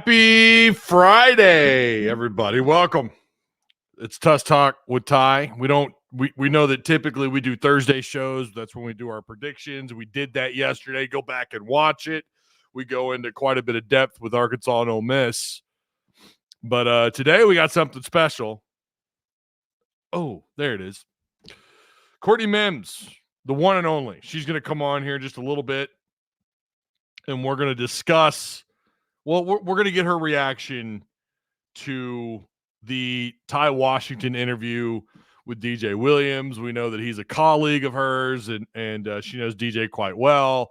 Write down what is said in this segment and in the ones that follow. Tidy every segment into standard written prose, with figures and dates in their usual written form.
Happy Friday, everybody. Welcome. It's Tusk Talk with Tai. We know that typically we do Thursday shows. That's when we do our predictions. We did that yesterday. Go back and watch it. We go into quite a bit of depth with Arkansas and Ole Miss. But today we got something special. Oh, there it is. Courtney Mims, the one and only. She's going to come on here in just a little bit, and we're going to discuss. Well, we're going to get her reaction to the Tai Washington interview with DJ Williams. We know that he's a colleague of hers, and she knows DJ quite well.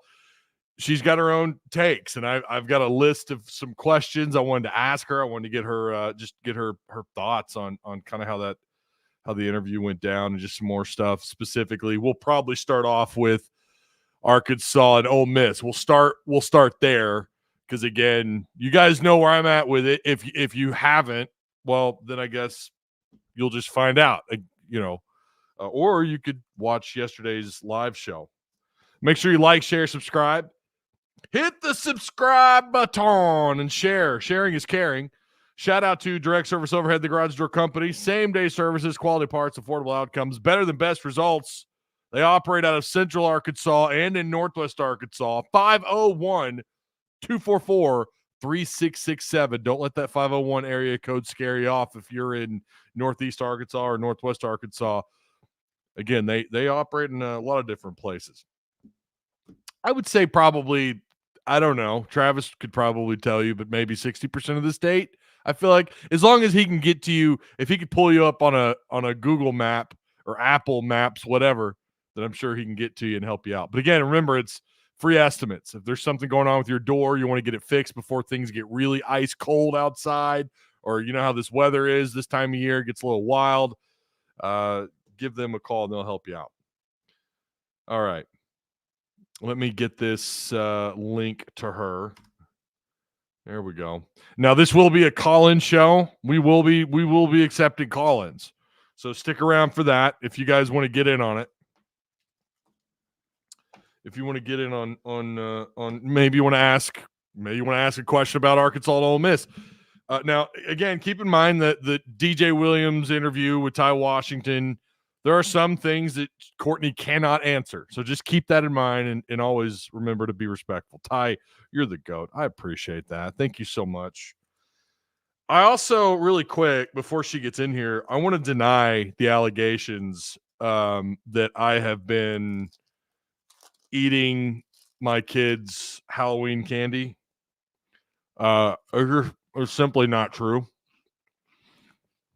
She's got her own takes, and I've got a list of some questions I wanted to ask her. I wanted to get her get her thoughts on kind of how the interview went down and just some more stuff specifically. We'll probably start off with Arkansas and Ole Miss. We'll start there. Because, again, you guys know where I'm at with it. If you haven't, well, then I guess you'll just find out, or you could watch yesterday's live show. Make sure you like, share, subscribe. Hit the subscribe button and share. Sharing is caring. Shout out to Direct Service Overhead, the Garage Door Company. Same-day services, quality parts, affordable outcomes, better than best results. They operate out of Central Arkansas and in Northwest Arkansas. 501-244-3667. Don't let that 501 area code scare you off if you're in Northeast Arkansas or Northwest Arkansas. Again, they operate in a lot of different places. I would say probably, I don't know, Travis could probably tell you, but maybe 60% of the state. I feel like as long as he can get to you, if he could pull you up on a Google map or Apple Maps, whatever, then I'm sure he can get to you and help you out. But again, remember, it's free estimates. If there's something going on with your door, you want to get it fixed before things get really ice cold outside, or you know how this weather is this time of year, it gets a little wild, give them a call and they'll help you out. All right. Let me get this link to her. There we go. Now, this will be a call-in show. We will be accepting call-ins. So stick around for that if you guys want to get in on it. If you want to get in on maybe you want to ask a question about Arkansas and Ole Miss. Now, again, keep in mind that the DJ Williams interview with Tai Washington, there are some things that Courtney cannot answer. So just keep that in mind and always remember to be respectful. Tai, you're the GOAT. I appreciate that. Thank you so much. I also, really quick, before she gets in here, I want to deny the allegations that I have been eating my kids' Halloween candy are simply not true.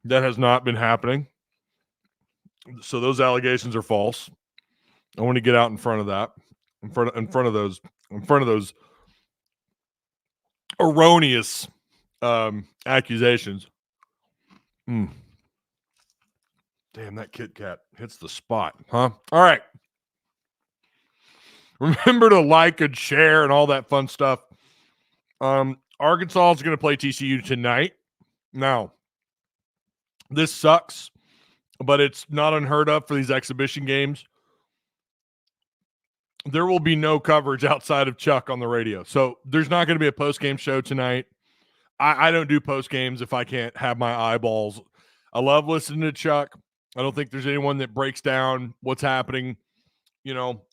That has not been happening. So those allegations are false. I want to get out in front of that, in front of those erroneous accusations. Damn, that Kit Kat hits the spot, huh? All right. Remember to like and share and all that fun stuff. Arkansas is going to play TCU tonight. Now, this sucks, but it's not unheard of for these exhibition games. There will be no coverage outside of Chuck on the radio. So there's not going to be a post-game show tonight. I don't do post-games if I can't have my eyeballs. I love listening to Chuck. I don't think there's anyone that breaks down what's happening,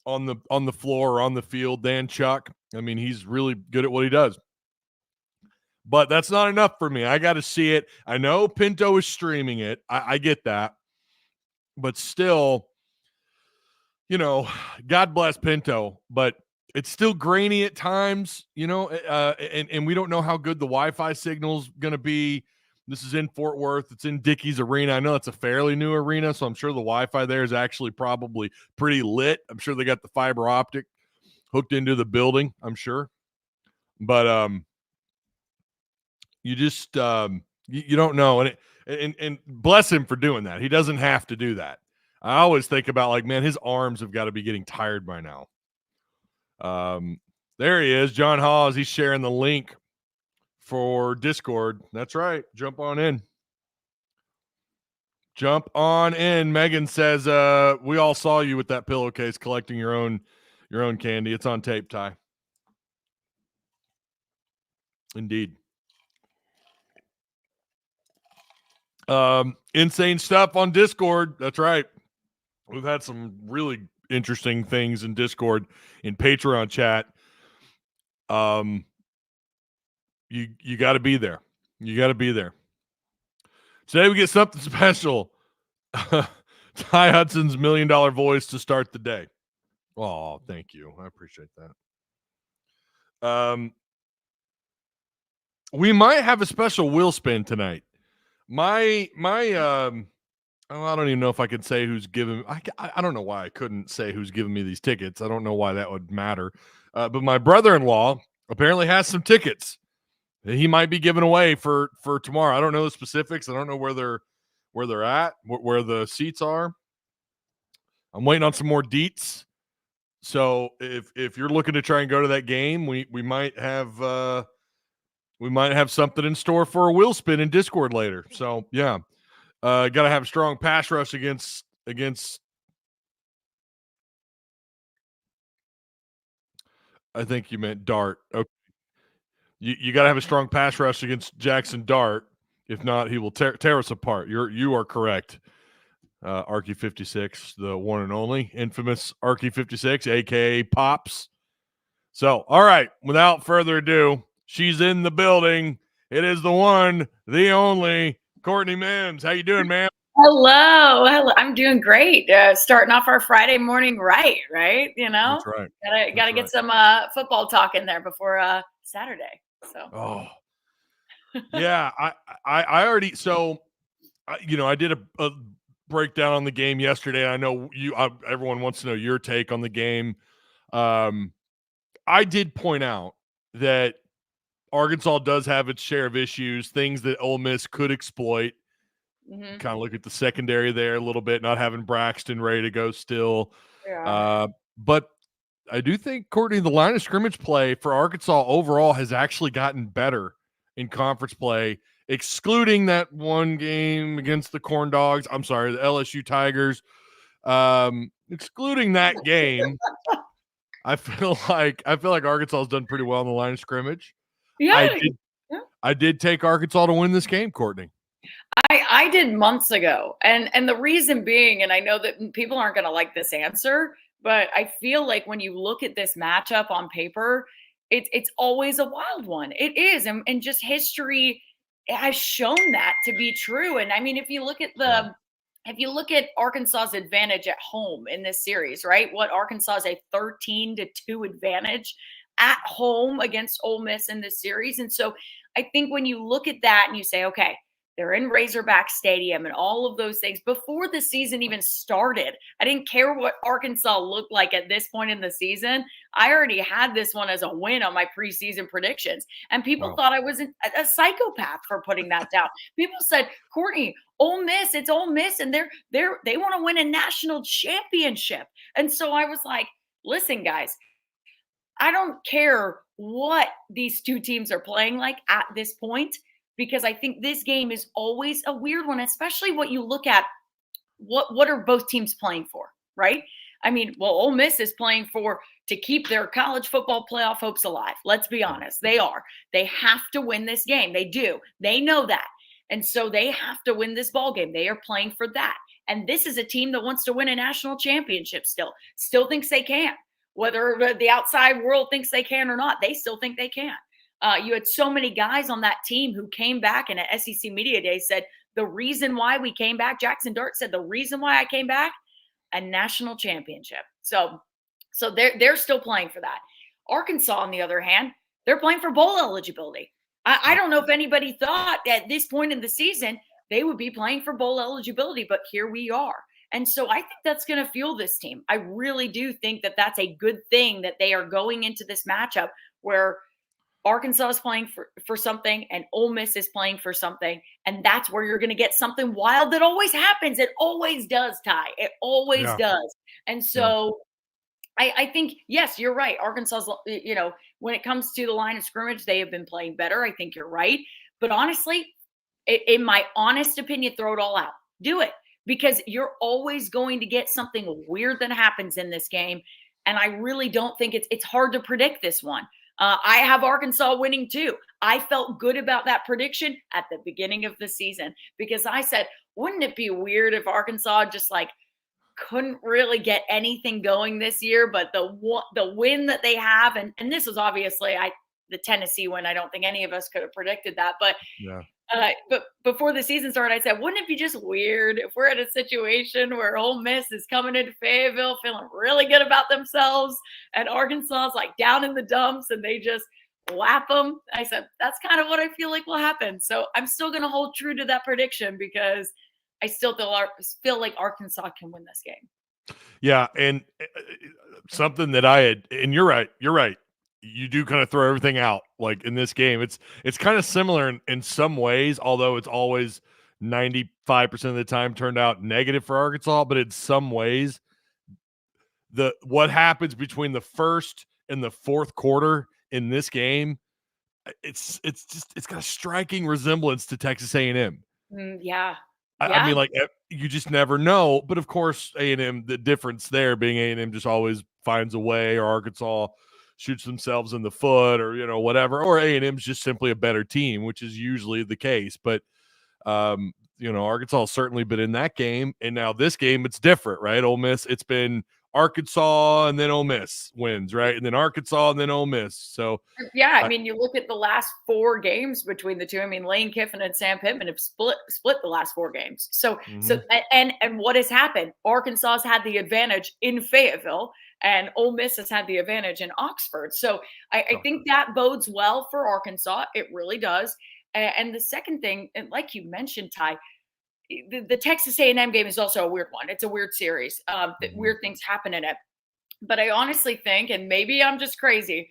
on the floor or on the field than Chuck. I mean, he's really good at what he does. But that's not enough for me. I got to see it. I know Pinto is streaming it. I get that. But still, God bless Pinto. But it's still grainy at times, and we don't know how good the Wi-Fi signal's going to be. This is in Fort Worth. It's in Dickey's Arena. I know it's a fairly new arena, so I'm sure the Wi-Fi there is actually probably pretty lit. I'm sure they got the fiber optic hooked into the building, I'm sure. But you just you don't know. And bless him for doing that. He doesn't have to do that. I always think about man, his arms have got to be getting tired by now. There he is, John Hawes. He's sharing the link for Discord. That's right. Jump on in. Megan says, we all saw you with that pillowcase collecting your own candy. It's on tape, Ty. Indeed. Insane stuff on Discord. That's right. We've had some really interesting things in Discord, in Patreon chat. You got to be there. You got to be there. Today we get something special. Tai Hudson's $1 million voice to start the day. Oh, thank you. I appreciate that. We might have a special wheel spin tonight. I don't even know if I could say who's giving. I don't know why I couldn't say who's giving me these tickets. I don't know why that would matter. But my brother-in-law apparently has some tickets that he might be giving away for tomorrow. I don't know the specifics. I don't know where they're at, where the seats are. I'm waiting on some more deets. So if you're looking to try and go to that game, we might have something in store for a wheel spin in Discord later. So yeah. Got to have a strong pass rush against. I think you meant Dart. Okay, you got to have a strong pass rush against Jackson Dart. If not, he will tear us apart. You are correct. Arky 56, the one and only infamous Arky 56, aka Pops. So, all right. Without further ado, she's in the building. It is the one, the only Courtney Mims. How you doing, man? Hello. I'm doing great. Starting off our Friday morning right? You know, That's right. Gotta get some football talk in there before Saturday. So. Yeah, I already. So, I did a breakdown on the game yesterday. I know everyone wants to know your take on the game. I did point out that Arkansas does have its share of issues, things that Ole Miss could exploit. Mm-hmm. Kind of look at the secondary there a little bit, not having Braxton ready to go still. Yeah. But I do think, Courtney, the line of scrimmage play for Arkansas overall has actually gotten better in conference play, excluding that one game against the Corn Dogs. I'm sorry, the LSU Tigers. Excluding that game, I feel like Arkansas has done pretty well on the line of scrimmage. Yeah. I did take Arkansas to win this game, Courtney. I did months ago. And the reason being, and I know that people aren't going to like this answer, but I feel like when you look at this matchup on paper, it's always a wild one. It is. And just history has shown that to be true. And I mean, if you look at Arkansas's advantage at home in this series, right? What Arkansas is a 13-2 advantage at home against Ole Miss in this series. And so I think when you look at that and you say, okay, they're in Razorback Stadium and all of those things before the season even started. I didn't care what Arkansas looked like at this point in the season. I already had this one as a win on my preseason predictions. And people thought I was a psychopath for putting that down. People said, Courtney, Ole Miss, it's Ole Miss, and they want to win a national championship. And so I was like, listen, guys, I don't care what these two teams are playing like at this point, because I think this game is always a weird one, especially what you look at. What are both teams playing for, right? I mean, well, Ole Miss is playing to keep their college football playoff hopes alive. Let's be honest. They are. They have to win this game. They do. They know that. And so they have to win this ball game. They are playing for that. And this is a team that wants to win a national championship still thinks they can. Whether the outside world thinks they can or not, they still think they can. You had so many guys on that team who came back, and at SEC Media Day said, the reason why we came back, Jackson Dart said, the reason why I came back, a national championship. So they're still playing for that. Arkansas, on the other hand, they're playing for bowl eligibility. I don't know if anybody thought at this point in the season they would be playing for bowl eligibility, but here we are. And so I think that's going to fuel this team. I really do think that that's a good thing, that they are going into this matchup where Arkansas is playing for something and Ole Miss is playing for something. And that's where you're going to get something wild that always happens. It always does, Tai. It always does. And so I think, yes, you're right. Arkansas's, when it comes to the line of scrimmage, they have been playing better. I think you're right. But honestly, in my honest opinion, throw it all out. Do it. Because you're always going to get something weird that happens in this game. And I really don't think it's hard to predict this one. I have Arkansas winning too. I felt good about that prediction at the beginning of the season because I said, wouldn't it be weird if Arkansas just like couldn't really get anything going this year, but the win that they have, and this was obviously the Tennessee win. I don't think any of us could have predicted that, but Yeah. But before the season started, I said, wouldn't it be just weird if we're in a situation where Ole Miss is coming into Fayetteville feeling really good about themselves and Arkansas is like down in the dumps and they just lap them? I said, that's kind of what I feel like will happen. So I'm still going to hold true to that prediction because I still feel like Arkansas can win this game. Yeah, and something that I had, and you're right. You do kind of throw everything out like in this game. It's kind of similar in some ways, although it's always 95% of the time turned out negative for Arkansas. But in some ways, what happens between the first and the fourth quarter in this game, it's got a striking resemblance to Texas A&M. Yeah. I mean, like, you just never know. But of course, A&M, the difference there being A&M just always finds a way, or Arkansas shoots themselves in the foot, or whatever, or A&M's just simply a better team, which is usually the case. But Arkansas has certainly been in that game, and now this game it's different, right? Ole Miss, it's been Arkansas and then Ole Miss wins, right? And then Arkansas and then Ole Miss. So yeah, I mean, you look at the last 4 games between the two. I mean, Lane Kiffin and Sam Pittman have split the last 4 games. So and what has happened? Arkansas has had the advantage in Fayetteville, and Ole Miss has had the advantage in Oxford. So I think that bodes well for Arkansas. It really does. And the second thing, and like you mentioned, Tai, the Texas A&M game is also a weird one. It's a weird series. Weird things happen in it. But I honestly think, and maybe I'm just crazy,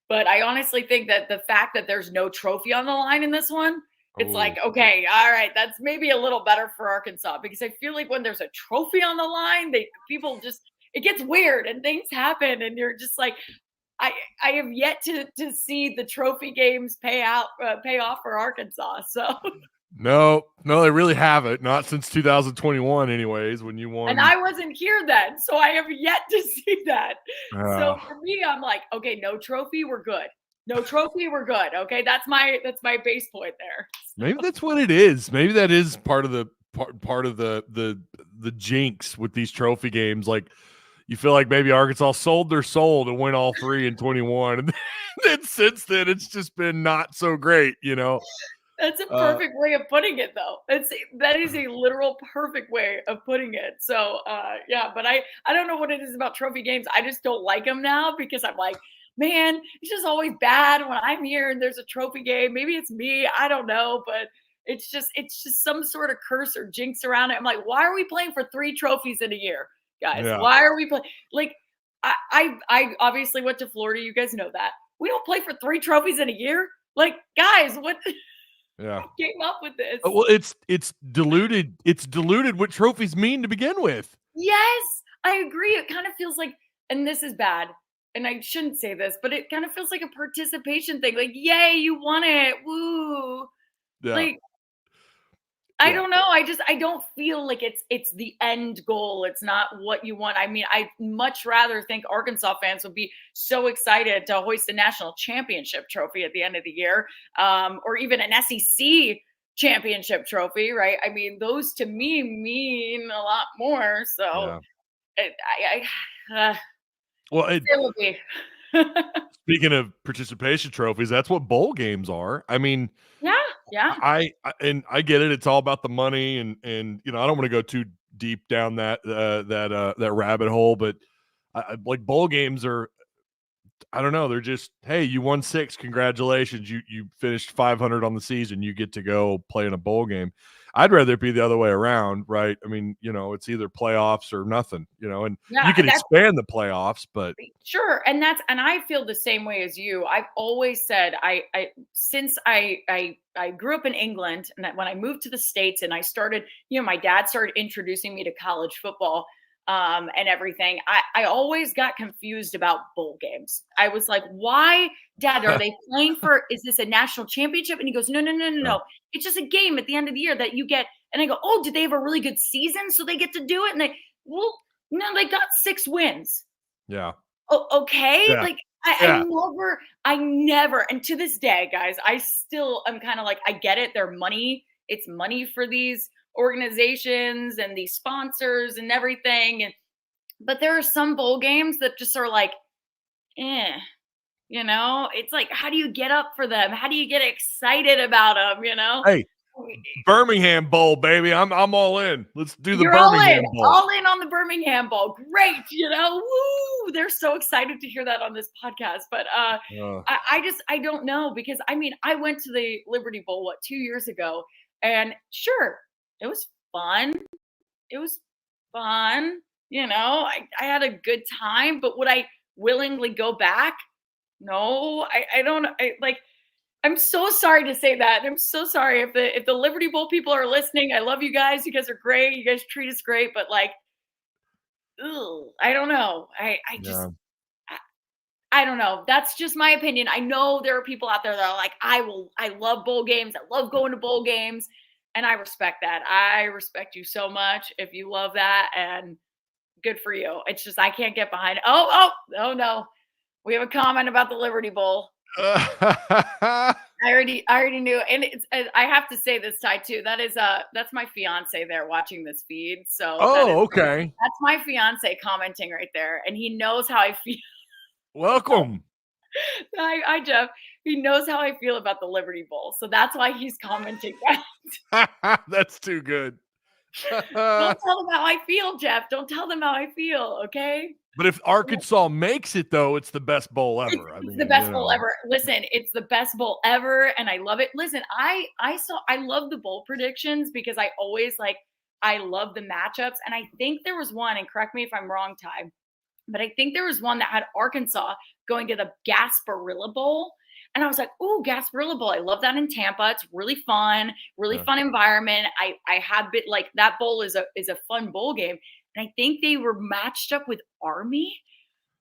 but I honestly think that the fact that there's no trophy on the line in this one, it's like, okay, all right, that's maybe a little better for Arkansas, because I feel like when there's a trophy on the line, people just, it gets weird and things happen and you're just like, I have yet to see the trophy games pay off for Arkansas. So no, they really haven't. Not since 2021, anyways, when you won. And I wasn't here then, so I have yet to see that. So for me, I'm like, okay, no trophy, we're good. No trophy, we're good. Okay, that's my base point there. Maybe that's what it is. Maybe that is part of the jinx with these trophy games. Like, you feel like maybe Arkansas sold their soul to win all 3 in 21, and then since then it's just been not so great. That's a perfect way of putting it, though. That is a literal perfect way of putting it. So, yeah, but I don't know what it is about trophy games. I just don't like them now because I'm like, man, it's just always bad when I'm here and there's a trophy game. Maybe it's me. I don't know, but it's just some sort of curse or jinx around it. I'm like, why are we playing for 3 trophies in a year, guys? Yeah. Why are we playing? Like, I obviously went to Florida. You guys know that. We don't play for 3 trophies in a year. Like, guys, what? Yeah. Who came up with this? Well, it's diluted. It's diluted what trophies mean to begin with. Yes, I agree. It kind of feels like, and this is bad, and I shouldn't say this, but it kind of feels like a participation thing. Like, yay, you won it. Woo. Yeah. Like, I don't know. I don't feel like it's the end goal. It's not what you want. I mean, I much rather think Arkansas fans would be so excited to hoist a national championship trophy at the end of the year, or even an SEC championship trophy, right? I mean, those to me mean a lot more. So, it will be. Speaking of participation trophies, that's what bowl games are. I mean, yeah. I get it. It's all about the money, and I don't want to go too deep down that rabbit hole, but like bowl games are, I don't know. They're just, hey, you won 6. Congratulations. You finished 500 on the season. You get to go play in a bowl game. I'd rather it be the other way around, right? I mean, it's either playoffs or nothing, and you can expand the playoffs, but sure. And I feel the same way as you. I've always said, since I grew up in England, and when I moved to the States and I started, my dad started introducing me to college football, and everything. I always got confused about bowl games. I was like, why, Dad, are they playing for, is this a national championship? And he goes, no. It's just a game at the end of the year that you get. And I go, oh, did they have a really good season so they get to do it? And no, they got 6 wins. Yeah. Oh, okay. Yeah. Like, I never, and to this day, guys, I still am kind of like, I get it. They're money. It's money for these organizations and these sponsors and everything. But there are some bowl games that just are like, eh, it's like, how do you get up for them? How do you get excited about them? Hey, Birmingham Bowl, baby. I'm all in. Let's do the You're Birmingham Bowl. All in on the Birmingham Bowl. Great. Woo. They're so excited to hear that on this podcast. But I don't know, because I went to the Liberty Bowl, 2 years ago, and sure, it was fun. I had a good time, but would I willingly go back? No, I don't. I'm so sorry to say that. I'm so sorry if the Liberty Bowl people are listening. I love you guys. You guys are great. You guys treat us great, but I don't know. I don't know. That's just my opinion. I know there are people out there that are like, I love bowl games. I love going to bowl games. And I respect that. I respect you so much if you love that, and good for you. It's just, I can't get behind it. Oh no. We have a comment about the Liberty Bowl. I already knew. And I have to say this, Tai, too. That's my fiance there watching this feed. So okay. That's my fiance commenting right there. And he knows how I feel. Welcome. Hi, Jeff. He knows how I feel about the Liberty Bowl. So that's why he's commenting that. That's too good. Don't tell them how I feel, Jeff. Don't tell them how I feel, okay? But if Arkansas makes it, though, it's the best bowl ever. It's the best bowl ever. Listen, it's the best bowl ever, and I love it. Listen, I love the bowl predictions, because I always I love the matchups. And I think there was one, and correct me if I'm wrong, Ty, but I think there was one that had Arkansas going to the Gasparilla Bowl. And I was like, ooh, Gasparilla Bowl. I love that in Tampa. It's really fun environment. I have been that bowl is a fun bowl game. And I think they were matched up with Army.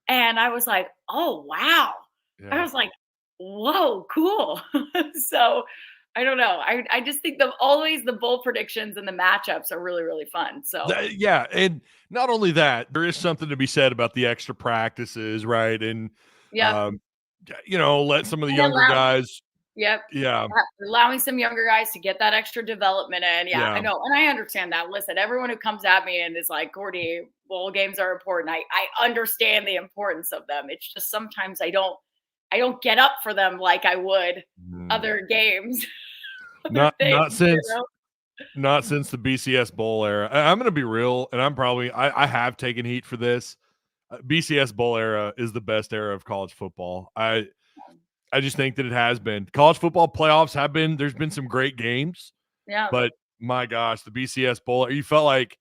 And I was like, oh, wow. Yeah. I was like, whoa, cool. So I don't know. I just think always the bowl predictions and the matchups are really, really fun. So yeah. And not only that, there is something to be said about the extra practices, right? And let some of the younger guys. Yep. Yeah. Allowing some younger guys to get that extra development in. Yeah, I know. And I understand that. Listen, everyone who comes at me and is like, Courtney, bowl games are important. I understand the importance of them. It's just sometimes I don't get up for them like I would other games. Not since the BCS Bowl era. I'm going to be real, and I have taken heat for this. BCS Bowl era is the best era of college football. I just think that it has been. College football playoffs there's been some great games. Yeah. But my gosh, the BCS Bowl, you felt like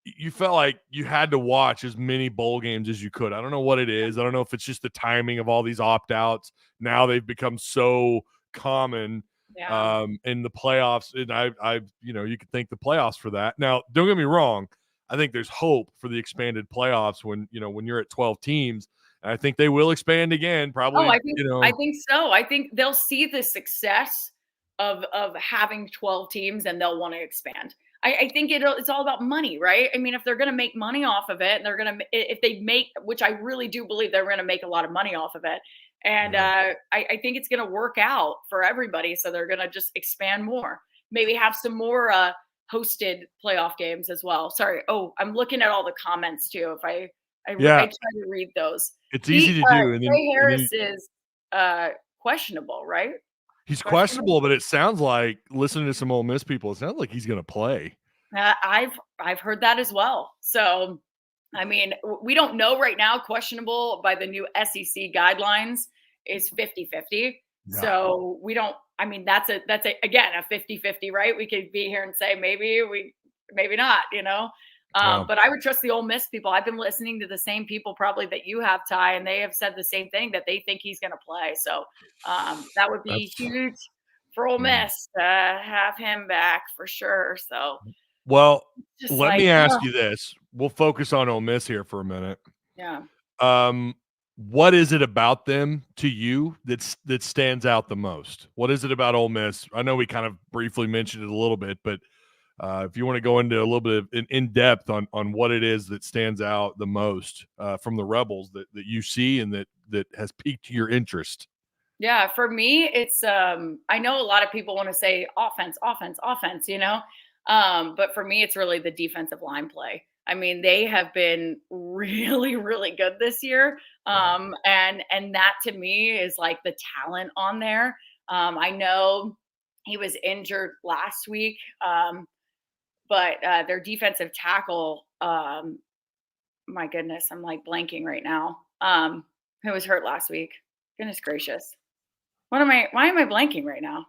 you had to watch as many bowl games as you could. I don't know what it is. I don't know if it's just the timing of all these opt-outs. Now they've become so common in the playoffs. And you could thank the playoffs for that. Now, don't get me wrong. I think there's hope for the expanded playoffs when you're at 12 teams. And I think they will expand again, probably. I think so. I think they'll see the success of having 12 teams, and they'll want to expand. I think it's all about money, right? I mean, if they're going to make money off of it, and if they make, which I really do believe they're going to make a lot of money off of it. And I think it's going to work out for everybody. So they're going to just expand more, maybe have some more hosted playoff games as well. Sorry. Oh, I'm looking at all the comments too. If I try to read those. It's easy to do. And Trey Harris is questionable, right? He's questionable, but it sounds like, listening to some Ole Miss people, it sounds like he's going to play. I've heard that as well. So, I mean, we don't know right now. Questionable by the new SEC guidelines is 50-50. Yeah. So we don't. I mean, that's again a 50-50, right? We could be here and say maybe not. But I would trust the Ole Miss people. I've been listening to the same people probably that you have, Tai, and they have said the same thing, that they think he's going to play. So that would be huge for Ole Miss to have him back for sure. So, well, let me ask you this. We'll focus on Ole Miss here for a minute. Yeah. What is it about them to you that stands out the most? What is it about Ole Miss? I know we kind of briefly mentioned it a little bit, but if you want to go into a little bit of in depth on what it is that stands out the most from the Rebels that you see and that has piqued your interest. Yeah, for me, it's I know a lot of people want to say offense, offense, offense, but for me, it's really the defensive line play. I mean, they have been really, really good this year, and that to me is like the talent on there. I know he was injured last week, but their defensive tackle, my goodness, I'm like blanking right now. Who was hurt last week? Goodness gracious. Why am I blanking right now?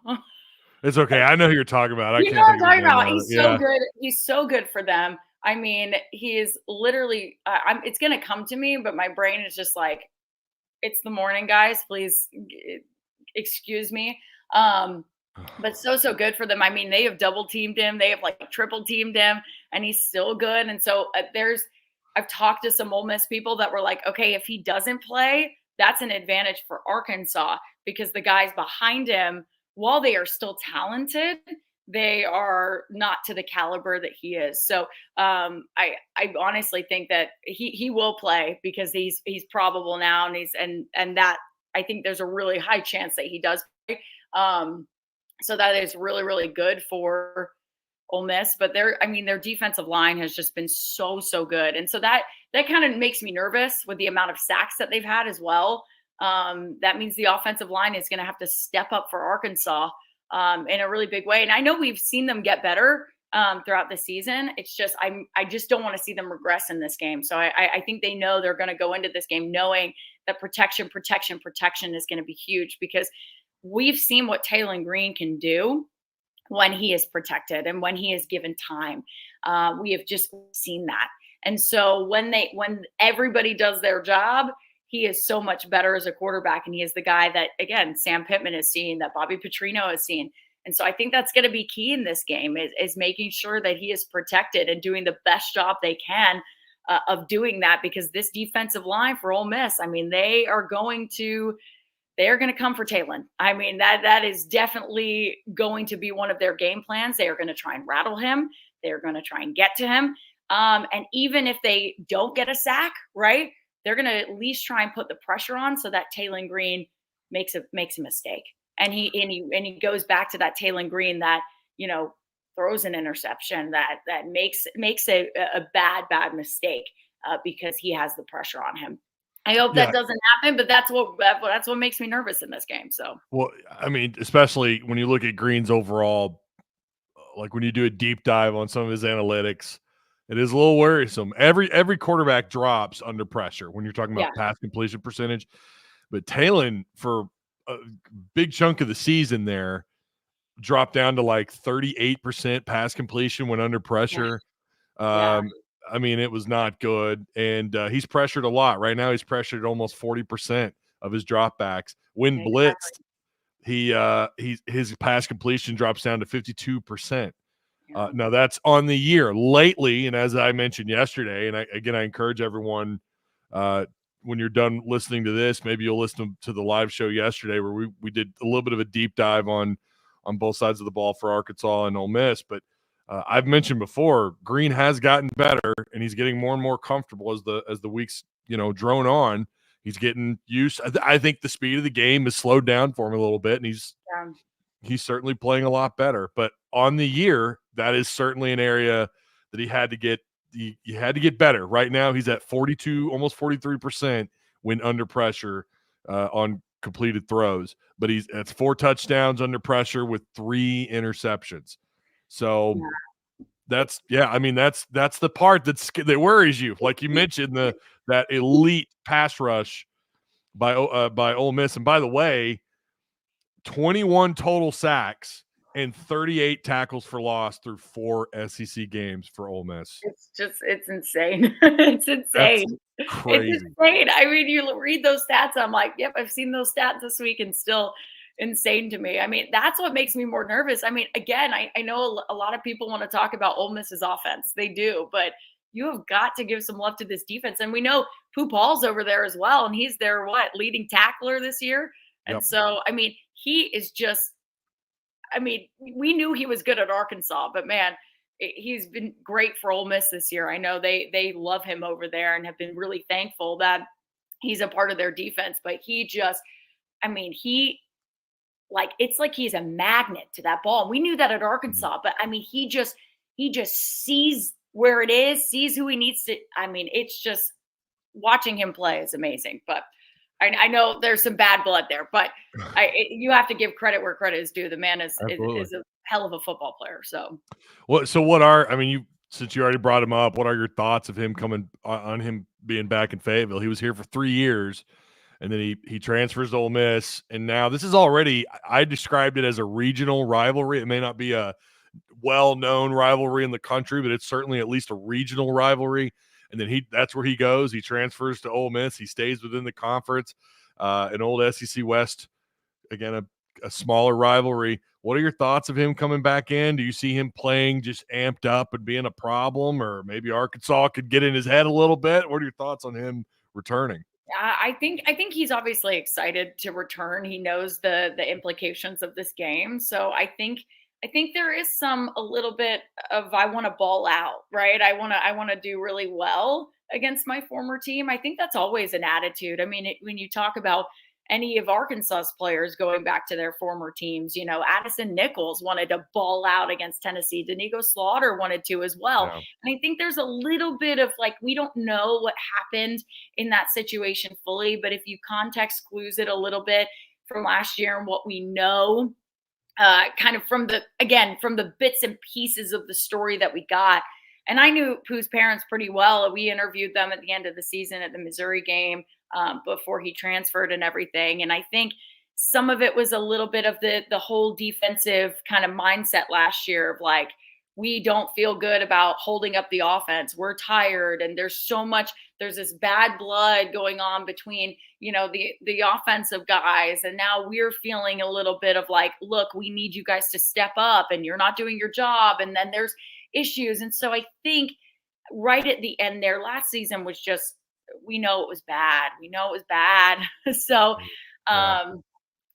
It's okay. I know who you're talking about. I You know can't what think I'm of his talking name. about. He's so good. He's so good for them. I mean, he is literally. It's gonna come to me, but my brain is just like, it's the morning, guys. Please excuse me. But so good for them. I mean, they have double teamed him. They have like triple teamed him, and he's still good. And so I've talked to some Ole Miss people that were like, okay, if he doesn't play, that's an advantage for Arkansas because the guys behind him, while they are still talented, they are not to the caliber that he is. So I honestly think that he will play because he's probable now, and that I think there's a really high chance that he does play. So that is really, really good for Ole Miss, but their defensive line has just been so good, and so that kind of makes me nervous with the amount of sacks that they've had as well. That means the offensive line is going to have to step up for Arkansas in a really big way, and I know we've seen them get better throughout the season. It's just I just don't want to see them regress in this game. So I think they know they're going to go into this game knowing that protection is going to be huge because we've seen what Taylor Green can do when he is protected and when he is given time. We have just seen that. And so when everybody does their job, he is so much better as a quarterback. And he is the guy that, again, Sam Pitman has seen, that Bobby Petrino has seen. And so I think that's going to be key in this game is making sure that he is protected and doing the best job they can of doing that, because this defensive line for Ole Miss, I mean, they are going to come for Taylor. I mean, that is definitely going to be one of their game plans. They are going to try and rattle him. They're going to try and get to him. And even if they don't get a sack, right, they're going to at least try and put the pressure on so that Taylor Green makes a mistake. And he goes back to that Taylor Green that, throws an interception that makes a bad mistake because he has the pressure on him. I hope that doesn't happen, but that's what makes me nervous in this game. So, well, I mean, especially when you look at Green's overall, like when you do a deep dive on some of his analytics, it is a little worrisome. Every quarterback drops under pressure when you're talking about pass completion percentage, but Taylor for a big chunk of the season there dropped down to like 38% pass completion when under pressure. I mean, it was not good, and he's pressured a lot. Right now, he's pressured almost 40% of his dropbacks. When blitzed, his pass completion drops down to 52%. Now, that's on the year. Lately, and as I mentioned yesterday, and I encourage everyone, when you're done listening to this, maybe you'll listen to the live show yesterday where we did a little bit of a deep dive on both sides of the ball for Arkansas and Ole Miss, but I've mentioned before, Green has gotten better, and he's getting more and more comfortable as the weeks drone on. He's getting used. I think the speed of the game has slowed down for him a little bit, and he's certainly playing a lot better. But on the year, that is certainly an area that he had to get. He had to get better. Right now, he's at 42, almost 43% when under pressure on completed throws. But that's 4 touchdowns under pressure with 3 interceptions. So that's the part that worries you. Like you mentioned, that elite pass rush by Ole Miss. And by the way, 21 total sacks and 38 tackles for loss through 4 SEC games for Ole Miss. It's insane. It's insane. That's crazy. It's insane. I mean, you read those stats, I'm like, yep, I've seen those stats this week, and still insane to me. I mean, that's what makes me more nervous. I mean, again, I know a lot of people want to talk about Ole Miss's offense. They do, but you have got to give some love to this defense. And we know Pooh Paul's over there as well, and he's their leading tackler this year. And so, I mean, he is just, I mean, we knew he was good at Arkansas, but man, he's been great for Ole Miss this year. I know they love him over there and have been really thankful that he's a part of their defense. But he just, I mean, it's like he's a magnet to that ball. We knew that at Arkansas, but I mean, he just sees where it is, sees who he needs to. I mean, it's just watching him play is amazing. But I know there's some bad blood there, but you have to give credit where credit is due. The man is a hell of a football player. So, since you already brought him up, what are your thoughts of him coming on him being back in Fayetteville? He was here for 3 years. And then he transfers to Ole Miss, and now this is already – I described it as a regional rivalry. It may not be a well-known rivalry in the country, but it's certainly at least a regional rivalry. And then that's where he goes. He transfers to Ole Miss. He stays within the conference, an old SEC West, again, a smaller rivalry. What are your thoughts of him coming back in? Do you see him playing just amped up and being a problem, or maybe Arkansas could get in his head a little bit? What are your thoughts on him returning? I think he's obviously excited to return. He knows the implications of this game. So I think there is a little bit of I want to ball out, right? I want to do really well against my former team. I think that's always an attitude. I mean, when you talk about any of Arkansas's players going back to their former teams, Addison Nichols wanted to ball out against Tennessee. Danigo Slaughter wanted to as well. Yeah. And I think there's a little bit of we don't know what happened in that situation fully, but if you context clues it a little bit from last year and what we know, kind of from the bits and pieces of the story that we got. And I knew Pooh's parents pretty well. We interviewed them at the end of the season at the Missouri game before he transferred and everything. And I think some of it was a little bit of the whole defensive kind of mindset last year of we don't feel good about holding up the offense. We're tired. And there's this bad blood going on between, the offensive guys. And now we're feeling a little bit of look, we need you guys to step up and you're not doing your job. And then there's issues. And so I think right at the end there, last season was just, we know it was bad. So,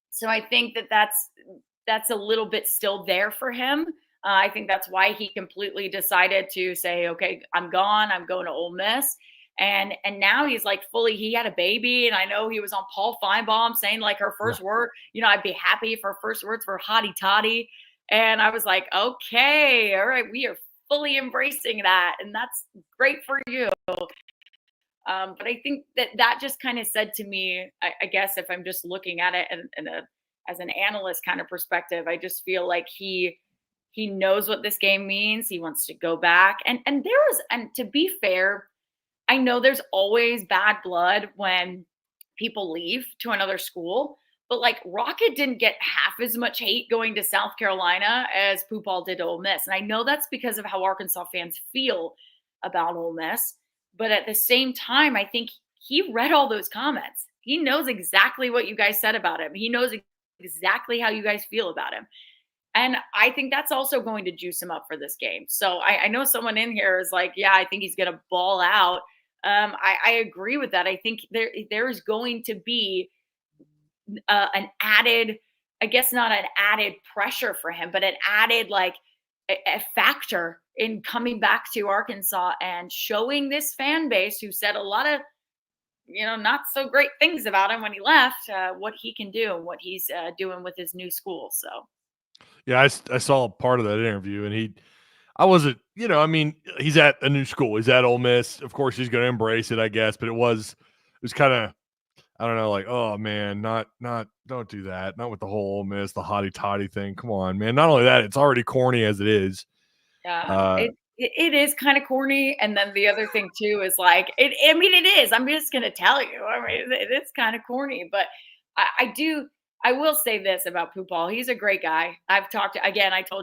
so I think that's a little bit still there for him. I think that's why he completely decided to say, okay, I'm gone. I'm going to Ole Miss. And now he's he had a baby. And I know he was on Paul Feinbaum saying her first word, I'd be happy if her first words were hotty toddy. And I was like, okay, all right, we are fully embracing that. And that's great for you. But I think that just kind of said to me, I guess if I'm just looking at it as an analyst kind of perspective, I just feel like he knows what this game means. He wants to go back. And to be fair, I know there's always bad blood when people leave to another school, but Rocket didn't get half as much hate going to South Carolina as Pooh Paul did to Ole Miss. And I know that's because of how Arkansas fans feel about Ole Miss. But at the same time, I think he read all those comments. He knows exactly what you guys said about him. He knows exactly how you guys feel about him. And I think that's also going to juice him up for this game. So I know someone in here is yeah, I think he's going to ball out. I agree with that. I think there's going to be an added, I guess not an added pressure for him, but an added a factor in coming back to Arkansas and showing this fan base who said a lot of, not so great things about him when he left, what he can do and what he's doing with his new school. So. Yeah, I saw part of that interview, and I wasn't, he's at a new school. He's at Ole Miss. Of course, he's going to embrace it, I guess. But it was kind of, I don't know, oh man, don't do that. Not with the whole Ole Miss, the hotty toddy thing. Come on, man. Not only that, it's already corny as it is. Yeah, it is kind of corny. And then the other thing too is it is. I'm just going to tell you. I mean, it is kind of corny, but I will say this about Pooh Paul. He's a great guy. I told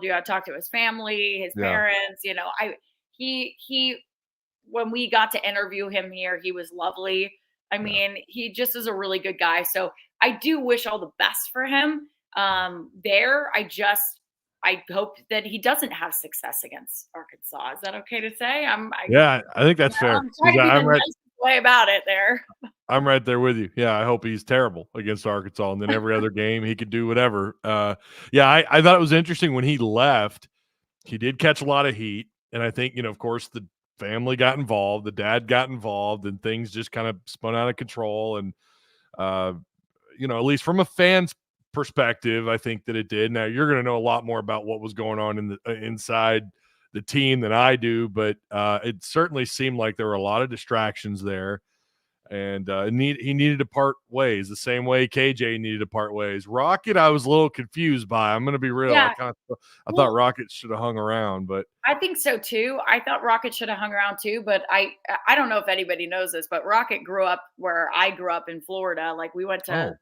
you, I talked to his family, his parents, when we got to interview him here, he was lovely. I mean, he just is a really good guy. So I do wish all the best for him there. I hope that he doesn't have success against Arkansas. Is that okay to say? I think that's fair. I'm trying to be the nicest way about it there. I'm right there with you. Yeah, I hope he's terrible against Arkansas, and then every other game he could do whatever. I thought it was interesting when he left. he did catch a lot of heat. And I think, of course, the family got involved, the dad got involved, and things just kind of spun out of control. And, at least from a fan's perspective, I think that it did. Now, you're going to know a lot more about what was going on in the inside the team than I do, but it certainly seemed like there were a lot of distractions there. And he needed to part ways the same way KJ needed to part ways. Rocket, I was a little confused by. I'm going to be real. Yeah. I thought Rocket should have hung around, but I think so too. I thought Rocket should have hung around too, but I don't know if anybody knows this, but Rocket grew up where I grew up in Florida. Like we went to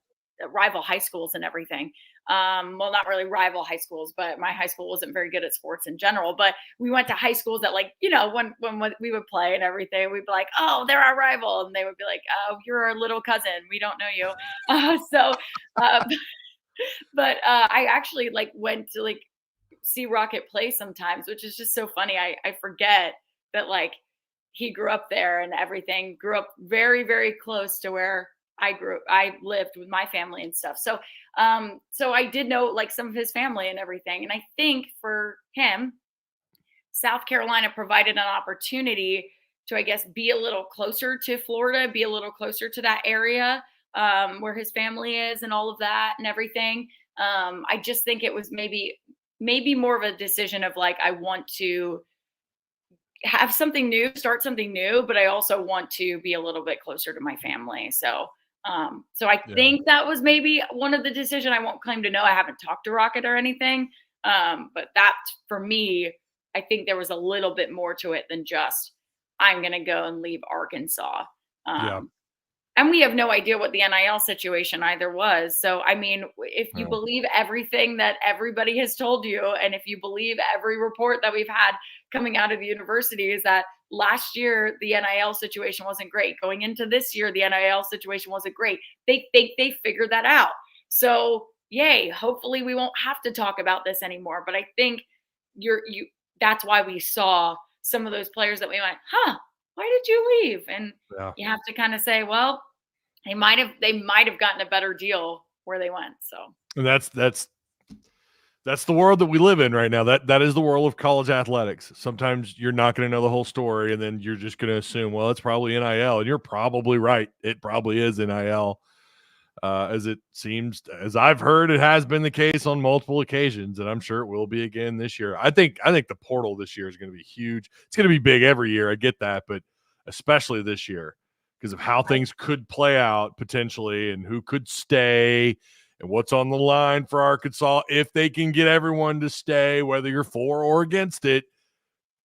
rival high schools and everything. Well, not really rival high schools, but my high school wasn't very good at sports in general. But we went to high schools that, like, when we would play and everything, we'd be like, "Oh, they're our rival," and they would be like, "Oh, you're our little cousin. We don't know you." But I actually went to see Rocket play sometimes, which is just so funny. I forget that he grew up there and everything, grew up very, very close to where I lived with my family and stuff. So I did know some of his family and everything. And I think for him, South Carolina provided an opportunity to, I guess, be a little closer to Florida, be a little closer to that area where his family is and all of that and everything. I just think it was maybe more of a decision of I want to have something new, start something new, but I also want to be a little bit closer to my family. So I think that was maybe one of the decision. I won't claim to know. I haven't talked to Rocket or anything. But that for me, I think there was a little bit more to it than just I'm going to go and leave Arkansas. And we have no idea what the NIL situation either was. So, I mean, if you believe everything that everybody has told you, and if you believe every report that we've had coming out of the university, is that last year the NIL situation wasn't great. Going into this year, the NIL situation wasn't great. They figured that out. So, yay! Hopefully, we won't have to talk about this anymore. But I think that's why we saw some of those players that we went, huh? Why did you leave? And you have to kind of say, well, they might have gotten a better deal where they went. So, and that's the world that we live in right now. That is the world of college athletics. Sometimes you're not going to know the whole story, and then you're just going to assume, well, it's probably NIL, and you're probably right. It probably is NIL, as it seems, as I've heard, it has been the case on multiple occasions, and I'm sure it will be again this year. I think the portal this year is going to be huge. It's going to be big every year. I get that, but especially this year because of how things could play out potentially, and who could stay. And what's on the line for Arkansas if they can get everyone to stay, whether you're for or against it,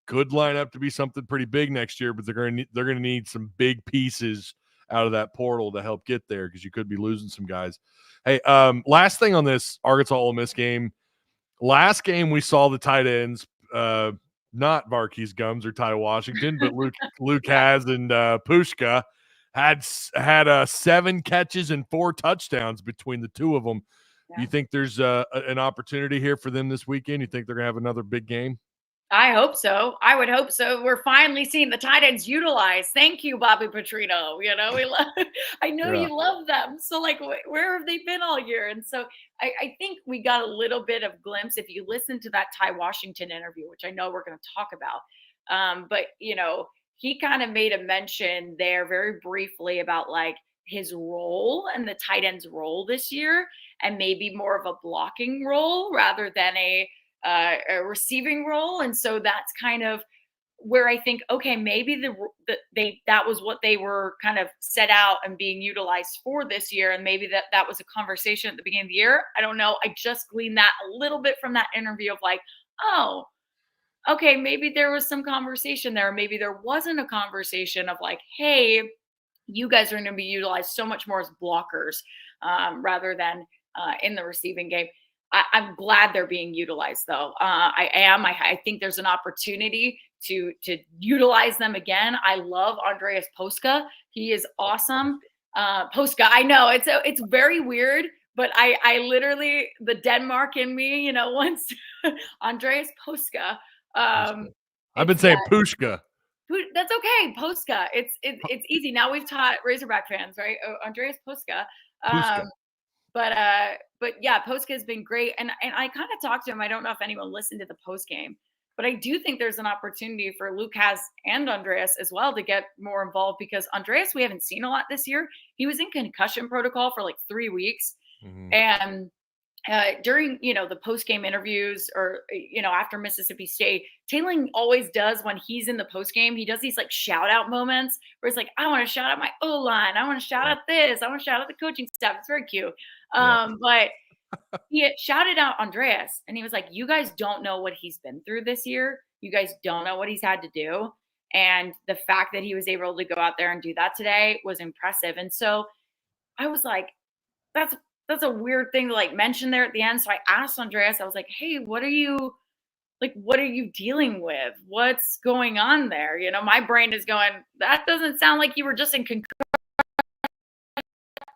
could line up to be something pretty big next year. But they're going to need some big pieces out of that portal to help get there because you could be losing some guys. Hey, last thing on this Arkansas Ole Miss game. Last game we saw the tight ends, not Varkey's Gums or Tai Washington, but Luke Has and Pushka had 7 catches and 4 touchdowns between the two of them. Yeah. You think there's an opportunity here for them this weekend? You think they're going to have another big game? I hope so. I would hope so. We're finally seeing the tight ends utilized. Thank you, Bobby Petrino. I know you love them. So, where have they been all year? And so I think we got a little bit of glimpse if you listen to that Tai Washington interview, which I know we're going to talk about. But, he kind of made a mention there very briefly about his role and the tight end's role this year, and maybe more of a blocking role rather than a receiving role. And so that's kind of where I think, okay, maybe that was what they were kind of set out and being utilized for this year. And maybe that was a conversation at the beginning of the year. I don't know. I just gleaned that a little bit from that interview of oh, okay, maybe there was some conversation there. Maybe there wasn't a conversation of hey, you guys are going to be utilized so much more as blockers rather than in the receiving game. I'm glad they're being utilized, though. I am. I think there's an opportunity to utilize them again. I love Andreas Poska. He is awesome. Poska, I know it's very weird, but I literally, the Denmark in me, once Andreas Poska. I've been saying Pushka. That's okay. Poska. It's easy. Now we've taught Razorback fans, right? Andreas Poska. But yeah, Poska has been great. And I kind of talked to him. I don't know if anyone listened to the post game, But I do think there's an opportunity for Lucas and Andreas as well to get more involved, because Andreas, we haven't seen a lot this year. He was in concussion protocol for like 3 weeks. Mhm. And during the post game interviews, or after Mississippi State, Taylor always does, when he's in the post game, he does these like shout out moments where it's like, I want to shout out my O line, I want to shout out this, I want to shout out the coaching staff. It's very cute. But he shouted out Andreas, and he was like, you guys don't know what he's been through this year. You guys don't know what he's had to do. And the fact that he was able to go out there and do that today was impressive. And so I was like, that's a weird thing to like mention there at the end. So I asked Andreas, I was like, hey, what are you dealing with? What's going on there? My brain is going, that doesn't sound like you were just in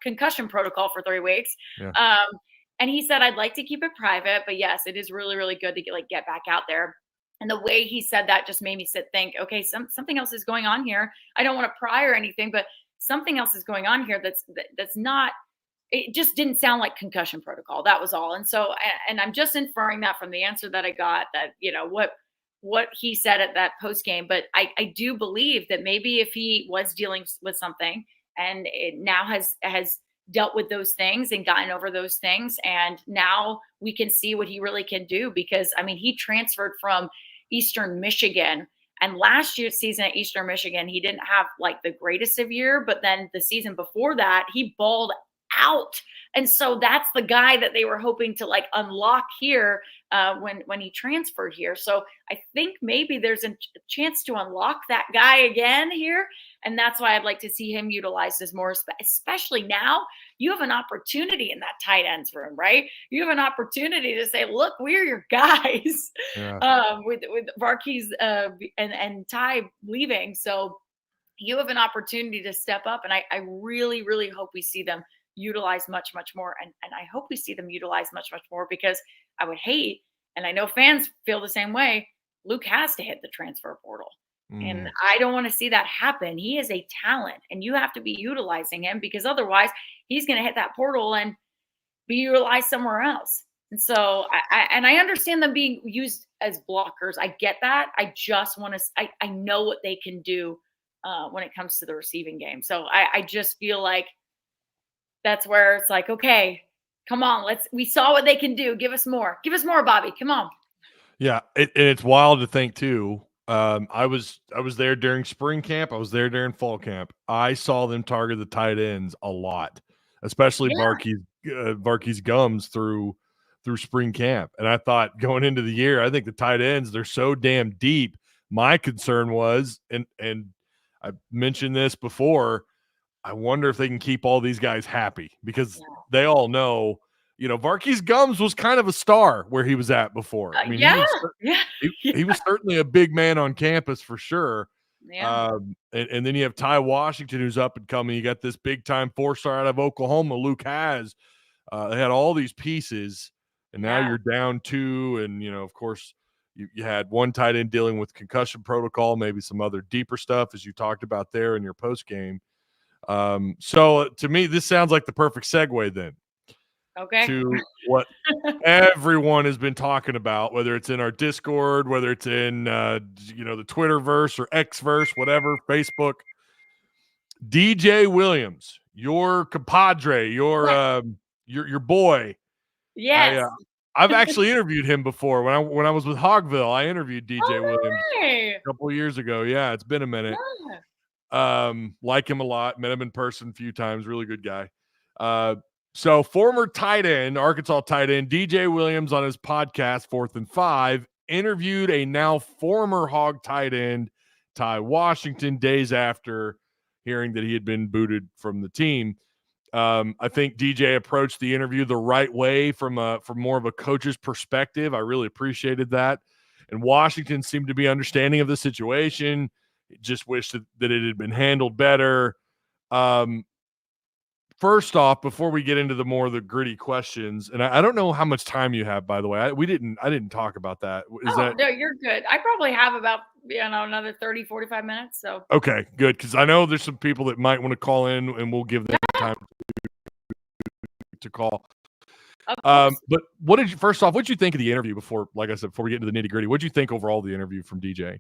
concussion protocol for 3 weeks. Yeah. And he said, I'd like to keep it private, but yes, it is really, really good to get back out there. And the way he said that just made me think, okay, something else is going on here. I don't want to pry or anything, but something else is going on here that's not, it just didn't sound like concussion protocol. That was all. And so, and I'm just inferring that from the answer that I got, that, what he said at that post game. But I do believe that maybe if he was dealing with something and it now has dealt with those things and gotten over those things, and now we can see what he really can do, because I mean, he transferred from Eastern Michigan, and last year's season at Eastern Michigan, he didn't have like the greatest of year, but then the season before that, he balled out. And so that's the guy that they were hoping to like unlock here when he transferred here. So I think maybe there's a chance to unlock that guy again here. And that's why I'd like to see him utilized as more, especially now you have an opportunity in that tight ends room, right? You have an opportunity to say, look, we're your guys. Yeah. With Varkey's and Tai leaving. So you have an opportunity to step up. And I really, really hope we see them utilized much, much more. And I hope we see them utilized much, much more, because I would hate, and I know fans feel the same way, Luke has to hit the transfer portal. And I don't want to see that happen. He is a talent, and you have to be utilizing him, because otherwise he's going to hit that portal and be utilized somewhere else. And so I understand them being used as blockers. I get that. I just want to, I know what they can do when it comes to the receiving game. So I just feel like that's where it's like, okay, come on, we saw what they can do. Give us more, Bobby. Come on. Yeah. And it's wild to think too. I was there during spring camp. I was there during fall camp. I saw them target the tight ends a lot, especially Varkey's gums through spring camp. And I thought, going into the year, I think the tight ends, they're so damn deep. My concern was, and I mentioned this before, I wonder if they can keep all these guys happy, because they all know, Varkey's gums was kind of a star where he was at before. I mean, he was certainly a big man on campus for sure. Yeah. And then you have Tai Washington, who's up and coming. You got this big time 4-star out of Oklahoma, Luke has. They had all these pieces, and now you're down 2. And, of course, you had one tight end dealing with concussion protocol, maybe some other deeper stuff, as you talked about there in your post game. So to me, this sounds like the perfect segue then to what everyone has been talking about, whether it's in our Discord, whether it's in, the Twitterverse or Xverse, whatever, Facebook. DJ Williams, your compadre, your boy. Yes. I've actually interviewed him before when I was with Hogville. I interviewed DJ Williams a couple of years ago. Yeah, it's been a minute. Like him a lot, met him in person a few times, really good guy. So former tight end, Arkansas tight end, DJ Williams, on his podcast 4th and 5, interviewed a now former Hog tight end, Tai Washington, days after hearing that he had been booted from the team. I think DJ approached the interview the right way from more of a coach's perspective. I really appreciated that. And Washington seemed to be understanding of the situation. Just wished that it had been handled better. First off, before we get into the gritty questions, and I don't know how much time you have, by the way. I didn't talk about that. No, you're good. I probably have about another 30, 45 minutes. So okay, good, because I know there's some people that might want to call in, and we'll give them time to call. Of course. But first off, what did you think of the interview before, like I said, before we get into the nitty gritty, what did you think overall of the interview from DJ?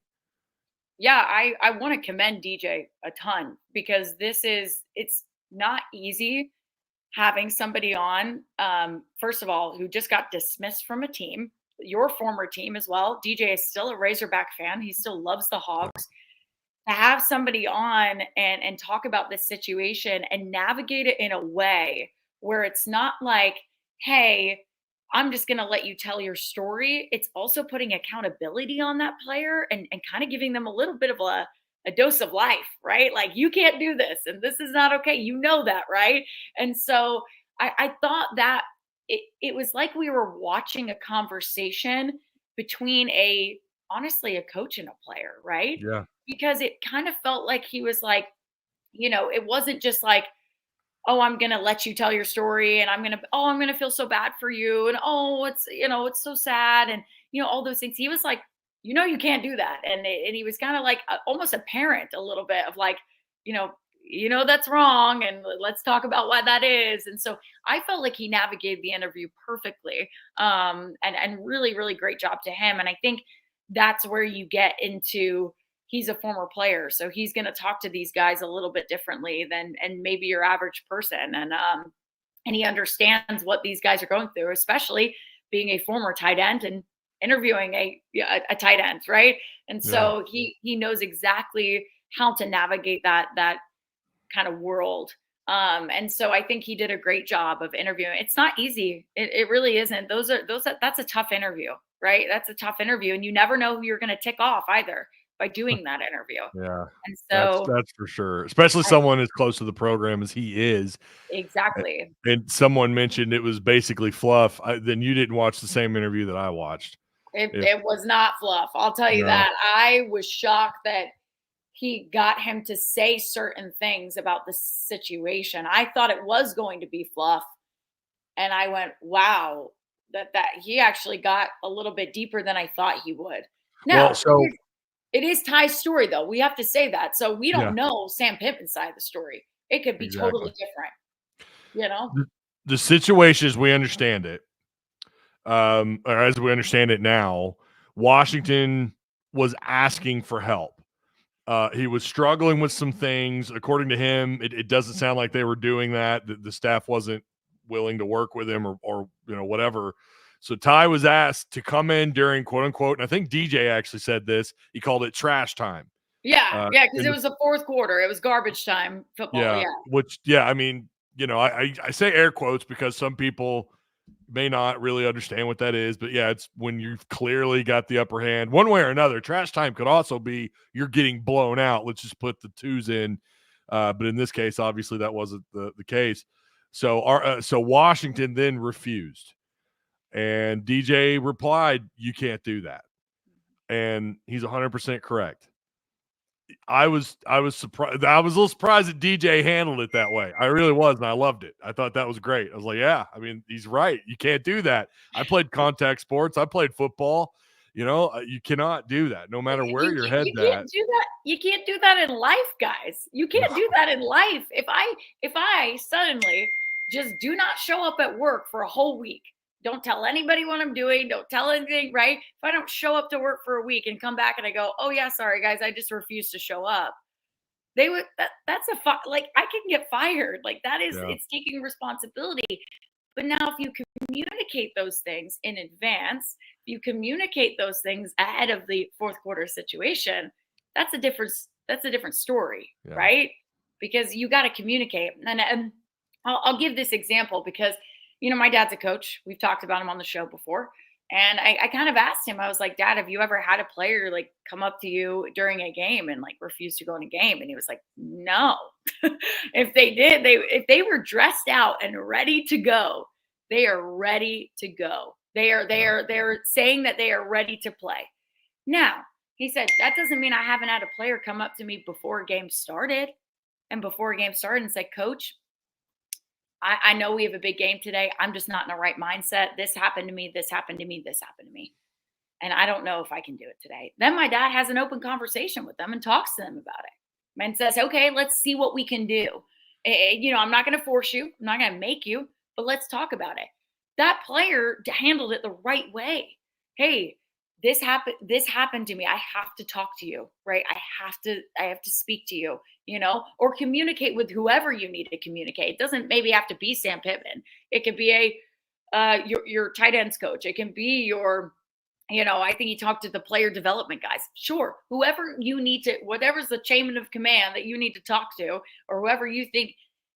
Yeah, I want to commend DJ a ton because it's not easy having somebody on, first of all, who just got dismissed from a team, your former team as well. DJ is still a Razorback fan. He still loves the Hogs. To have somebody on and talk about this situation and navigate it in a way where it's not like, hey, I'm just going to let you tell your story. It's also putting accountability on that player and kind of giving them a little bit of a dose of life, right? Like, you can't do this and this is not okay. You know that, right? And so I thought that it was like we were watching a conversation between honestly, a coach and a player, right? Yeah. Because it kind of felt like he was like, it wasn't just like, oh, I'm going to let you tell your story and I'm going to feel so bad for you. And, oh, it's so sad. And, all those things. He was like, you can't do that. And he was kind of like almost a parent a little bit of like, that's wrong. And let's talk about why that is. And so I felt like he navigated the interview perfectly. And really, really great job to him. And I think that's where you get into, he's a former player, so he's going to talk to these guys a little bit differently than maybe your average person, and he understands what these guys are going through, especially being a former tight end and interviewing a tight end, right? And so he knows exactly how to navigate that kind of world. And so I think he did a great job of interviewing. It's not easy. It really isn't. That's a tough interview, right? That's a tough interview, and you never know who you're going to tick off either by doing that interview. Yeah. And so that's for sure. Especially someone as close to the program as he is. Exactly. And someone mentioned it was basically fluff. Then you didn't watch the same interview that I watched. It was not fluff. I'll tell you that. I was shocked that he got him to say certain things about the situation. I thought it was going to be fluff. And I went, wow, that he actually got a little bit deeper than I thought he would. Now, it is Ty's story, though. We have to say that. So we don't know Sam Pittman's side of the story. It could be totally different, The situation, as we understand it, or as we understand it now, Washington was asking for help. He was struggling with some things. According to him, it doesn't sound like they were doing that. The staff wasn't willing to work with him or whatever. So Tai was asked to come in during quote unquote, and I think DJ actually said this. He called it trash time. Yeah, because it was the fourth quarter. It was garbage time football. Yeah. Which, I mean, I say air quotes because some people may not really understand what that is, but it's when you've clearly got the upper hand one way or another. Trash time could also be you're getting blown out. Let's just put the twos in. But in this case, obviously that wasn't the case. So so Washington then refused. And DJ replied, "You can't do that." And he's 100% correct. I was surprised. I was a little surprised that DJ handled it that way. I really was, and I loved it. I thought that was great. I was like, yeah, I mean, he's right. You can't do that. I played contact sports. I played football. You cannot do that, no matter where your head's at. You can't do that. You can't do that in life, guys. You can't do that in life. If I suddenly just do not show up at work for a whole week, don't tell anybody what I'm doing, don't tell anything, right? If I don't show up to work for a week and come back and I go, oh yeah, sorry guys, I just refuse to show up. That's like, I can get fired. Like that is, it's taking responsibility. But now if you communicate those things in advance, if you communicate those things ahead of the fourth quarter situation, that's a different story, right? Because you got to communicate. And I'll give this example because, my dad's a coach. We've talked about him on the show before. And I kind of asked him, I was like, Dad, have you ever had a player like come up to you during a game and like refuse to go in a game? And he was like, no. If they did, if they were dressed out and ready to go, they are ready to go. They're saying that they are ready to play. Now, he said, that doesn't mean I haven't had a player come up to me before a game started and said, Coach, I know we have a big game today. I'm just not in the right mindset. This happened to me. This happened to me. This happened to me. And I don't know if I can do it today. Then my dad has an open conversation with them and talks to them about it and says, okay, let's see what we can do. I'm not going to force you. I'm not going to make you, but let's talk about it. that player handled it the right way. Hey, this happened to me. I have to talk to you, right? I have to speak to you, or communicate with whoever you need to communicate. It doesn't maybe have to be Sam Pittman. It could be your tight ends coach. It can be your, I think he talked to the player development guys. Sure, whoever you need to, whatever's the chain of command that you need to talk to, or whoever you think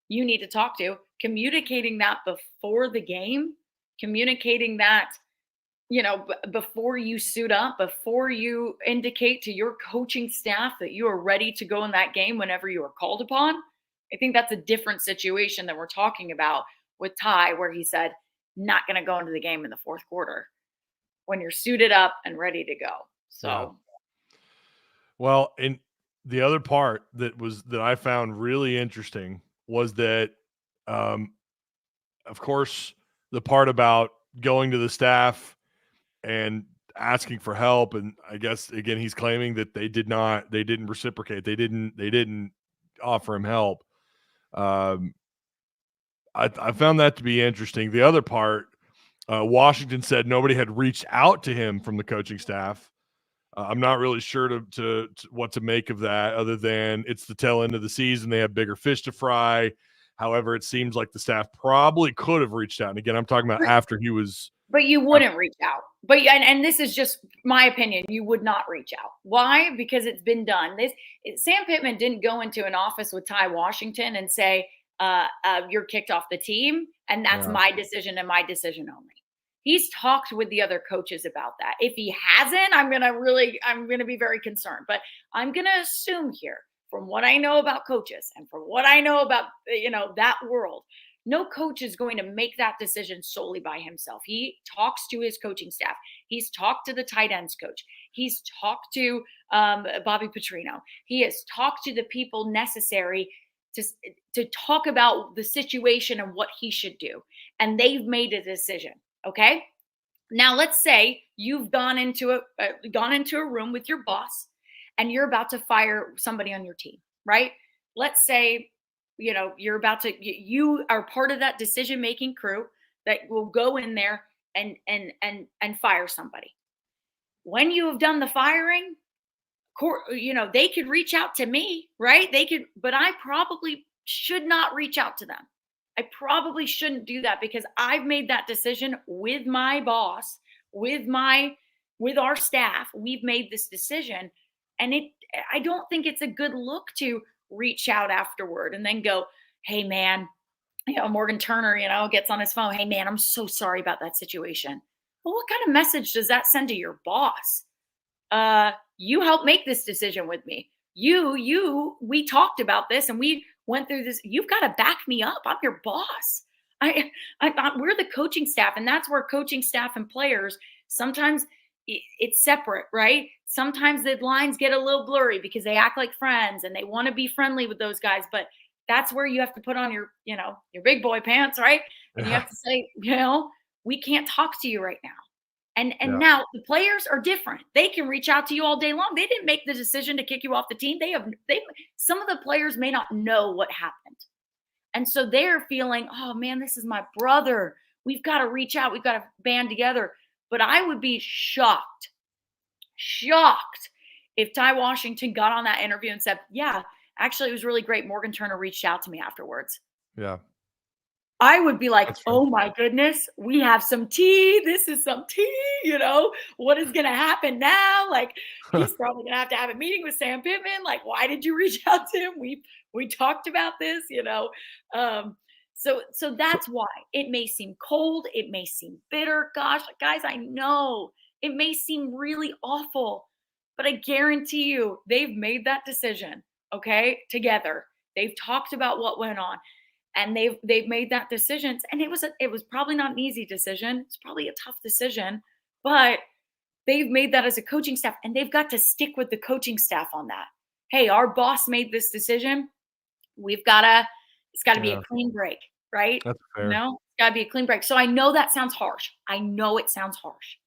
you need to talk to, communicating that before the game, communicating that, before you suit up, before you indicate to your coaching staff that you are ready to go in that game whenever you are called upon. I think that's a different situation that we're talking about with Tai, where he said, not going to go into the game in the fourth quarter when you're suited up and ready to go. So, yeah. Well, and the other part that I found really interesting was that, of course, the part about going to the staff and asking for help, and I guess again he's claiming that they didn't reciprocate, they didn't offer him help. I found that to be interesting. The other part, Washington said nobody had reached out to him from the coaching staff. I'm not really sure to what to make of that, other than it's the tail end of the season. They have bigger fish to fry. However, it seems like the staff probably could have reached out. And again, I'm talking about after he was. But you wouldn't reach out. But and this is just my opinion. You would not reach out. Why? Because it's been done. Sam Pittman didn't go into an office with Tai Washington and say, "You're kicked off the team, and that's my decision and my decision only." He's talked with the other coaches about that. If he hasn't, I'm gonna be very concerned. But I'm gonna assume here, from what I know about coaches and from what I know about that world, no coach is going to make that decision solely by himself. He talks to his coaching staff. He's talked to the tight ends coach. He's talked to Bobby Petrino. He has talked to the people necessary to talk about the situation and what he should do. And they've made a decision. Okay. Now let's say you've gone into a room with your boss and you're about to fire somebody on your team, right? Let's say, you are part of that decision-making crew that will go in there and fire somebody. When you have done the firing, they could reach out to me, right? But I probably should not reach out to them. I probably shouldn't do that because I've made that decision with my boss, with our staff. We've made this decision, and I don't think it's a good look to reach out afterward and then go, "Hey man," Morgan Turner, gets on his phone. "Hey man, I'm so sorry about that situation." Well, what kind of message does that send to your boss? You helped make this decision with me. We talked about this and we went through this. You've got to back me up. I'm your boss. We're the coaching staff, and that's where coaching staff and players, sometimes it's separate, right? Sometimes the lines get a little blurry because they act like friends and they want to be friendly with those guys. But that's where you have to put on your big boy pants, right? And you have to say, we can't talk to you right now. And now the players are different. They can reach out to you all day long. They didn't make the decision to kick you off the team. Some of the players may not know what happened. And so they're feeling, "Oh man, this is my brother. We've got to reach out. We've got to band together." But I would be shocked if Tai Washington got on that interview and said, "Yeah, actually it was really great. Morgan Turner reached out to me afterwards." Yeah. I would be like, "Oh my goodness, we have some tea. This is some tea. What is going to happen now? Like, he's probably going to have a meeting with Sam Pittman. Like, why did you reach out to him? We talked about this, So that's why it may seem cold. It may seem bitter. Gosh, guys, I know it may seem really awful, but I guarantee you they've made that decision, okay, together. They've talked about what went on. And they've made that decision, and it was probably not an easy decision. It's probably a tough decision, but they've made that as a coaching staff, and they've got to stick with the coaching staff on that. Hey, our boss made this decision. It's got to be a clean break, right? That's fair. It's got to be a clean break. So I know that sounds harsh. I know it sounds harsh,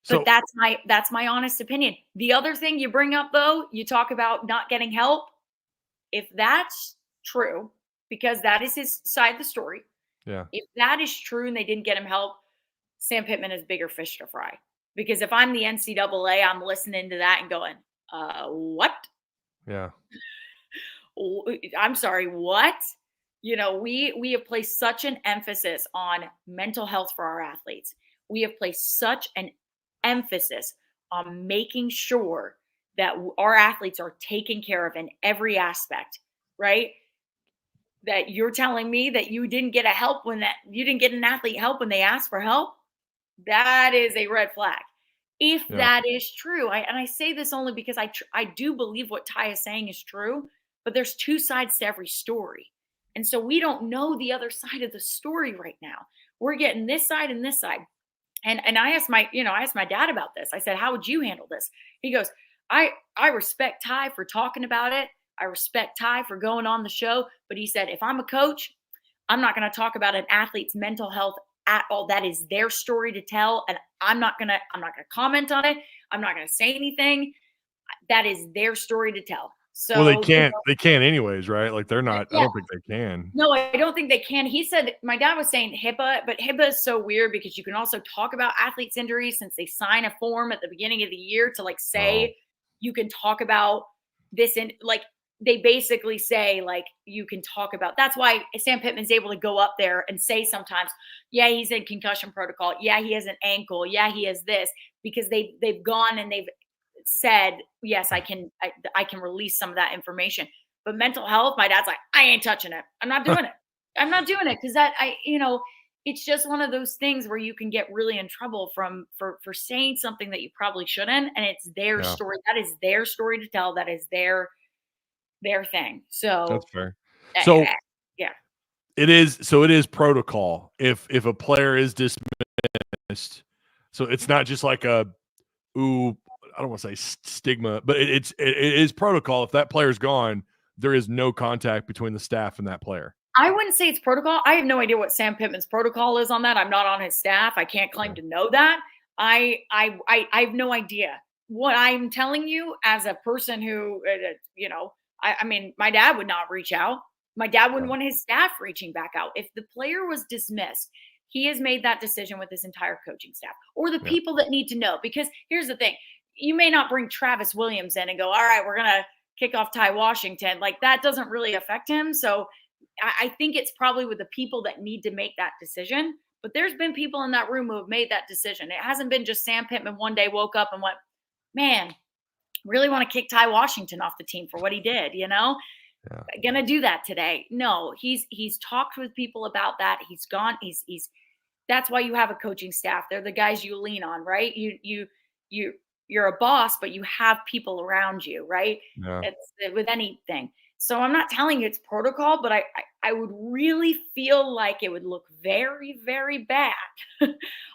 but that's my honest opinion. The other thing you bring up, though, you talk about not getting help. If that's true, because that is his side of the story. Yeah. If that is true and they didn't get him help, Sam Pittman is bigger fish to fry. Because if I'm the NCAA, I'm listening to that and going, what? Yeah. I'm sorry, what? We have placed such an emphasis on mental health for our athletes. We have placed such an emphasis on making sure that our athletes are taken care of in every aspect, right? That you're telling me that you didn't get you didn't get an athlete help when they asked for help. That is a red flag. If Yeah. that is true, I say this only because I do believe what Tai is saying is true, but there's two sides to every story. And so we don't know the other side of the story right now. We're getting this side and this side. And I asked my dad about this. I said, "How would you handle this?" He goes, I respect Tai for talking about it. I respect Tai for going on the show, but he said, if I'm a coach, I'm not going to talk about an athlete's mental health at all. That is their story to tell, and I'm not going to comment on it. I'm not going to say anything. That is their story to tell. Well, they So, can't anyways, right? Like they're not. I yeah. don't think they can. No, I don't think they can. He said, my dad was saying HIPAA, but HIPAA is so weird because you can also talk about athletes' injuries since they sign a form at the beginning of the year to like say you can talk about this, and like they basically say like you can talk about. That's why Sam Pittman's able to go up there and say sometimes, yeah, he's in concussion protocol, yeah, he has an ankle, yeah, he has this, because they've gone and they've said, yes, I can release some of that information. But mental health, my dad's like, I ain't touching it. I'm not doing it. I'm not doing it because it's just one of those things where you can get really in trouble for saying something that you probably shouldn't, and it's their Yeah. story. That is their story to tell. That is their thing. That's So, fair. So yeah, it is protocol if a player is dismissed. So it's not just like I don't want to say stigma, but it is protocol. If that player's gone, there is no contact between the staff and that player. I wouldn't say it's protocol. I have no idea what Sam Pittman's protocol is on that. I'm not on his staff. I can't claim to know that. I have no idea. What I'm telling you as a person who, I mean, my dad would not reach out. My dad wouldn't want his staff reaching back out. If the player was dismissed, he has made that decision with his entire coaching staff or the people that need to know. Because here's the thing. You may not bring Travis Williams in and go, all right, we're going to kick off Tai Washington. Like that doesn't really affect him. So I think it's probably with the people that need to make that decision. But there's been people in that room who have made that decision. It hasn't been just Sam Pittman one day woke up and went, man, really want to kick Tai Washington off the team for what he did, Gonna do that today. No, he's talked with people about that. He's gone, he's that's why you have a coaching staff. They're the guys you lean on, right? You're a boss, but you have people around you, right? Yeah. It's with anything. So I'm not telling you it's protocol, but I would really feel like it would look very, very bad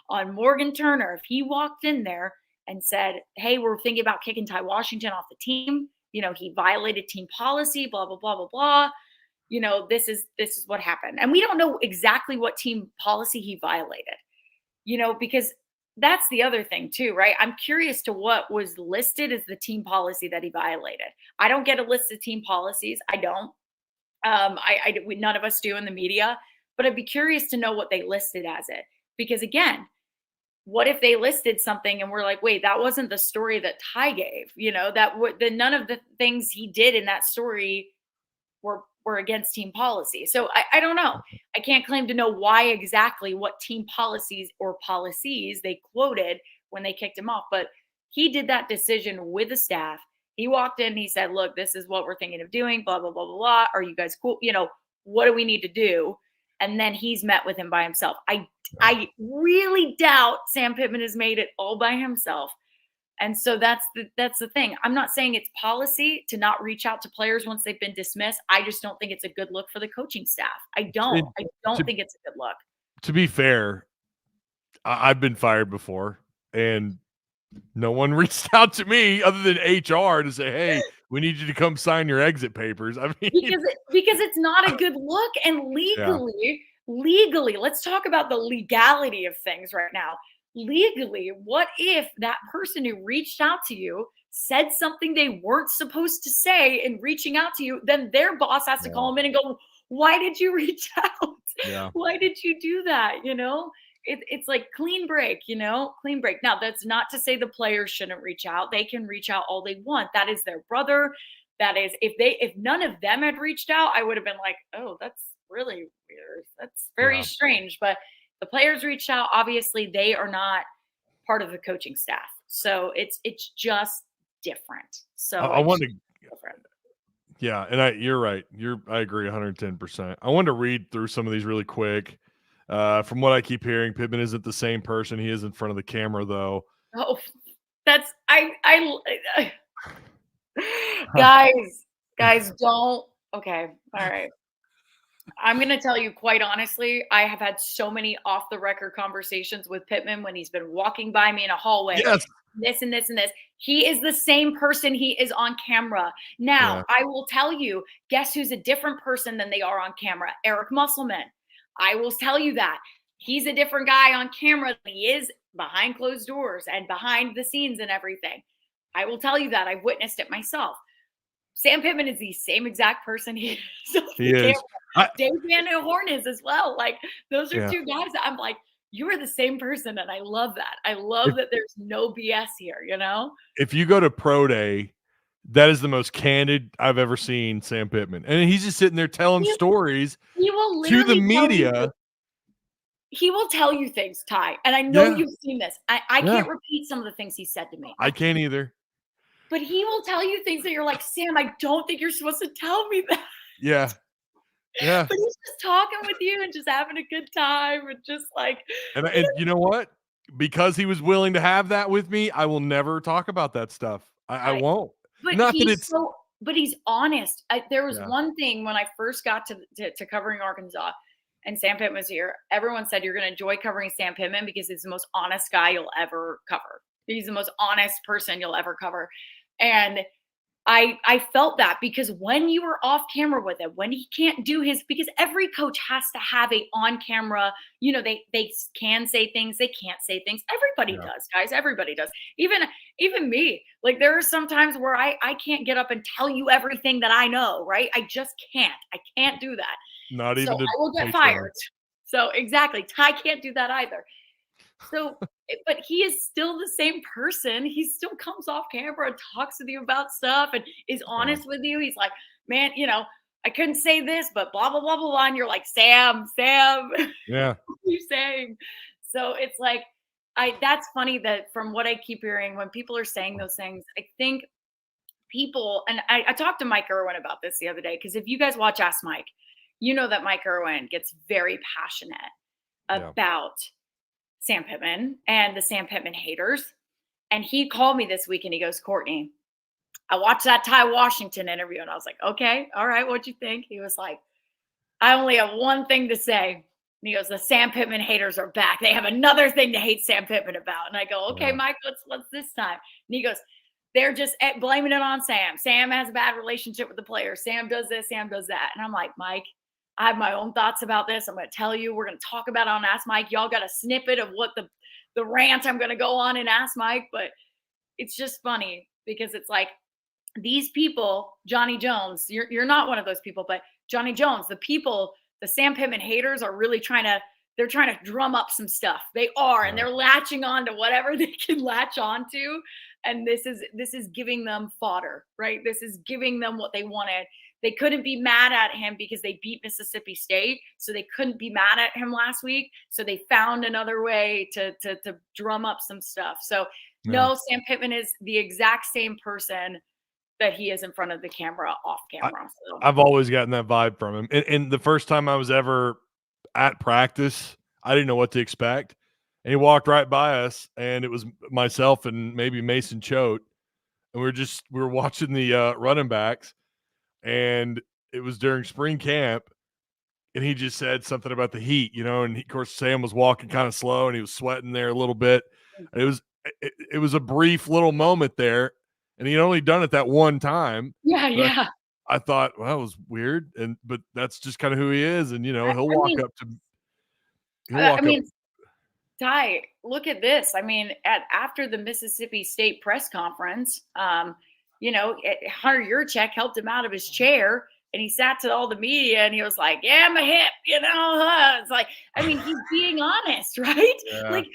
on Morgan Turner if he walked in there and said, hey, we're thinking about kicking Tai Washington off the team. He violated team policy, blah, blah, blah, blah, blah. This is what happened. And we don't know exactly what team policy he violated, because that's the other thing too, right? I'm curious to what was listed as the team policy that he violated. I don't get a list of team policies. I don't. None of us do in the media, but I'd be curious to know what they listed as it. Because again, what if they listed something and we're like, wait, that wasn't the story that Tai gave? None of the things he did in that story were against team policy. So I don't know. I can't claim to know why exactly what team policies or policies they quoted when they kicked him off. But he did that decision with the staff. He walked in, he said, look, this is what we're thinking of doing, blah, blah, blah, blah, blah. Are you guys cool? What do we need to do? And then he's met with him by himself. I really doubt Sam Pittman has made it all by himself. And so that's the thing. I'm not saying it's policy to not reach out to players once they've been dismissed. I just don't think it's a good look for the coaching staff. I don't think it's a good look. To be fair, I've been fired before, and no one reached out to me other than HR to say, hey, we need you to come sign your exit papers. I mean, because it's not a good look. And legally, let's talk about the legality of things right now. Legally, what if that person who reached out to you said something they weren't supposed to say in reaching out to you? Then their boss has to call them in and go, why did you reach out? Yeah. Why did you do that? It's like clean break, clean break. Now, that's not to say the players shouldn't reach out. They can reach out all they want. That is their brother. That is, if none of them had reached out, I would have been like, oh, that's really weird. That's very Yeah. strange. But the players reached out. Obviously, they are not part of the coaching staff. So it's just different. So I it's want to, different. yeah. And you're right. I agree 110%. I wanted to read through some of these really quick. From what I keep hearing, Pitman isn't the same person he is in front of the camera, though. Oh, that's I guys, don't. Okay, all right. I'm going to tell you quite honestly, I have had so many off the record conversations with Pitman when he's been walking by me in a hallway. Yes. This and this and this. He is the same person he is on camera. Now, Yeah. I will tell you, guess who's a different person than they are on camera? Eric Musselman. I will tell you that. He's a different guy on camera than he is behind closed doors and behind the scenes and everything. I will tell you that. I've witnessed it myself. Sam Pittman is the same exact person he is on He the is. camera. Dave Van Horn is as well. Like, those are Yeah. two guys that I'm like, you are the same person. And I love that. I love that there's no BS here, If you go to Pro Day, that is the most candid I've ever seen Sam Pittman. And he's just sitting there telling stories He will to the literally media. he will tell you things, Tai. And I know you've seen this. I Yeah. can't repeat some of the things he said to me. I can't either. But he will tell you things that you're like, Sam, I don't think you're supposed to tell me that. Yeah. Yeah. But he's just talking with you and just having a good time and just like. And you know what? Because he was willing to have that with me, I will never talk about that stuff. I won't. But Not that he's it's but he's honest. There was Yeah. one thing when I first got to covering Arkansas and Sam Pittman was here. Everyone said you're going to enjoy covering Sam Pittman because he's the most honest guy you'll ever cover. He's the most honest person you'll ever cover. And I felt that because when you were off camera with him, when he can't do because every coach has to have a on camera, they can say things, they can't say things. Everybody does, guys. Everybody does. Even me. Like, there are some times where I can't get up and tell you everything that I know, right? I just can't. I can't do that. not even So I will get fired. So exactly. Tai can't do that either. So, but he is still the same person. He still comes off camera and talks with you about stuff and is honest with you. He's like, man, I couldn't say this, but blah, blah, blah, blah, blah. And you're like, Sam, Yeah. what are you saying? So it's like, that's funny that from what I keep hearing, when people are saying those things, I think people, and I talked to Mike Irwin about this the other day, because if you guys watch Ask Mike, you know that Mike Irwin gets very passionate about Sam Pittman and the Sam Pittman haters. And he called me this week and he goes, Courtney, I watched that Tai Washington interview. And I was like, okay, all right, what'd you think? He was like, I only have one thing to say. And he goes, the Sam Pittman haters are back. They have another thing to hate Sam Pittman about. And I go, okay, Mike, what's this time? And he goes, they're just blaming it on Sam. Sam has a bad relationship with the players. Sam does this, Sam does that. And I'm like, Mike, I have my own thoughts about this. I'm going to tell you. We're going to talk about it on Ask Mike. Y'all got a snippet of what the rant I'm going to go on in Ask Mike. But it's just funny because it's like these people, Johnny Jones, you're not one of those people, but Johnny Jones, the Sam Pittman haters are really they're trying to drum up some stuff. They are, and they're latching on to whatever they can latch onto. And this is giving them fodder, right? This is giving them what they wanted. They couldn't be mad at him because they beat Mississippi State. So they couldn't be mad at him last week. So they found another way to drum up some stuff. So no, Sam Pittman is the exact same person that he is in front of the camera, off camera. I've always gotten that vibe from him. And the first time I was ever at practice, I didn't know what to expect. And he walked right by us, and it was myself and maybe Mason Choate. And we were watching the running backs. And it was during spring camp, and he just said something about the heat, and of course Sam was walking kind of slow and he was sweating there a little bit. And it was a brief little moment there, and he'd only done it that one time. Yeah. I thought, well, that was weird, but that's just kind of who he is, and he'll walk up. Tai, look at this. I mean, after the Mississippi State press conference, Hunter Yurchek helped him out of his chair And he sat to all the media and he was like, yeah, my hip, It's like, I mean, he's being honest, right? Yeah. Like,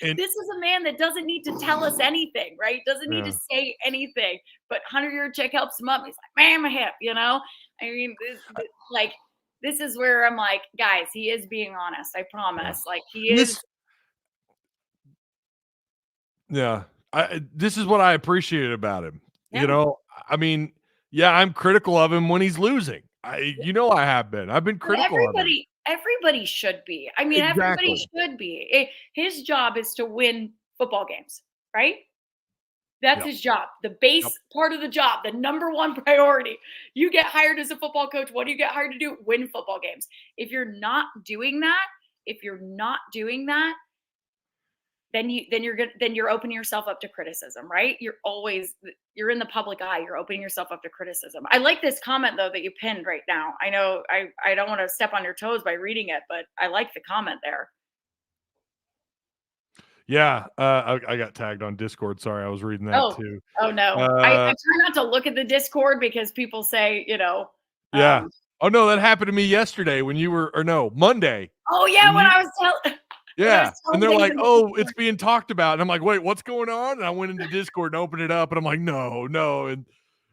And this is a man that doesn't need to tell us anything, right? Doesn't need to yeah. say anything. But 100-year check helps him up. He's like, man, my hip, I mean, this is where I'm like, guys, he is being honest. I Yeah. promise. Like, he And is. yeah. This is what I appreciated about him. Yeah. I mean, yeah, I'm critical of him when he's losing. I have been. I've been But critical of him. everybody should be. I mean, everybody Exactly. should be. His job is to win football games, right? That's Yep. his job. The base Yep. part of the job, the number one priority. You get hired as a football coach. What do you get hired to do? Win football games. If you're not doing that, then you're opening yourself up to criticism, right? You're in the public eye. You're opening yourself up to criticism. I like this comment though that you pinned right now. I know I don't want to step on your toes by reading it, but I like the comment there. Yeah. I got tagged on Discord. Sorry, I was reading that too. Oh no. I try not to look at the Discord because people say, Yeah. Oh no, that happened to me yesterday when you were, or no, Monday. Oh yeah, when I was telling. Yeah. And they're like, oh, it's being talked about. And I'm like, wait, what's going on? And I went into Discord and opened it up and I'm like, no. And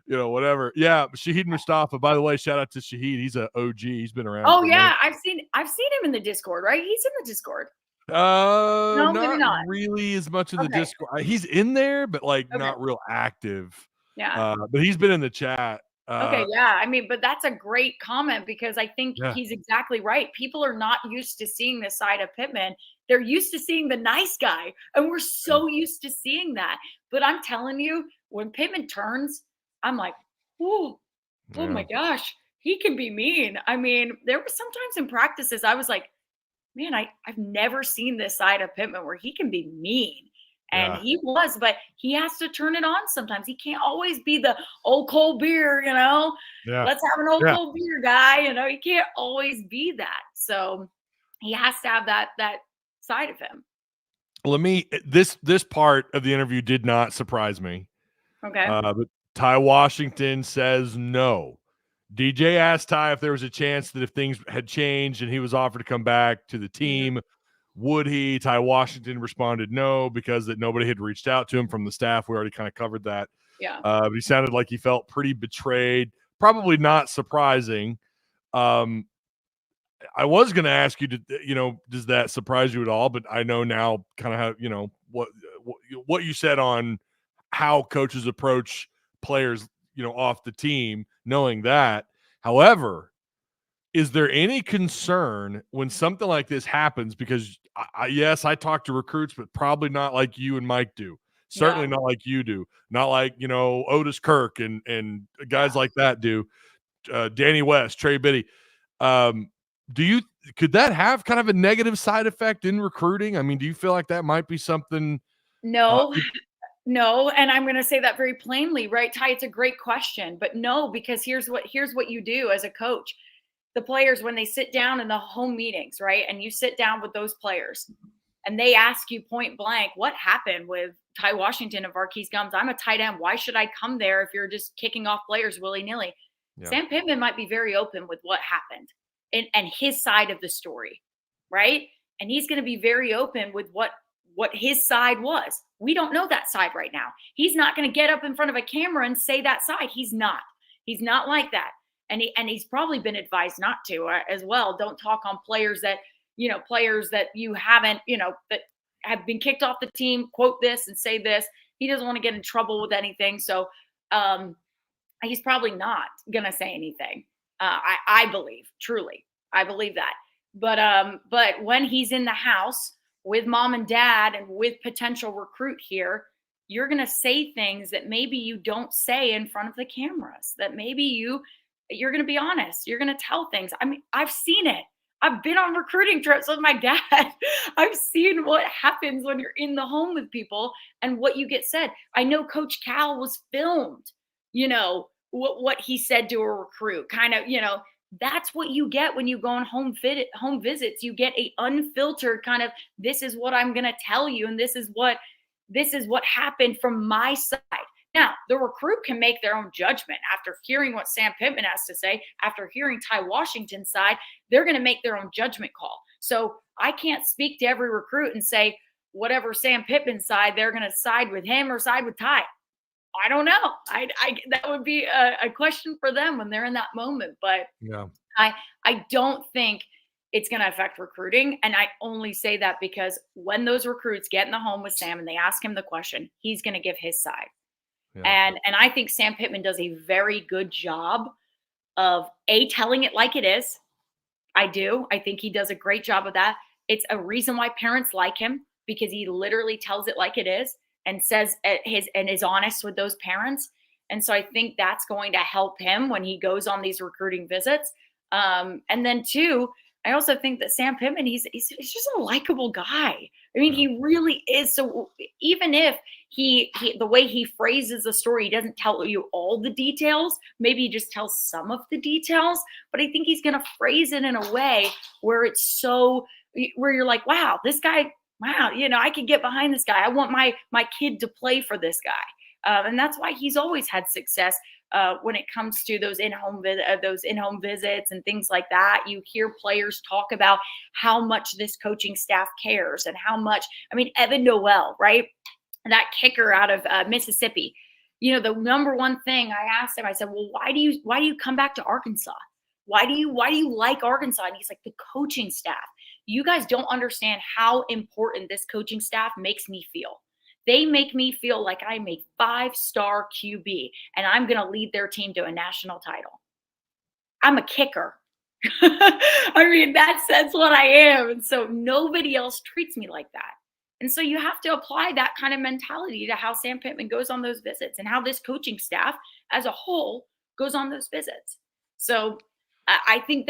whatever. Yeah. Shahid Mustafa, by the way, shout out to Shahid. He's a OG. He's been around. Oh yeah. I've seen him in the Discord, right? He's in the Discord. No, maybe not really as much in the Okay. Discord. He's in there, but Okay. not real active. Yeah. But he's been in the chat. Okay. Yeah. I mean, but that's a great comment because I think Yeah. he's exactly right. People are not used to seeing this side of Pitman. They're used to seeing the nice guy, and we're so used to seeing that. But I'm telling you, when Pitman turns, I'm like, oh my gosh, he can be mean. I mean, there was sometimes in practices I was like, man, I've never seen this side of Pittman where he can be mean. And Yeah. he was, but he has to turn it on sometimes. He can't always be the old cold beer, Yeah. Let's have an old cold beer guy, He can't always be that. So he has to have that side of him. This part of the interview did not surprise me. Okay. But Tai Washington says no. DJ asked Tai if there was a chance that if things had changed and he was offered to come back to the team, would he? Tai Washington responded no because that nobody had reached out to him from the staff. We already kind of covered that. Yeah. But he sounded like he felt pretty betrayed. Probably not surprising. I was going to ask you, does that surprise you at all? But I know now kind of how, what you said on how coaches approach players, off the team, knowing that. However, is there any concern when something like this happens? Because yes, I talk to recruits, but probably not like you and Mike do. Certainly not like you do. Not like, Otis Kirk and guys like that do. Danny West, Trey Biddy. Could that have kind of a negative side effect in recruiting? I mean, do you feel like that might be something? No. No, and I'm going to say that very plainly, right, Tai? It's a great question, but no, because here's what you do as a coach. The players, when they sit down in the home meetings, right, and you sit down with those players, and they ask you point blank, what happened with Tai Washington and Varkey's Gums? I'm a tight end. Why should I come there if you're just kicking off players willy nilly? Yeah. Sam Pittman might be very open with what happened and his side of the story, right? And he's going to be very open with what his side was. We don't know that side right now. He's not going to get up in front of a camera and say that side. He's not like that. And he's probably been advised not to as well. Don't talk on players that you haven't, that have been kicked off the team, quote this and say this. He doesn't want to get in trouble with anything. So he's probably not going to say anything. I believe, truly. I believe that. But when he's in the house with mom and dad and with potential recruit here, you're going to say things that maybe you don't say in front of the cameras, that maybe you're going to be honest. You're going to tell things. I mean, I've seen it. I've been on recruiting trips with my dad. I've seen what happens when you're in the home with people and what you get said. I know Coach Cal was filmed, what he said to a recruit, kind of, that's what you get when you go on home visits. You get a unfiltered kind of, this is what I'm going to tell you. And this is what happened from my side. Now, the recruit can make their own judgment after hearing what Sam Pittman has to say, after hearing Tai Washington's side, they're going to make their own judgment call. So I can't speak to every recruit and say, whatever Sam Pittman's side, they're going to side with him or side with Tai. I don't know. That would be a question for them when they're in that moment. But Yeah. I don't think it's going to affect recruiting. And I only say that because when those recruits get in the home with Sam and they ask him the question, he's going to give his side. Yeah. And I think Sam Pittman does a very good job of telling it like it is. I do. I think he does a great job of that. It's a reason why parents like him, because he literally tells it like it is and says is honest with those parents. And so I think that's going to help him when he goes on these recruiting visits. And then two, I also think that Sam Pittman, he's just a likable guy. I mean, he really is. So even if he the way he phrases the story, he doesn't tell you all the details, maybe he just tells some of the details, but I think he's going to phrase it in a way where it's where you're like, wow, this guy, wow, I could get behind this guy. I want my kid to play for this guy. And that's why he's always had success when it comes to those in-home visits and things like that. You hear players talk about how much this coaching staff cares and how much. I mean, Evan Noel, right? That kicker out of Mississippi. The number one thing I asked him, I said, well, why do you come back to Arkansas? Why do you like Arkansas? And he's like, the coaching staff. You guys don't understand how important this coaching staff makes me feel. They make me feel like I'm a 5-star QB and I'm going to lead their team to a national title. I'm a kicker. I mean, that's what I am. And so nobody else treats me like that. And so you have to apply that kind of mentality to how Sam Pittman goes on those visits and how this coaching staff as a whole goes on those visits. So I think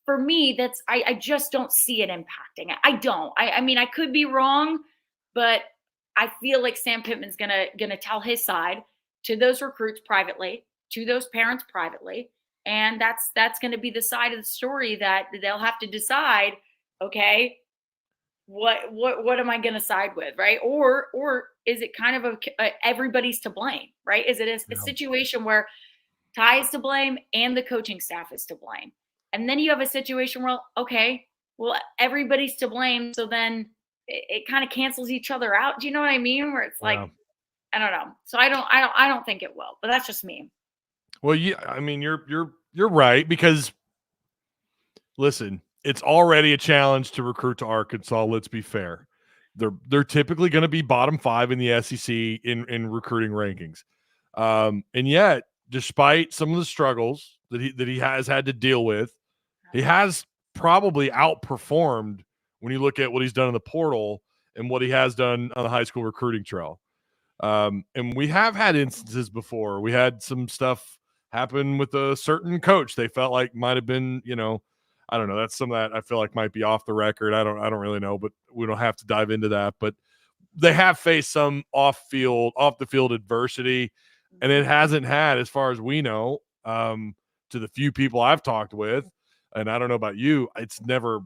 for me, I just don't see it impacting. I don't. I mean, I could be wrong, but I feel like Sam Pittman's gonna tell his side to those recruits privately, to those parents privately, and that's gonna be the side of the story that they'll have to decide. Okay, what am I gonna side with, right? Or is it kind of everybody's to blame, right? Is it a situation where Tai is to blame and the coaching staff is to blame, and then you have a situation where everybody's to blame, so then it kind of cancels each other out. Do you know what I mean? Where it's like, I don't know. So I don't think it will, but that's just me. Well, yeah, I mean, you're right, because listen, it's already a challenge to recruit to Arkansas. Let's be fair. They're typically going to be bottom 5 in the SEC in recruiting rankings. And yet, despite some of the struggles that he has had to deal with, he has probably outperformed when you look at what he's done in the portal and what he has done on the high school recruiting trail. And we have had instances before. We had some stuff happen with a certain coach they felt like might have been, I don't know. That's some of that I feel like might be off the record. I don't really know, but we don't have to dive into that. But they have faced some off the field adversity, and it hasn't had, as far as we know, to the few people I've talked with, and I don't know about you, that's never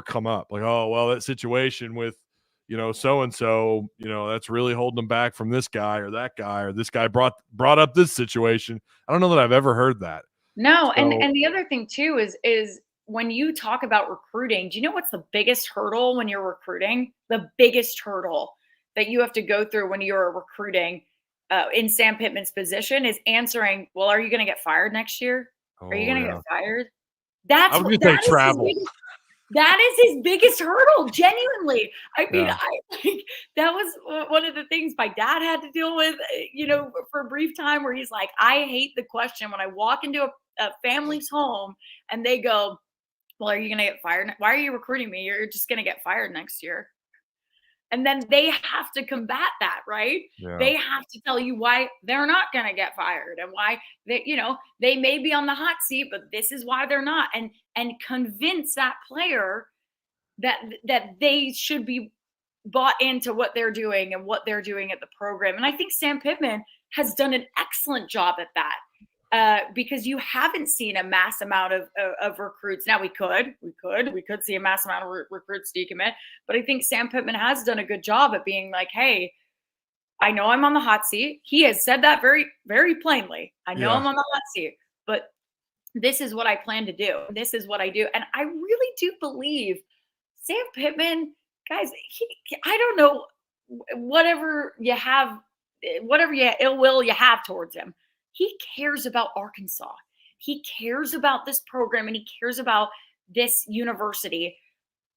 come up. Like, oh, well, that situation with, so-and-so, that's really holding them back from this guy or that guy, or this guy brought up this situation. I don't know that I've ever heard that. No. So, and the other thing too is when you talk about recruiting, do you know what's the biggest hurdle when you're recruiting? The biggest hurdle that you have to go through when you're recruiting in Sam Pittman's position is answering, well, are you going to get fired next year? Are you going to get fired? I was going to say travel. That is his biggest hurdle, genuinely. I mean, that was one of the things my dad had to deal with, for a brief time, where he's like, I hate the question when I walk into a family's home and they go, well, are you going to get fired? Why are you recruiting me? You're just going to get fired next year. And then they have to combat that, right? Yeah. They have to tell you why they're not going to get fired and why they may be on the hot seat, but this is why they're not. And convince that player that they should be bought into what they're doing and what they're doing at the program. And I think Sam Pittman has done an excellent job at that. Because you haven't seen a mass amount of recruits. Now we could see a mass amount of recruits decommit, but I think Sam Pittman has done a good job at being like, hey, I know I'm on the hot seat. He has said that very, very plainly. I know I'm on the hot seat, but this is what I plan to do. This is what I do. And I really do believe Sam Pittman, guys, I don't know, whatever you have, whatever ill will you have towards him, he cares about Arkansas. He cares about this program and he cares about this university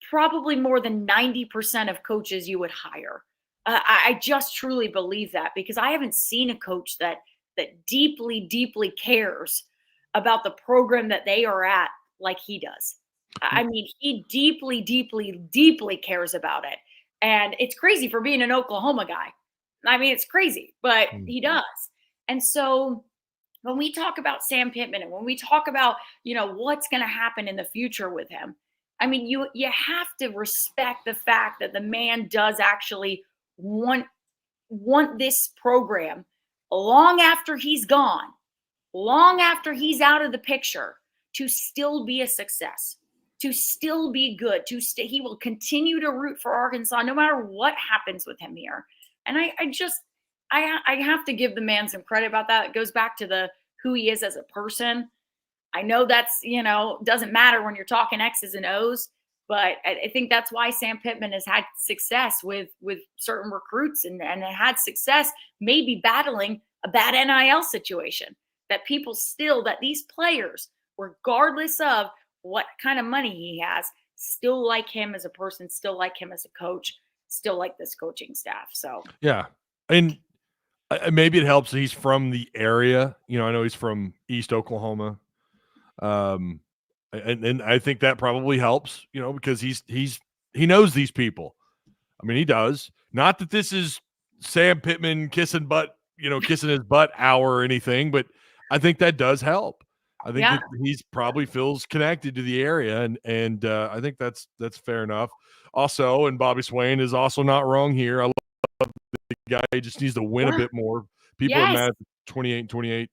probably more than 90% of coaches you would hire. I just truly believe that because I haven't seen a coach that deeply, deeply cares about the program that they are at like he does. I mean, he deeply, deeply, deeply cares about it. And it's crazy for being an Oklahoma guy. I mean, it's crazy, but he does. And so when we talk about Sam Pittman and when we talk about, what's going to happen in the future with him, I mean, you have to respect the fact that the man does actually want this program long after he's gone, long after he's out of the picture, to still be a success, to still be good, he will continue to root for Arkansas no matter what happens with him here. And I have to give the man some credit about that. It goes back to who he is as a person. I know that's, doesn't matter when you're talking X's and O's, but I think that's why Sam Pittman has had success with certain recruits and had success maybe battling a bad NIL situation, that these players, regardless of what kind of money he has, still like him as a person, still like him as a coach, still like this coaching staff. So, yeah. And maybe it helps that he's from the area. I know he's from East Oklahoma. And I think that probably helps, because he knows these people. I mean, he does. Not that this is Sam Pittman kissing his butt hour or anything, but I think that does help. I think that he's probably feels connected to the area, and I think that's fair enough. Also, and Bobby Swain is also not wrong here. I love the guy. He just needs to win a bit more. People are mad at the 28-28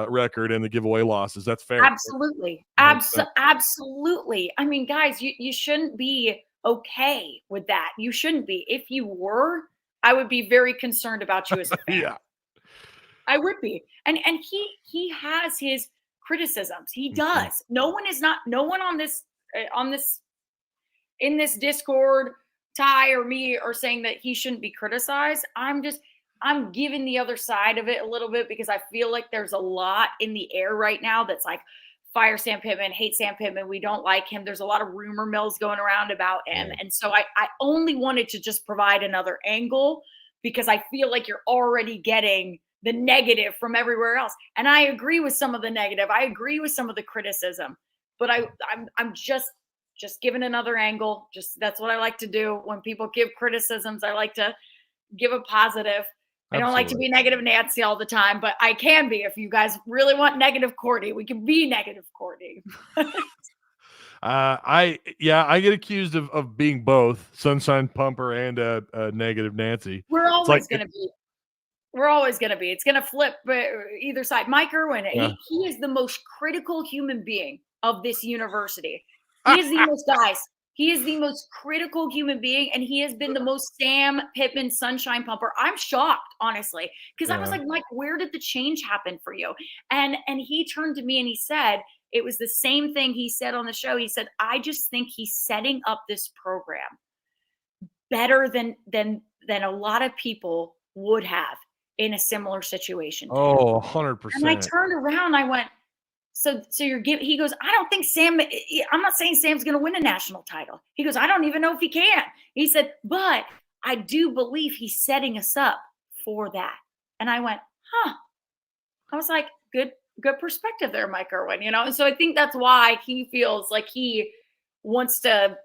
record and the giveaway losses. That's fair. Absolutely. Absolutely. I mean, guys, you shouldn't be okay with that. You shouldn't be. If you were, I would be very concerned about you as a fan. Yeah. I would be. And he has his criticisms. He does. No one on this in this Discord, Tai or me, are saying that he shouldn't be criticized. I'm giving the other side of it a little bit because I feel like there's a lot in the air right now that's like, fire Sam Pittman, hate Sam Pittman, we don't like him. There's a lot of rumor mills going around about him. Yeah. And so I only wanted to just provide another angle because I feel like you're already getting the negative from everywhere else. And I agree with some of the negative. I agree with some of the criticism. But I'm just giving another angle. That's what I like to do. When people give criticisms, I like to give a positive. I don't like to be negative Nancy all the time, but I can be. If you guys really want negative Courtney, we can be negative Courtney. I get accused of being both sunshine pumper and a negative Nancy. We're always going to be. We're always going to be. It's going to flip either side. Mike Irwin, he is the most critical human being of this university. He is the most, guys. He is the most critical human being, and he has been the most Sam Pittman sunshine pumper. I'm shocked, honestly, because I was like, Mike, where did the change happen for you? And he turned to me and he said, it was the same thing he said on the show. He said, I just think he's setting up this program better than a lot of people would have in a similar situation. Oh, 100%. And I turned around, I went, so you're giving, he goes, I don't think I'm not saying Sam's going to win a national title. He goes, I don't even know if he can. He said, but I do believe he's setting us up for that. And I went, I was like, good perspective there, Mike Irwin, And so I think that's why he feels like he wants to,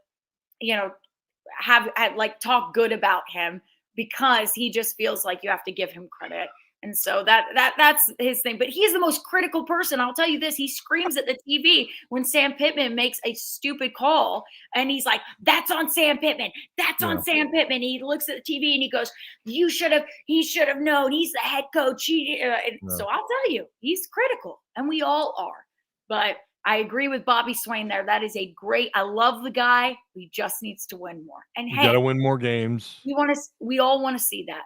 have talk good about him, because he just feels like you have to give him credit. And so that's his thing. But he's the most critical person. I'll tell you this. He screams at the TV when Sam Pittman makes a stupid call. And he's like, that's on Sam Pittman. That's on Sam Pittman. He looks at the TV and he goes, he should have known. He's the head coach. So I'll tell you, he's critical. And we all are. But I agree with Bobby Swain there. That is I love the guy. He just needs to win more. And you got to win more games. We all want to see that.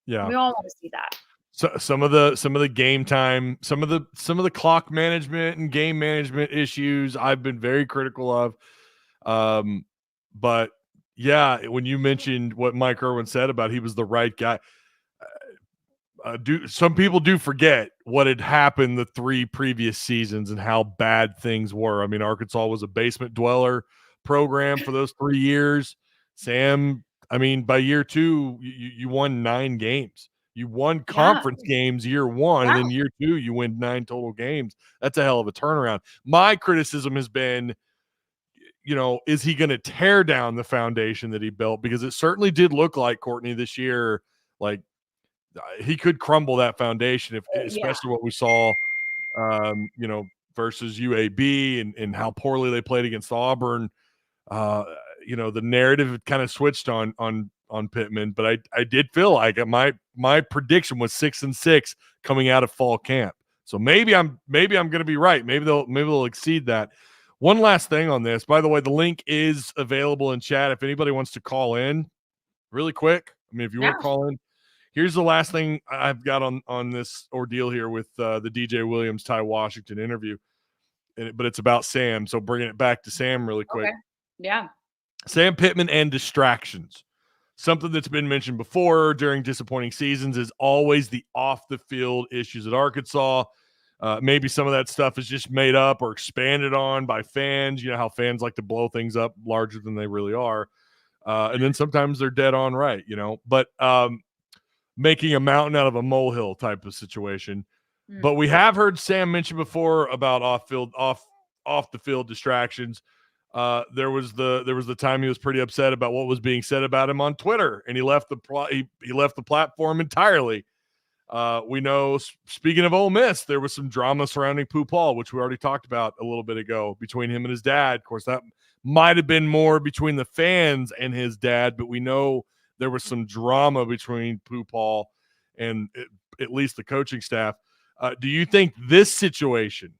Yeah. We all want to see that. So some of the game time, some of the clock management and game management issues I've been very critical of. But yeah, when you mentioned what Mike Irwin said about he was the right guy, some people do forget what had happened the 3 previous seasons and how bad things were. I mean, Arkansas was a basement dweller program for those 3 years. Sam, I mean, by year 2, you won 9 games. You won Yeah. conference games year 1, and Yeah. then year 2, you win 9 total games. That's a hell of a turnaround. My criticism has been, is he going to tear down the foundation that he built? Because it certainly did look like, Courtney, this year, like, he could crumble that foundation, Yeah. especially what we saw, versus UAB and how poorly they played against Auburn. The narrative kind of switched on Pitman, but I did feel like my prediction was 6-6 coming out of fall camp. So maybe I'm going to be right. Maybe they'll exceed that. One last thing on this, by the way, the link is available in chat if anybody wants to call in really quick. I mean, if you want to call in. Here's the last thing I've got on this ordeal here with the DJ Williams, Tai Washington interview, but it's about Sam. So bringing it back to Sam really quick. Okay. Yeah. Sam Pitman and distractions. Something that's been mentioned before during disappointing seasons is always the off-the-field issues at Arkansas. Maybe some of that stuff is just made up or expanded on by fans. You know how fans like to blow things up larger than they really are. And then sometimes they're dead on right, But making a mountain out of a molehill type of situation. But we have heard Sam mention before about off the field distractions. There was the time he was pretty upset about what was being said about him on Twitter, and he left the platform entirely. We know, speaking of Ole Miss, there was some drama surrounding Pooh Paul, which we already talked about a little bit ago, between him and his dad. Of course, that might have been more between the fans and his dad, but we know there was some drama between Pooh Paul and at least the coaching staff. Do you think this situation,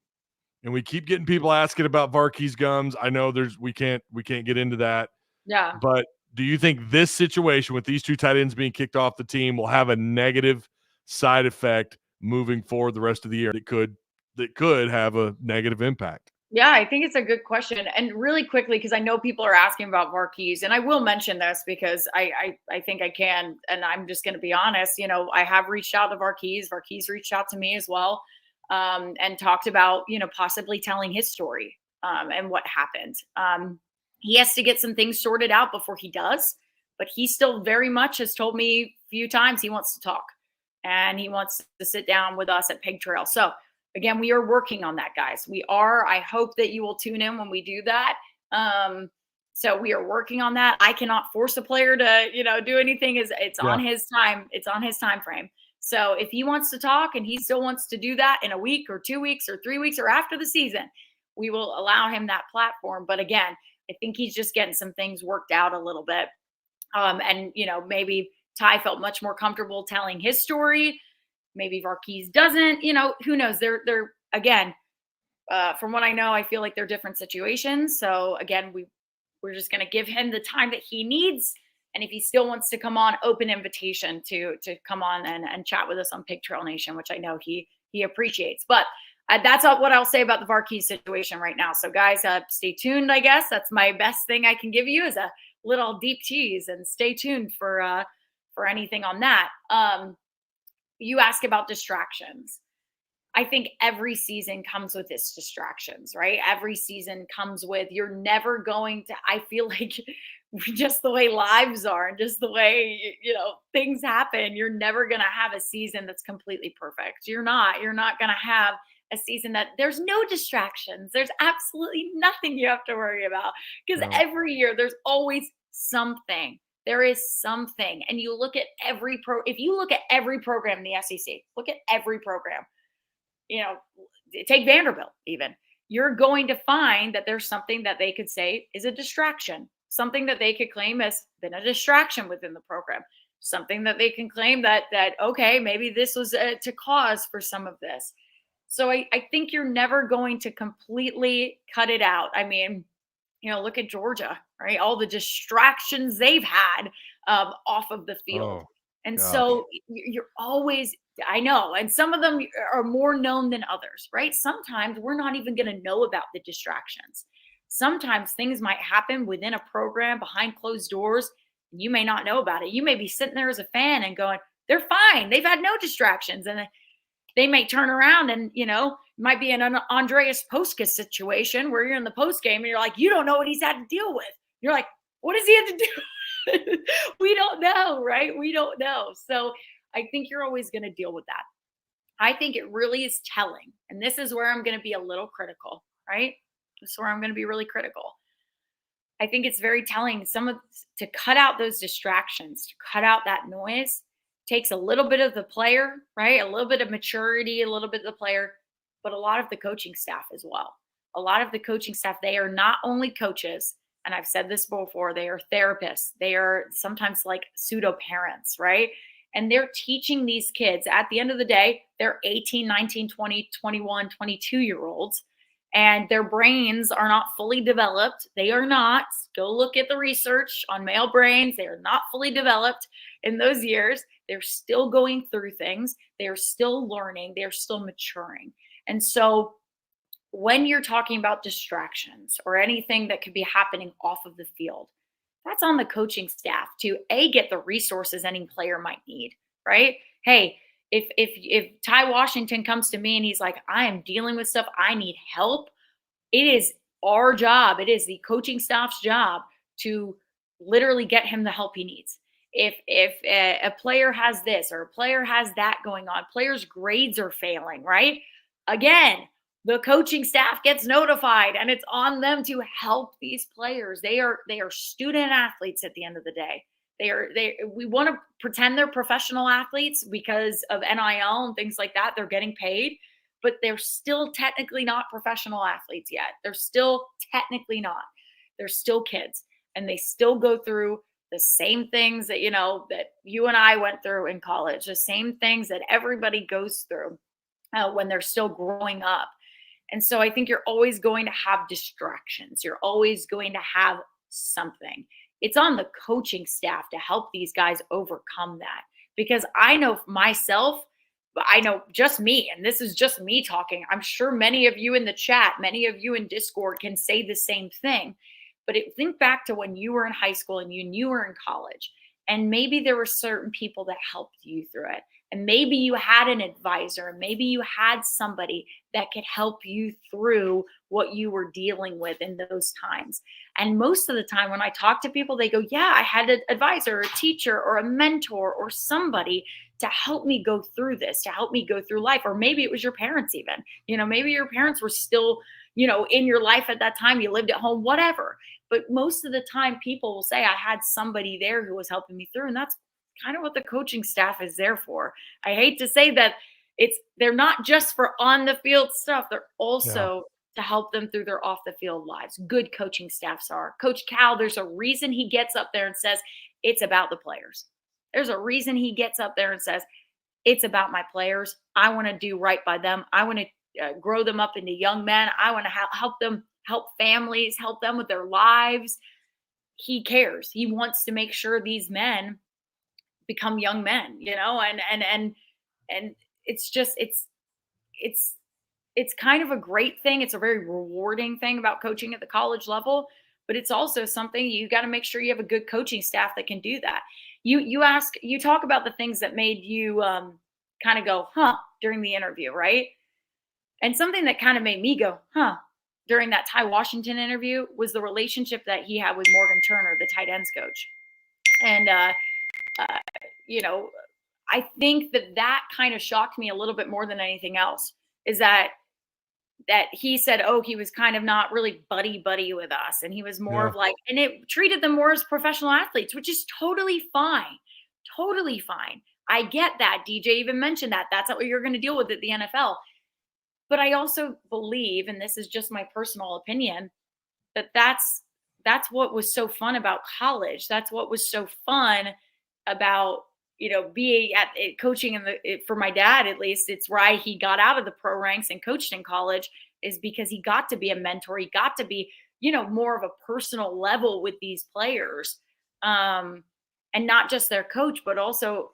and we keep getting people asking about Varkey's gums, I know we can't get into that. Yeah. But do you think this situation with these 2 tight ends being kicked off the team will have a negative side effect moving forward the rest of the year that could have a negative impact? Yeah, I think it's a good question. And really quickly, because I know people are asking about Varkey's, and I will mention this because I think I can, and I'm just going to be honest. I have reached out to Varkey's. Varkey's reached out to me as well, and talked about, possibly telling his story and what happened. He has to get some things sorted out before he does, but he still very much has told me a few times he wants to talk, and he wants to sit down with us at Pig Trail. So again, we are working on that, guys. We are. I hope that you will tune in when we do that. So we are working on that. I cannot force a player to, do anything. It's on his time. It's on his time frame. So if he wants to talk and he still wants to do that in a week or 2 weeks or 3 weeks or after the season, we will allow him that platform. But again, I think he's just getting some things worked out a little bit. And maybe Tai felt much more comfortable telling his story. Maybe Varkey's doesn't, who knows? They're again, from what I know, I feel like they're different situations. So again, we're just going to give him the time that he needs. And if he still wants to come on, open invitation to come on and chat with us on Pig Trail Nation, which I know he appreciates. But that's what I'll say about the Varkey situation right now. So guys, stay tuned. I guess that's my best thing I can give you is a little deep tease, and stay tuned for anything on that. You ask about distractions. I think every season comes with its distractions, right? Every season comes with, you're never going to, I feel like just the way lives are and just the way, things happen, you're never going to have a season that's completely perfect. You're not going to have a season that there's no distractions. There's absolutely nothing you have to worry about, because every year there's always something. There is something. And you look at if you look at every program in the SEC, look at every program, take Vanderbilt even, you're going to find that there's something that they could say is a distraction, something that they could claim has been a distraction within the program, something that they can claim that okay, maybe this was to cause for some of this. So I think you're never going to completely cut it out. I mean, look at Georgia, right? All the distractions they've had off of the field. And Yeah. so you're always, I know, and some of them are more known than others, right? Sometimes we're not even going to know about the distractions. Sometimes things might happen within a program behind closed doors, and you may not know about it. You may be sitting there as a fan and going, they're fine. They've had no distractions. And they may turn around and, might be an Andreas Postka situation where you're in the post game and you're like, you don't know what he's had to deal with. You're like, what does he have to do? We don't know, right? We don't know. So I think you're always going to deal with that. I think it really is telling. And this is where I'm going to be a little critical, right? This is where I'm going to be really critical. I think it's very telling to cut out those distractions, to cut out that noise takes a little bit of the player, right? A little bit of maturity, a little bit of the player, but a lot of the coaching staff as well. A lot of the coaching staff, they are not only coaches, and I've said this before, they are therapists. They are sometimes like pseudo parents, right? And they're teaching these kids at the end of the day, they're 18, 19, 20, 21, 22-year-olds, and their brains are not fully developed. They are not. Go look at the research on male brains. They are not fully developed in those years. They're still going through things. They're still learning. They're still maturing. And so when you're talking about distractions or anything that could be happening off of the field, that's on the coaching staff to get the resources any player might need, right? Hey, if Tai Washington comes to me and he's like, I am dealing with stuff, I need help, it is our job, it is the coaching staff's job to literally get him the help he needs. If a player has this or a player has that going on, players' grades are failing, right? Again, the coaching staff gets notified and it's on them to help these players. They are student athletes at the end of the day. We want to pretend they're professional athletes because of NIL and things like that. They're getting paid, but they're still technically not professional athletes yet. They're still technically not. They're still kids, and they still go through the same things that, that you and I went through in college, the same things that everybody goes through when they're still growing up. And so I think you're always going to have distractions. You're always going to have something. It's on the coaching staff to help these guys overcome that. Because I know myself, but I know just me, and this is just me talking. I'm sure many of you in the chat, many of you in Discord can say the same thing. But think back to when you were in high school and you were in college, and maybe there were certain people that helped you through it. And maybe you had an advisor, maybe you had somebody that could help you through what you were dealing with in those times. And most of the time when I talk to people, they go, yeah, I had an advisor or a teacher or a mentor or somebody to help me go through this, to help me go through life. Or maybe it was your parents even, maybe your parents were still, in your life at that time, you lived at home, whatever. But most of the time people will say, I had somebody there who was helping me through. And that's kind of what the coaching staff is there for. I hate to say that they're not just for on the field stuff. They're also to help them through their off the field lives. Good coaching staffs are. Coach Cal, there's a reason he gets up there and says, it's about the players. There's a reason he gets up there and says, it's about my players. I want to do right by them. I want to grow them up into young men. I want to help them, help families, help them with their lives. He cares. He wants to make sure these men become young men, and it's just, it's kind of a great thing. It's a very rewarding thing about coaching at the college level, but it's also something you got to make sure you have a good coaching staff that can do that. You talk about the things that made you kind of go, huh, during the interview, right? And something that kind of made me go, huh, during that Tai Washington interview was the relationship that he had with Morgan Turner, the tight ends coach. And, I think that kind of shocked me a little bit more than anything else, is that he said, oh, he was kind of not really buddy with us. And he was more of like, and it treated them more as professional athletes, which is totally fine. Totally fine. I get that. DJ even mentioned that. That's what you're going to deal with at the NFL. But I also believe, and this is just my personal opinion, that's what was so fun about college. That's what was so fun about, being at coaching for my dad, at least. It's why he got out of the pro ranks and coached in college, is because he got to be a mentor. He got to be, more of a personal level with these players. and not just their coach, but also,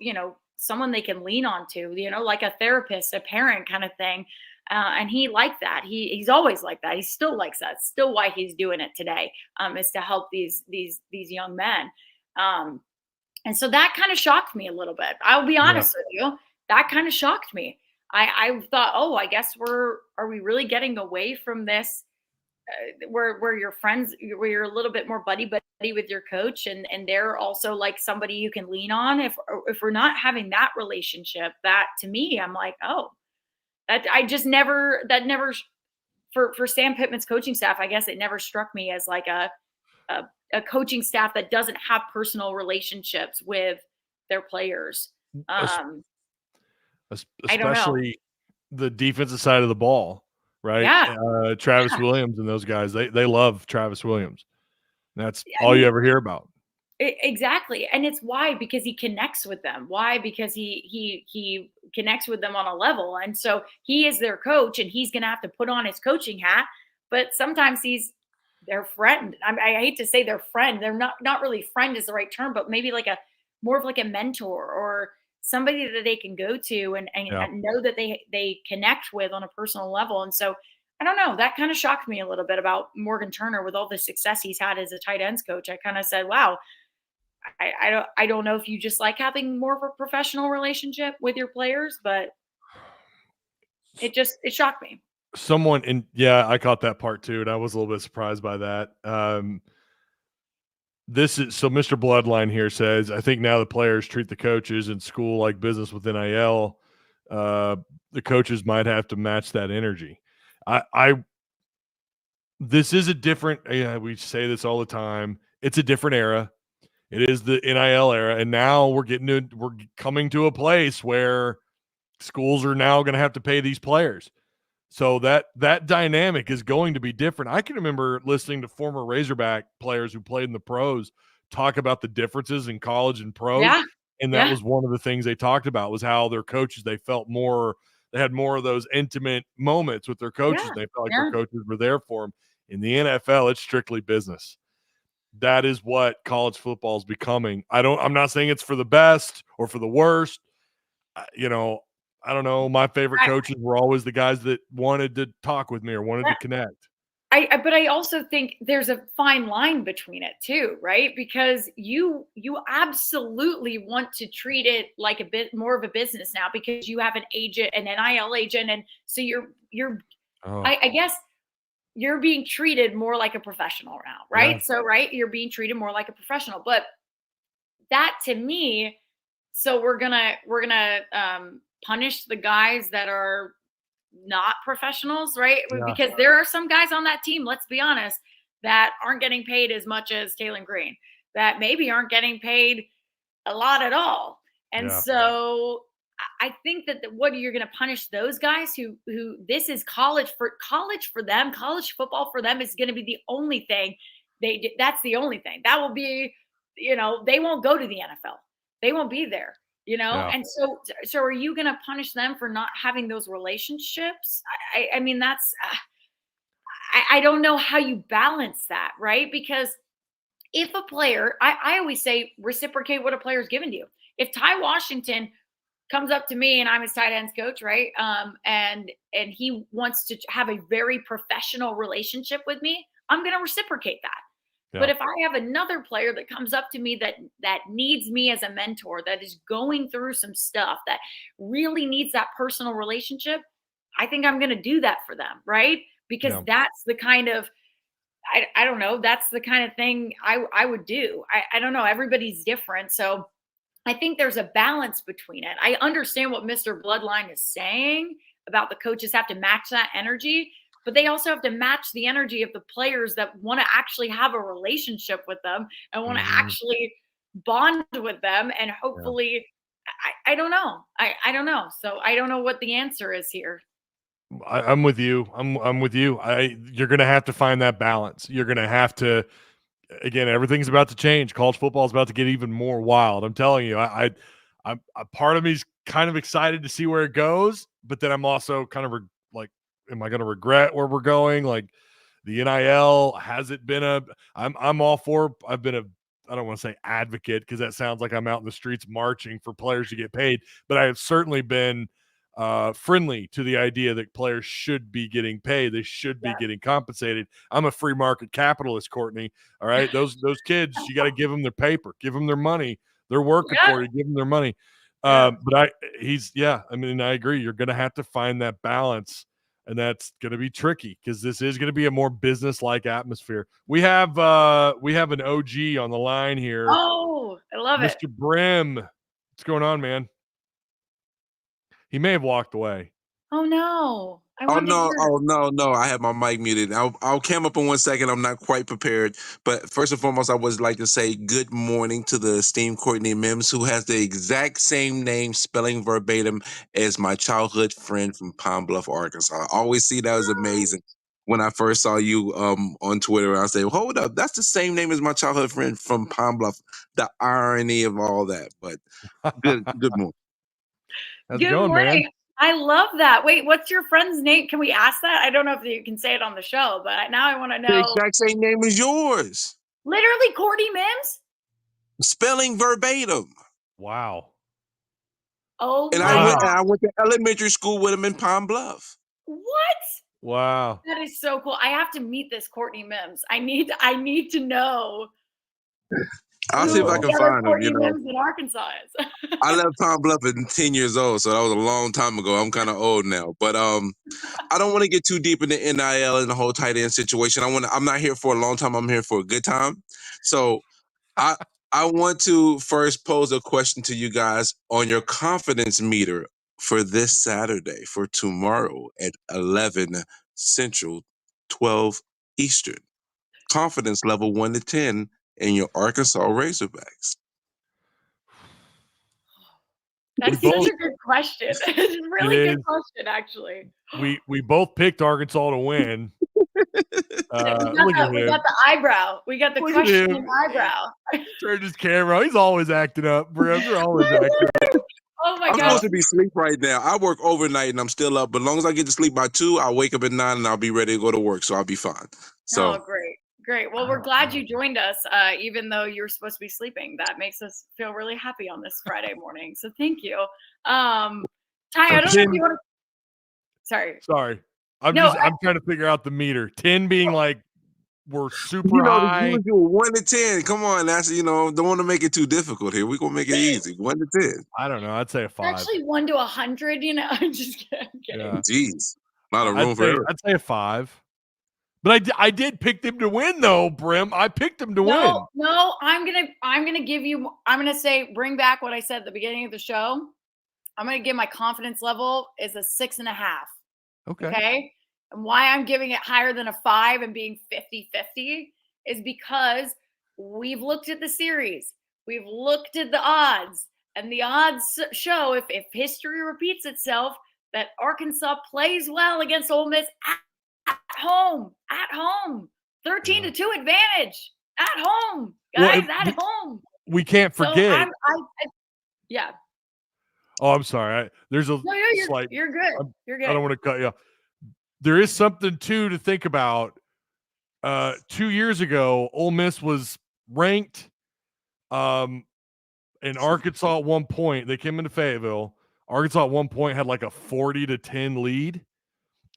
someone they can lean on to, like a therapist, a parent kind of thing. And he liked that. He's always like that. He still likes that. Still why he's doing it today, is to help these young men. And so that kind of shocked me a little bit. I'll be Yeah. honest with you. That kind of shocked me. I thought, oh, I guess are we really getting away from this, where you're friends, where you're a little bit more buddy with your coach, and they're also like somebody you can lean on. If we're not having that relationship, that to me, I'm like, oh, that I just never that never for Sam Pittman's coaching staff, I guess it never struck me as like a, a coaching staff that doesn't have personal relationships with their players. Es- Um, I don't know. Especially the defensive side of the ball, right? Yeah, Travis yeah. Williams and those guys, they love Travis Williams. That's I all you mean, ever hear about. exactly, and it's why, because he connects with them. Why? Because he connects with them on a level, and so he is their coach, and he's going to have to put on his coaching hat. But sometimes he's their friend. I hate to say their friend. They're not really friend is the right term, but maybe like a more of like a mentor or somebody that they can go to Yeah. and know that they connect with on a personal level. And so I don't know. That kind of shocked me a little bit about Morgan Turner with all the success he's had as a tight ends coach. I kind of said, wow, I don't know if you just like having more of a professional relationship with your players, but it shocked me. Someone in yeah, I caught that part too, and I was a little bit surprised by that. This is so Mr. Bloodline here says, I think now the players treat the coaches in school like business with NIL. The coaches might have to match that energy. I this is a different, we say this all the time. It's a different era. It is the NIL era, and now we're coming to a place where schools are now going to have to pay these players. So that dynamic is going to be different. I can remember listening to former Razorback players who played in the pros talk about the differences in college and pros, Yeah. and that Yeah. was one of the things they talked about was how their coaches, they had more of those intimate moments with their coaches. Yeah. They felt like their Yeah. coaches were there for them. In the NFL, it's strictly business. That is what college football is becoming. I'm not saying it's for the best or for the worst. You know, I don't know. My favorite I, coaches were always the guys that wanted to talk with me or wanted to connect. but I also think there's a fine line between it too, right? Because you absolutely want to treat it like a bit more of a business now because you have an agent, an NIL agent, and so you're Oh, I guess you're being treated more like a professional now, yeah, right? So right, you're being treated more like a professional. But that to me, so we're gonna punish the guys that are not professionals, right? yeah, Because there are some guys on that team, let's be honest, that aren't getting paid as much as Taylor Green, that maybe aren't getting paid a lot at all. And yeah, so I think that what you're going to punish those guys who this is college for them, college football for them is going to be the only thing that's the only thing that will be, they won't go to the NFL. They won't be there, yeah. and so are you going to punish them for not having those relationships? I mean, that's I don't know how you balance that, right? Because if a player, I always say reciprocate what a player is given to you. If Tai Washington comes up to me and I'm his tight ends coach, right? And he wants to have a very professional relationship with me, I'm going to reciprocate that. Yeah. But if I have another player that comes up to me that needs me as a mentor, that is going through some stuff, that really needs that personal relationship, I think I'm going to do that for them, right? Because Yeah. that's the kind of I don't know. That's the kind of thing I would do. I don't know. Everybody's different. So I think there's a balance between it. I understand what Mr. Bloodline is saying about the coaches have to match that energy, but they also have to match the energy of the players that want to actually have a relationship with them and want to Mhm. actually bond with them. And Yeah. hopefully, I don't know. I don't know. So I don't know what the answer is here. I'm with you. I'm with you. You're gonna have to find that balance. You're gonna have to again, everything's about to change. College football is about to get even more wild. I'm telling you, I'm a part of me's kind of excited to see where it goes, but then I'm also kind of like, am I going to regret where we're going? Like the NIL has it been I'm all for. I've been a I don't want to say advocate because that sounds like I'm out in the streets marching for players to get paid, but I have certainly been friendly to the idea that players should be getting paid. They should be getting compensated. I'm a free market capitalist, Courtney. All right. Those kids, you got to give them their paper, give them their money. They're working for you, give them their money. But I agree. You're going to have to find that balance, and that's going to be tricky because this is going to be a more business-like atmosphere. We have an OG on the line here. Oh, I love it. Mr. Brim. What's going on, man? He may have walked away. Oh no. Oh no! I have my mic muted. I'll come up in 1 second. I'm not quite prepared, but first and foremost, I would like to say good morning to the esteemed Courtney Mims, who has the exact same name, spelling verbatim, as my childhood friend from Pine Bluff, Arkansas. I always see that as amazing. When I first saw you on Twitter, I say, "Hold up, that's the same name as my childhood friend from Pine Bluff." The irony of all that, but good morning. How's it going, man? I love that. Wait, what's your friend's name? Can we ask that? I don't know if you can say it on the show, but now I want to know. The exact same name as yours. Literally, Courtney Mims? Spelling verbatim. Wow. Oh, and I went to elementary school with him in Pine Bluff. What? Wow. That is so cool. I have to meet this Courtney Mims. I need to know. I'll see if I can find him. You know, Mims in Arkansas is. I left Pine Bluff at 10 years old, so that was a long time ago. I'm kind of old now, but I don't want to get too deep into NIL and the whole tight end situation. I'm not here for a long time. I'm here for a good time. So I want to first pose a question to you guys on your confidence meter for this Saturday, for tomorrow at 11 Central, 12 Eastern. Confidence level 1 to 10 in your Arkansas Razorbacks. That's such a good question. It's a really good question, actually. We both picked Arkansas to win. We got the eyebrow. We got the questioning eyebrow. Turn his camera. He's always acting up, bro. You're always acting up. Oh my God. I'm supposed to be asleep right now. I work overnight and I'm still up, but as long as I get to sleep by 2, I'll wake up at 9 and I'll be ready to go to work. So I'll be fine. So Great. Well, we're glad you joined us, even though you were supposed to be sleeping. That makes us feel really happy on this Friday morning. So thank you. Tai, I don't know if you want to. Sorry. I'm trying to figure out the meter. 10 being like we're super high. You do 1 to 10. Come on, that's don't want to make it too difficult here. We're gonna make it easy. 1 to 10. I don't know. I'd say a 5. Actually, 1 to 100. I'm just kidding. Yeah. Jeez, a lot of room for error. I'd say a 5. But I did pick them to win, though, Brim. I picked them to win. No, I'm gonna say bring back what I said at the beginning of the show. I'm gonna give my confidence level is a 6.5. Okay. And why I'm giving it higher than a 5 and being 50-50 is because we've looked at the series, we've looked at the odds, and the odds show if history repeats itself that Arkansas plays well against Ole Miss at home, 13-2 advantage at home, guys, at home. We can't forget. Yeah. Oh, I'm sorry. There's a slight. You're good. You're good. I don't want to cut you off. There is something to think about. 2 years ago, Ole Miss was ranked. In Arkansas at one point, they came into Fayetteville. Arkansas at one point had like a 40-10 lead.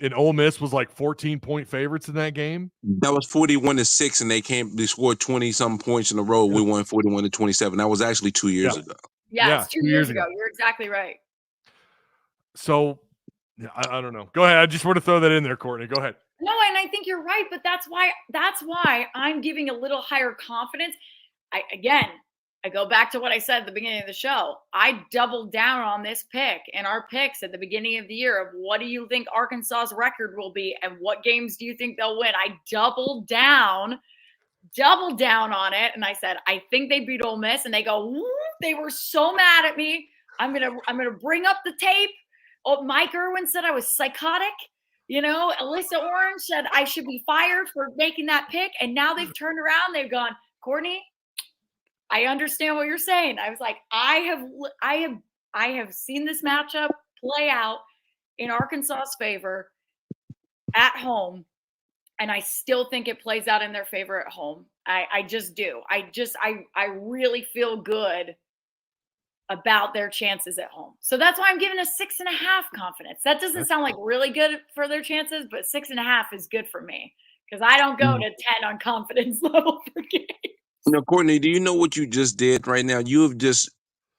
And Ole Miss was like 14-point favorites in that game. That was 41-6, and they scored 20-something points in a row. We won 41-27. That was actually 2 years ago. Yeah, it's 2 years ago. You're exactly right. So, I don't know. Go ahead. I just want to throw that in there, Courtney. Go ahead. No, and I think you're right, but that's why I'm giving a little higher confidence. I go back to what I said at the beginning of the show. I doubled down on this pick and our picks at the beginning of the year of what do you think Arkansas's record will be and what games do you think they'll win? I doubled down on it. And I said, I think they beat Ole Miss. And they go, woo, they were so mad at me. I'm gonna bring up the tape. Oh, Mike Irwin said I was psychotic. Alyssa Orange said I should be fired for making that pick. And now they've turned around. They've gone, Courtney, I understand what you're saying. I was like, I have seen this matchup play out in Arkansas's favor at home. And I still think it plays out in their favor at home. I just do. I really feel good about their chances at home. So that's why I'm giving a 6.5 confidence. That doesn't sound like really good for their chances, but 6.5 is good for me because I don't go to 10 on confidence level for games. Now, Courtney, do you know what you just did right now? You have just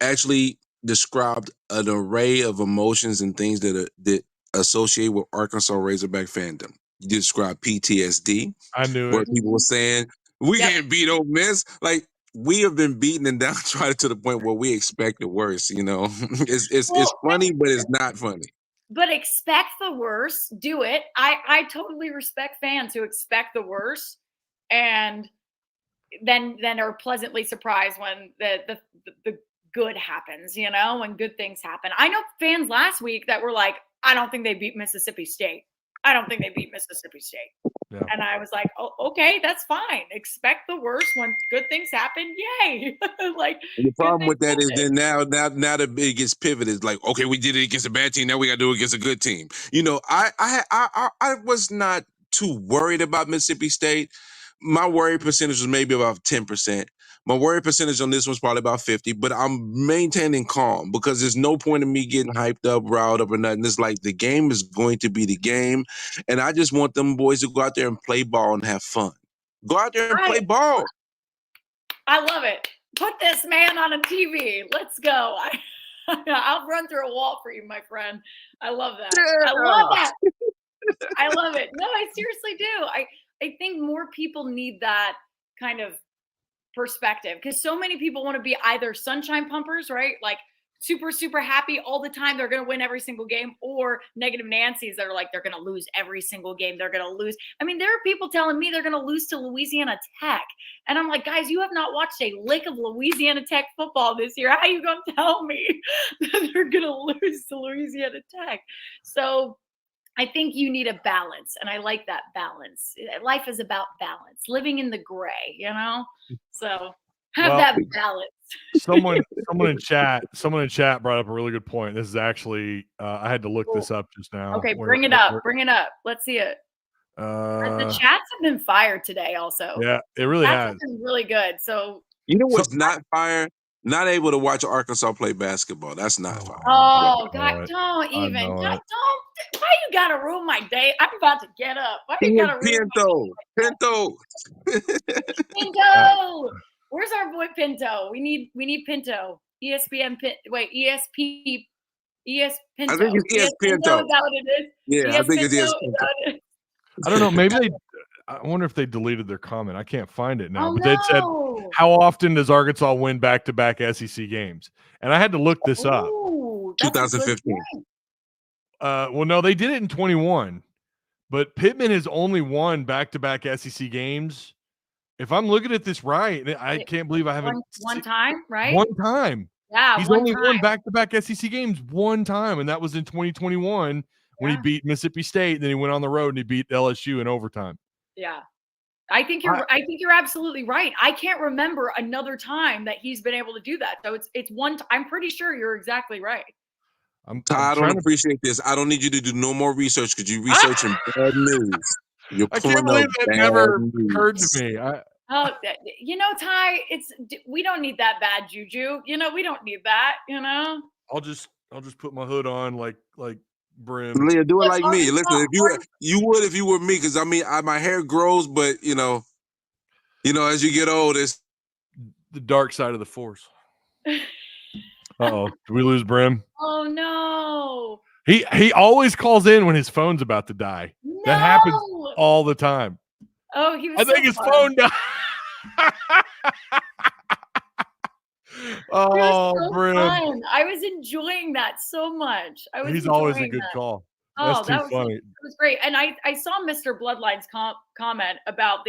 actually described an array of emotions and things that associate with Arkansas Razorback fandom. You described PTSD, I knew where it. people were saying we can't beat Ole Miss. Like we have been beaten and downtrodden to the point where we expect the worst. You know, it's funny, but it's not funny. But expect the worst. Do it. I totally respect fans who expect the worst and then are pleasantly surprised when the good happens, when good things happen. I know fans last week that were like, I don't think they beat Mississippi State. I don't think they beat Mississippi State. Yeah. And I was like, oh, okay, that's fine. Expect the worst when good things happen. Yay. Like the problem with that is then now that it gets pivoted. It's like, okay, we did it against a bad team. Now we got to do it against a good team. I was not too worried about Mississippi State. My worry percentage was maybe about 10%. My worry percentage on this one's probably about 50, but I'm maintaining calm because there's no point in me getting hyped up, riled up, or nothing. It's like the game is going to be the game, and I just want them boys to go out there and play ball and have fun. Go out there and play ball. I love it. Put this man on a TV. Let's go. I'll run through a wall for you, my friend. I love that. Yeah. I love that. I love it. No, I seriously do. I think more people need that kind of perspective because so many people want to be either sunshine pumpers, right? Like super, super happy all the time. They're going to win every single game, or negative Nancy's that are like, they're going to lose every single game. They're going to lose. I mean, there are people telling me they're going to lose to Louisiana Tech. And I'm like, guys, you have not watched a lick of Louisiana Tech football this year. How are you going to tell me that they're going to lose to Louisiana Tech? So I think you need a balance, and I like that balance. Life is about balance, living in the gray, So have that balance. someone in chat brought up a really good point. This is actually I had to look this up just now. Okay, bring it up. Let's see it. The chats have been fired today also. Yeah, it really has been really good. So what's not fire? Not able to watch Arkansas play basketball. That's not fire. Oh God, don't even. Why you gotta ruin my day? I'm about to get up. Why you gotta ruin Pinto? Pinto! Where's our boy Pinto? We need Pinto. ESPN Pinto. I think it's ES Pinto. Is that what it is? Yeah, I think it's ES Pinto. I don't know. Maybe I wonder if they deleted their comment. I can't find it now. Oh, but they said, how often does Arkansas win back-to-back SEC games? And I had to look this up. 2015. Well, no, they did it in 21. But Pitman has only won back-to-back SEC games. If I'm looking at this right, I can't believe I haven't. One time, right? One time. Yeah, he's only won back-to-back SEC games one time, and that was in 2021 when he beat Mississippi State. Then he went on the road and he beat LSU in overtime. Yeah, I think you're absolutely right. I can't remember another time that he's been able to do that. So it's one. I'm pretty sure you're exactly right. I don't appreciate this. I don't need you to do no more research because you're researching bad news. I can't believe that never occurred to me. Tai, we don't need that bad juju. We don't need that. I'll just put my hood on like brim. Leah, do it like me. Listen, if you would if you were me, because I mean my hair grows, but as you get old, it's the dark side of the force. Uh-oh. Did we lose Brim? Oh no. He always calls in when his phone's about to die. No! That happens all the time. Oh, he was I think his phone died. Oh, Brim. Fun. I was enjoying that so much. He's always a good call. That's too funny. It was great. And I saw Mr. Bloodline's comment about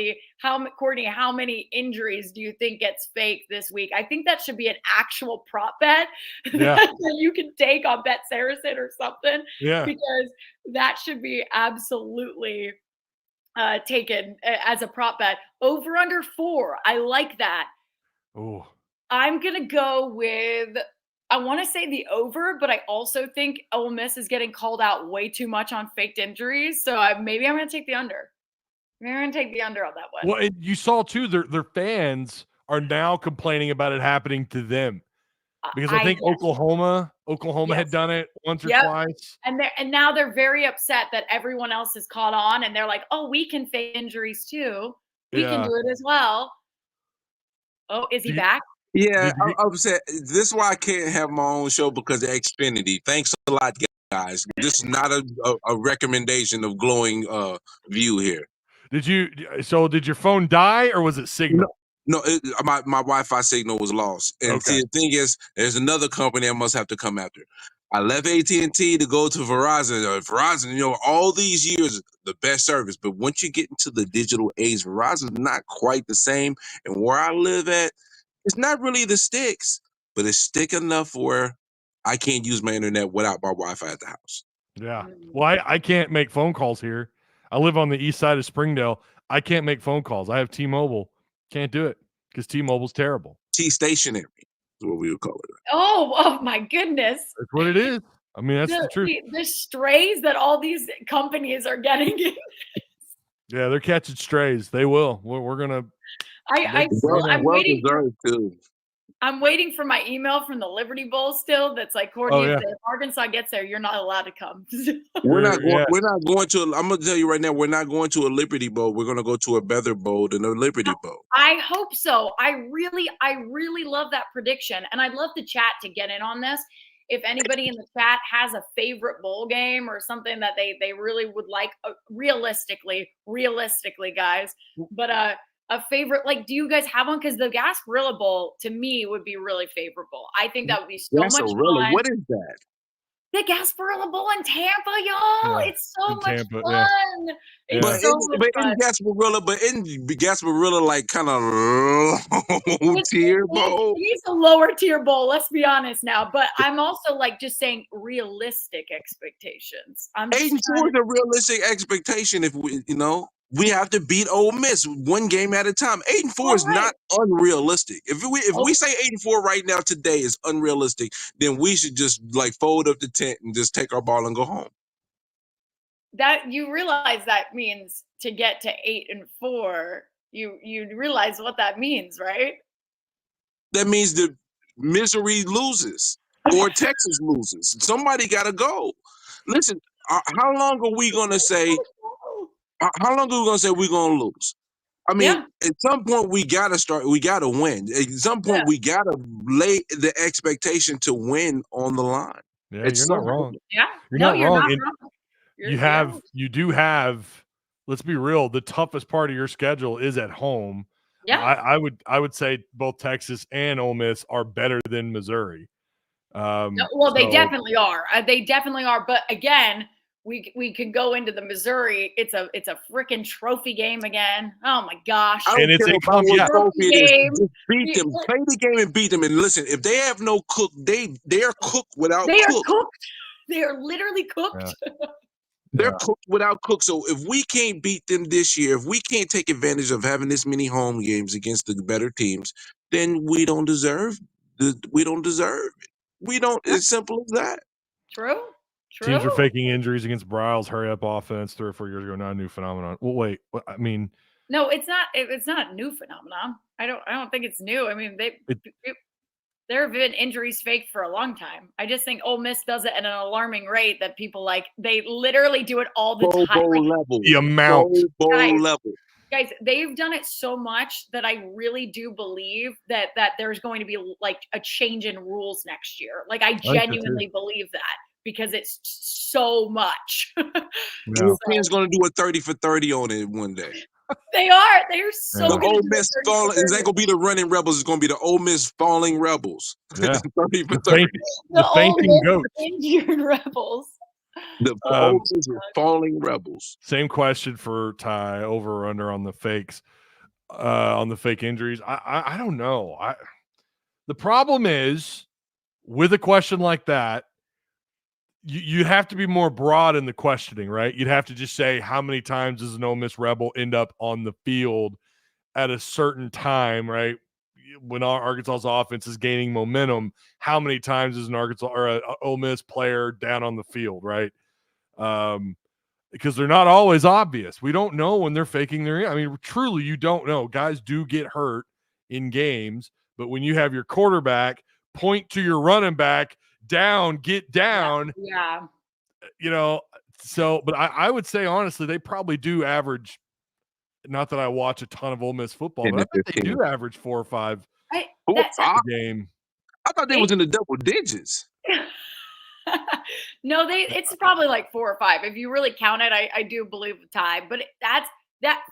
Courtney, how many injuries do you think gets faked this week? I think that should be an actual prop bet that you can take on Bet Saracen or something. Yeah. Because that should be absolutely taken as a prop bet. Over under 4. I like that. Oh. I'm going to go with, I want to say the over, but I also think Ole Miss is getting called out way too much on faked injuries. So maybe I'm going to take the under. We're going to take the under on that one. Well, you saw too, their fans are now complaining about it happening to them. Because I think Oklahoma had done it once or twice. And now they're very upset that everyone else has caught on, and they're like, oh, we can fake injuries too. We can do it as well. Oh, is he back? Yeah, I'm upset. This is why I can't have my own show, because of Xfinity. Thanks a lot, guys. This is not a recommendation of glowing view here. Did your phone die, or was it signal? No, my Wi-Fi signal was lost. And see, the thing is, there's another company I must have to come after. I left AT&T to go to Verizon. Verizon, all these years, the best service. But once you get into the digital age, Verizon's not quite the same. And where I live at, it's not really the sticks, but it's stick enough where I can't use my internet without my Wi-Fi at the house. Yeah. Well, I can't make phone calls here. I live on the east side of Springdale. I can't make phone calls. I have T-Mobile. Can't do it because T-Mobile's terrible. T-stationary is what we would call it. Oh my goodness. That's what it is. I mean, that's the truth. The strays that all these companies are getting. Yeah, they're catching strays. They will. We're going to. I'm waiting for my email from the Liberty Bowl still. That's like, Courtney, if Arkansas gets there, you're not allowed to come. We're not going to. I'm gonna tell you right now, we're not going to a Liberty Bowl. We're gonna go to a better bowl than a Liberty Bowl. I hope so. I really love that prediction, and I'd love the chat to get in on this. If anybody in the chat has a favorite bowl game or something that they really would like, realistically, guys, but a favorite, like, do you guys have one? Because the Gasparilla Bowl to me would be really favorable. I think that would be so much fun. What is that? The Gasparilla Bowl in Tampa, y'all. Yeah, it's so much Tampa, fun. Yeah. It's so much fun. In Gasparilla, like kind of low tier bowl. It's a lower tier bowl. Let's be honest now. But I'm also like just saying realistic expectations. 8-4 is a realistic expectation. If we have to beat Ole Miss one game at a time. 8-4 is not unrealistic. If we say 8-4 right now today is unrealistic, then we should just like fold up the tent and just take our ball and go home. That you realize that means to get to 8-4, you realize what that means, right? That means the Missouri loses or Texas loses. Somebody got to go. Listen, how long are we going to say? How long are we going to say we're going to lose? I mean, at some point we got to start. We got to win. At some point we got to lay the expectation to win on the line. Yeah, you're not wrong. Yeah, you're not wrong. You do have. Let's be real. The toughest part of your schedule is at home. Yeah, I would say both Texas and Ole Miss are better than Missouri. They definitely are. They definitely are. But again, we could go into the Missouri. It's a freaking trophy game again. Oh my gosh! And it's a trophy game. Just beat them. Play the game and beat them. And listen, if they have no cook, they are cooked without. They are cooked. They are literally cooked. Yeah. They're cooked without cook. So if we can't beat them this year, if we can't take advantage of having this many home games against the better teams, then we don't deserve. We don't deserve it. We don't. It's simple as that. True. Teams are faking injuries against Bryles. Hurry up offense 3 or 4 years ago. Not a new phenomenon. Well, wait. I mean, no, it's not. It's not a new phenomenon. I don't think it's new. I mean, there have been injuries faked for a long time. I just think Ole Miss does it at an alarming rate that people like. They literally do it all the time. The amount. Guys, they've done it so much that I really do believe that there's going to be like a change in rules next year. Like I genuinely believe that. Because it's so much. ESPN's going to do a 30 for 30 on it one day. They are. They are so good. The Ole Miss falling. It's not going to be the running Rebels. It's going to be the Ole Miss falling Rebels. Yeah. 30 for 30. The fainting goats. Injured Rebels. The Ole Miss falling Rebels. Same question for Tai, over or under on the fakes, on the fake injuries. I don't know. The problem is with a question like that, you have to be more broad in the questioning, right? You'd have to just say, how many times does an Ole Miss Rebel end up on the field at a certain time, right? When Arkansas's offense is gaining momentum, how many times is an Arkansas or an Ole Miss player down on the field, right? because they're not always obvious. We don't know when they're faking their. I mean, truly, you don't know. Guys do get hurt in games, but when you have your quarterback point to your running back, down, get down. Yeah. So, but I would say honestly, they probably do average. Not that I watch a ton of Ole Miss football, but I bet they do average 4 or 5 a game. I thought they was in the double digits. No, it's probably like 4 or 5. If you really count it, I do believe the tie. But that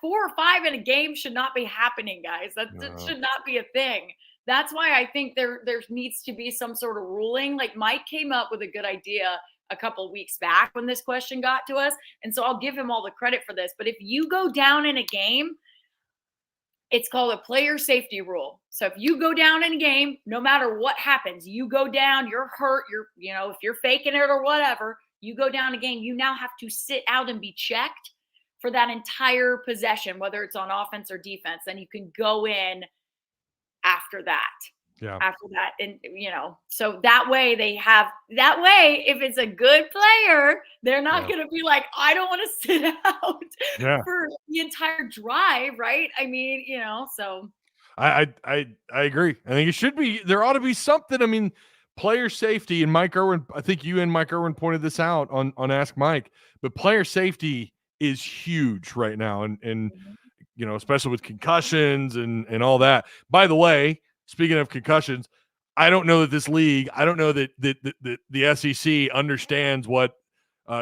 4 or 5 in a game should not be happening, guys. That should not be a thing. That's why I think there needs to be some sort of ruling. Like Mike came up with a good idea a couple of weeks back when this question got to us. And so I'll give him all the credit for this. But if you go down in a game, it's called a player safety rule. So if you go down in a game, no matter what happens, you go down, you're hurt, if you're faking it or whatever, you go down a game, you now have to sit out and be checked for that entire possession, whether it's on offense or defense. Then you can go in after that. Yeah. After that. And, so that way if it's a good player, they're not going to be like, I don't want to sit out for the entire drive. Right. I mean, so. I agree. I think it should be, there ought to be something. I mean, player safety, and Mike Irwin, I think you and Mike Irwin pointed this out on Ask Mike, but player safety is huge right now. And especially with concussions and all that. By the way, speaking of concussions, I don't know that this league, I don't know that the SEC understands what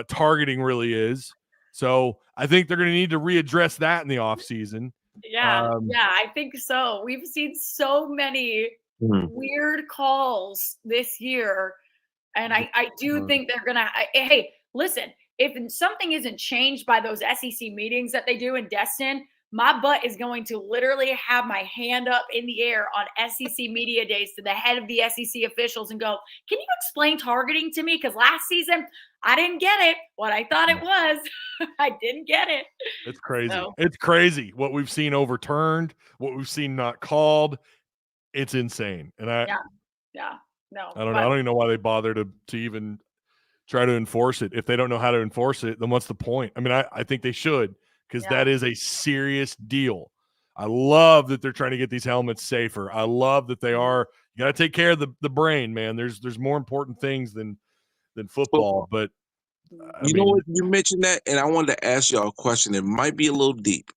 targeting really is. So I think they're going to need to readdress that in the offseason. Yeah, I think so. We've seen so many weird calls this year. And I do think they're going to – hey, listen, if something isn't changed by those SEC meetings that they do in Destin – my butt is going to literally have my hand up in the air on SEC media days to the head of the SEC officials and go, can you explain targeting to me? Because last season, I didn't get it. What I thought it was, I didn't get it. It's crazy. So. It's crazy what we've seen overturned, what we've seen not called. It's insane. And no. I don't know. I don't even know why they bother to even try to enforce it. If they don't know how to enforce it, then what's the point? I mean, I think they should. Because that is a serious deal. I love that they're trying to get these helmets safer. I love that they are. You got to take care of the brain, man. There's more important things than football. But you know what? You mentioned that, and I wanted to ask y'all a question. It might be a little deep.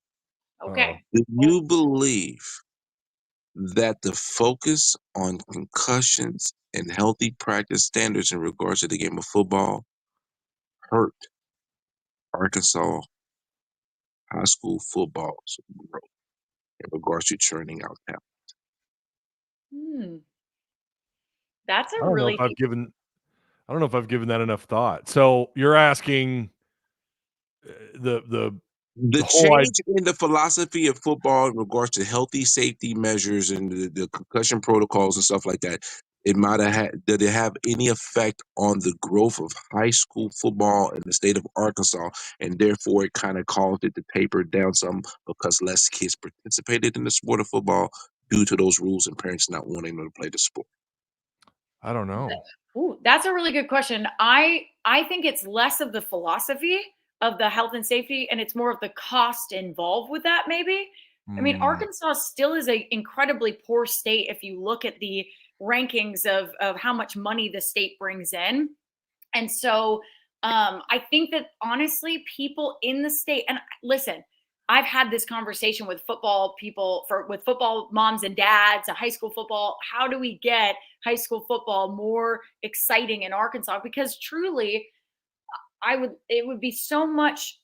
Okay. Do you believe that the focus on concussions and healthy practice standards in regards to the game of football hurt Arkansas high school football's growth in regards to churning out talent? That's a really. I don't know if I've given that enough thought. So you're asking the change in the philosophy of football in regards to healthy safety measures and the concussion protocols and stuff like that. It might have had, did it have any effect on the growth of high school football in the state of Arkansas, and therefore it kind of caused it to taper down some because less kids participated in the sport of football due to those rules and parents not wanting them to play the sport? I don't know. Ooh, that's a really good question. I think it's less of the philosophy of the health and safety, and it's more of the cost involved with that, maybe. I mean, Arkansas still is an incredibly poor state if you look at the rankings of how much money the state brings in. And so I think that honestly, people in the state, and listen, I've had this conversation with football people, with football moms and dads, high school football. How do we get high school football more exciting in Arkansas? Because truly, it would be so much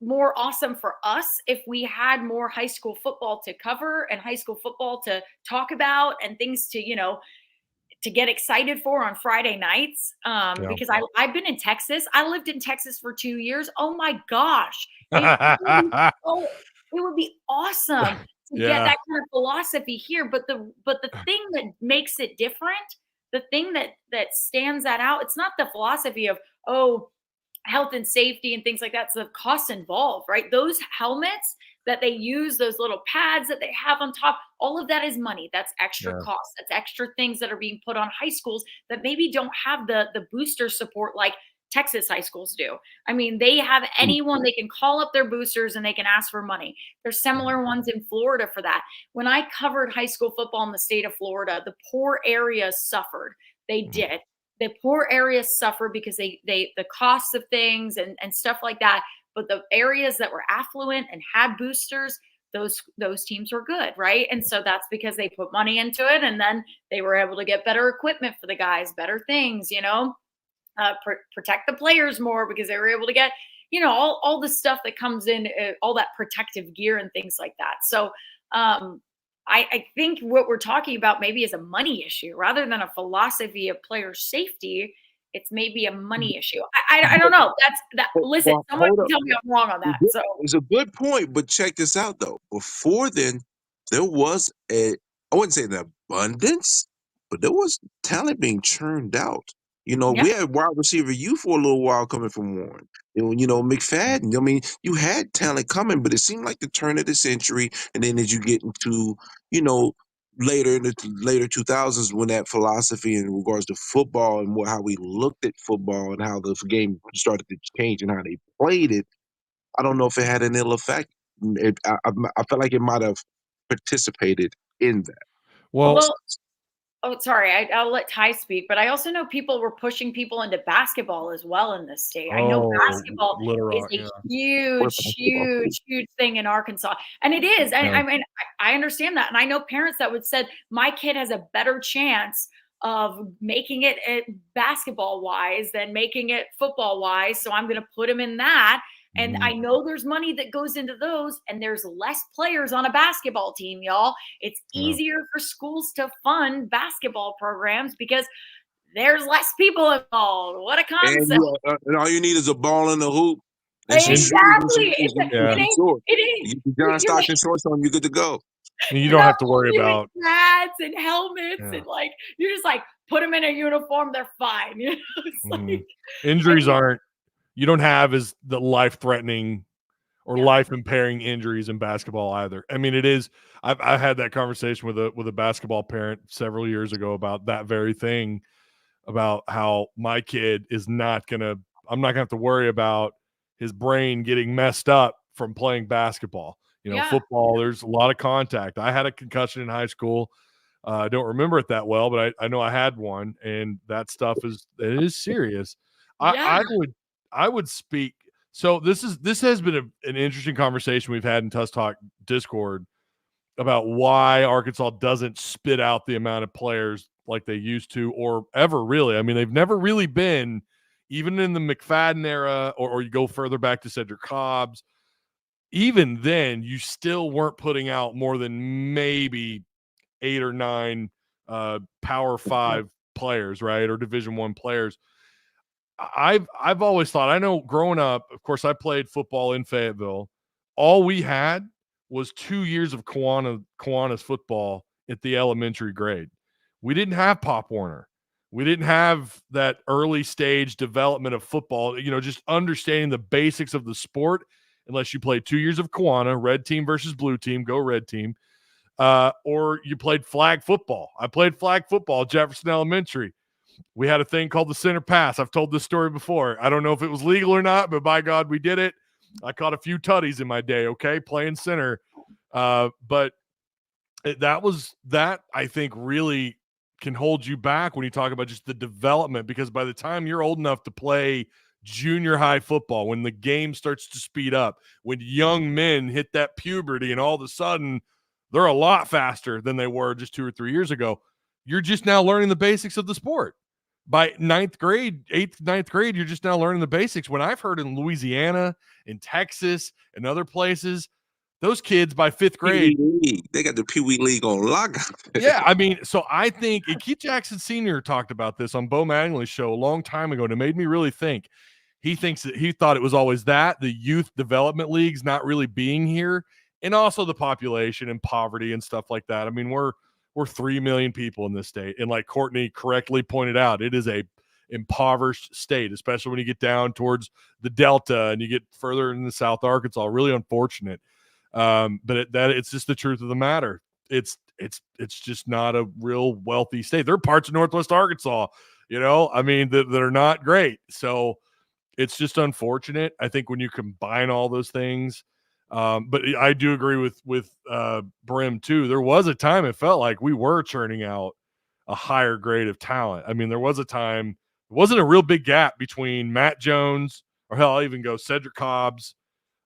more awesome for us if we had more high school football to cover and high school football to talk about and things to, to get excited for on Friday nights. Because I've been in Texas. I lived in Texas for 2 years. Oh my gosh. It would be awesome to get that kind of philosophy here. But the thing that makes it different, the thing that stands that out, it's not the philosophy of, health and safety and things like that. It's the cost involved, right? Those helmets that they use, those little pads that they have on top, all of that is money. That's extra cost. That's extra things that are being put on high schools that maybe don't have the booster support like Texas high schools do. I mean, they have anyone, they can call up their boosters and they can ask for money. There's similar ones in Florida for that. When I covered high school football in the state of Florida, the poor areas suffered. They did. The poor areas suffered because they the costs of things and stuff like that. But the areas that were affluent and had boosters, those teams were good, right? And so that's because they put money into it, and then they were able to get better equipment for the guys, better things, protect the players more because they were able to get, all the stuff that comes in, all that protective gear and things like that. So I think what we're talking about maybe is a money issue rather than a philosophy of player safety. It's maybe a money issue. I don't know. Listen, someone can tell me I'm wrong on that. So it's a good point, but check this out though. Before then, there was I wouldn't say an abundance, but there was talent being churned out. We had wide receiver you for a little while coming from Warren. McFadden. I mean, you had talent coming, but it seemed like the turn of the century, and then as you get into, later in the later 2000s, when that philosophy in regards to football and how we looked at football and how the game started to change and how they played it, I don't know if it had an ill effect. I felt like it might have participated in that. Well, oh, sorry, I'll let Tai speak, but I also know people were pushing people into basketball as well in this state. I know basketball is a huge thing in Arkansas, and it is. I mean, I understand that, and I know parents that would said my kid has a better chance of making it basketball wise than making it football wise, so I'm going to put him in that. And I know there's money that goes into those, and there's less players on a basketball team, y'all. It's easier for schools to fund basketball programs because there's less people involved. What a concept. And all you need is a ball in the hoop. Exactly. You John Stockton shorts on, you're good to go. And you don't have to worry about hats and helmets and you're just like, put them in a uniform, they're fine. Injuries aren't. You don't have as the life-threatening or life-impairing injuries in basketball either. I mean, it is. I've had that conversation with a basketball parent several years ago about that very thing, about how my kid is not gonna. I'm not gonna have to worry about his brain getting messed up from playing basketball. Football. There's a lot of contact. I had a concussion in high school. I don't remember it that well, but I know I had one, and that stuff is serious. I would speak. So this has been an interesting conversation we've had in Tusk Talk Discord about why Arkansas doesn't spit out the amount of players like they used to, or ever really. I mean, they've never really been, even in the McFadden era, or you go further back to Cedric Cobbs. Even then, you still weren't putting out more than maybe 8 or 9 Power 5 players, right, or Division I players. I've always thought, I know growing up, of course, I played football in Fayetteville. All we had was 2 years of Kiwanis football at the elementary grade. We didn't have Pop Warner. We didn't have that early stage development of football, just understanding the basics of the sport, unless you played 2 years of Kiwanis, red team versus blue team, go red team, or you played flag football. I played flag football at Jefferson Elementary. We had a thing called the center pass. I've told this story before. I don't know if it was legal or not, but by God, we did it. I caught a few tutties in my day, playing center. But that I think really can hold you back when you talk about just the development, because by the time you're old enough to play junior high football, when the game starts to speed up, when young men hit that puberty and all of a sudden they're a lot faster than they were just 2 or 3 years ago, you're just now learning the basics of the sport. By 8th, 9th grade, you're just now learning the basics. When I've heard in Louisiana, in Texas, and other places, those kids by 5th grade, they got the Pee Wee League on lock. Yeah, I mean, so I think Keith Jackson Sr. talked about this on Bo Mattingly's show a long time ago, and it made me really think. He thought it was always the youth development leagues not really being here, and also the population and poverty and stuff like that. I mean, we're 3 million people in this state. And like Courtney correctly pointed out, it is a impoverished state, especially when you get down towards the Delta and you get further in the South Arkansas. Really unfortunate. But it's just the truth of the matter. It's just not a real wealthy state. There are parts of Northwest Arkansas, I mean, that are not great. So It's just unfortunate. I think when you combine all those things, but I do agree with Brim too. There was a time it felt like we were churning out a higher grade of talent. I mean, there was a time it wasn't a real big gap between Matt Jones, or hell, I'll even go Cedric Cobbs,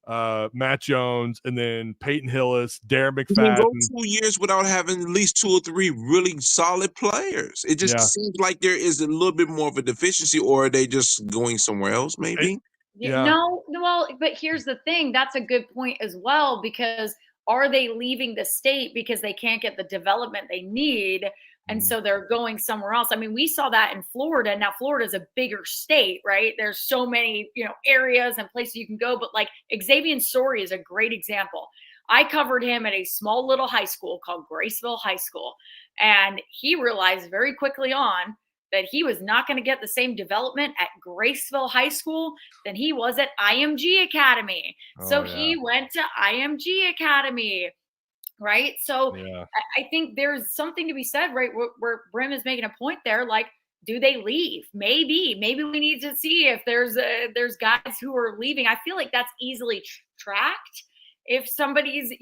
Matt Jones, and then Peyton Hillis, Darren You can go McFadden. 2 years without having at least 2 or 3 really solid players. It just Yeah. seems like there is a little bit more of a deficiency, or are they just going somewhere else, maybe? Yeah. No, well, but here's the thing. That's a good point as well, because are they leaving the state because they can't get the development they need? And so they're going somewhere else. I mean, we saw that in Florida. Now, Florida is a bigger state, right? There's so many, areas and places you can go. But like Xavier Story is a great example. I covered him at a small little high school called Graceville High School. And he realized very quickly on that he was not going to get the same development at Graceville High School than he was at IMG Academy. So he went to IMG Academy, right? So I think there's something to be said, right? Where Brim is making a point there, like, do they leave? Maybe we need to see if there's guys who are leaving. I feel like that's easily tracked. If somebody's,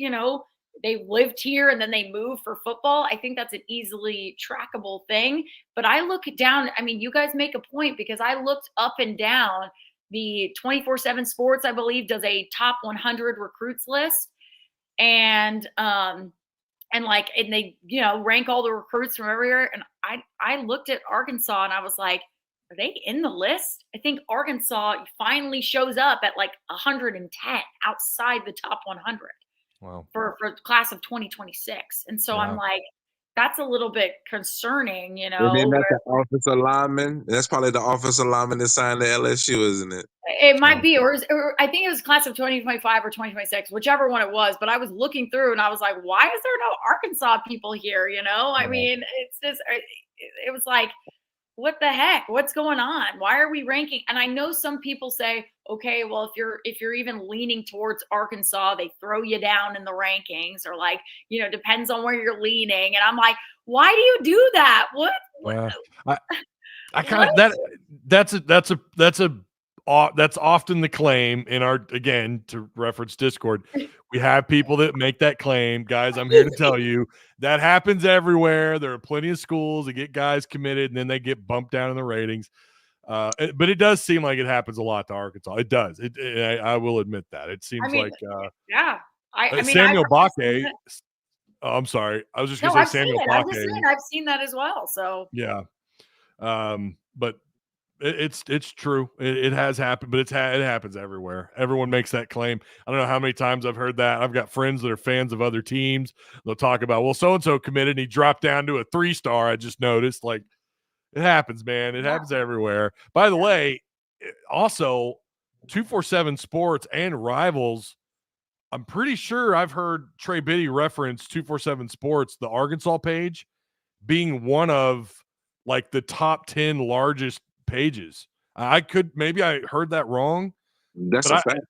they lived here and then they move for football, I think that's an easily trackable thing. But I look down, I mean, you guys make a point, because I looked up and down. The 24/7 Sports, I believe, does a top 100 recruits list. And they, rank all the recruits from everywhere. And I looked at Arkansas and I was like, are they in the list? I think Arkansas finally shows up at like 110 outside the top 100. Wow. For the class of 2026. And so I'm like, that's a little bit concerning, And then that's the offensive lineman. That's probably the offensive lineman that signed to LSU, isn't it? It might be, or I think it was class of 2025 or 2026, whichever one it was. But I was looking through and I was like, why is there no Arkansas people here? I mean, it's just, it was like, what the heck? What's going on? Why are we ranking? And I know some people say, okay, well, if you're even leaning towards Arkansas, they throw you down in the rankings, or like, depends on where you're leaning. And I'm like, why do you do that? What? I kind of that's often the claim in our, again, to reference Discord, we have people that make that claim. Guys, I'm here to tell you that happens everywhere. There are plenty of schools that get guys committed and then they get bumped down in the ratings. But it does seem like it happens a lot to Arkansas. It does. I will admit that. It seems Samuel Bakke. Oh, I'm sorry. I was just going to say Samuel Bakke. I've seen that as well. So yeah. But it's true. It has happened, but it happens everywhere. Everyone makes that claim. I don't know how many times I've heard that. I've got friends that are fans of other teams. They'll talk about, well, so-and-so committed and he dropped down to a 3-star. I just noticed. Like, it happens, man. It happens everywhere. By the way, also 247 Sports and Rivals, I'm pretty sure I've heard Trey Biddy reference 247 Sports, the Arkansas page, being one of like the top 10 largest pages. Maybe I heard that wrong. That's a fact.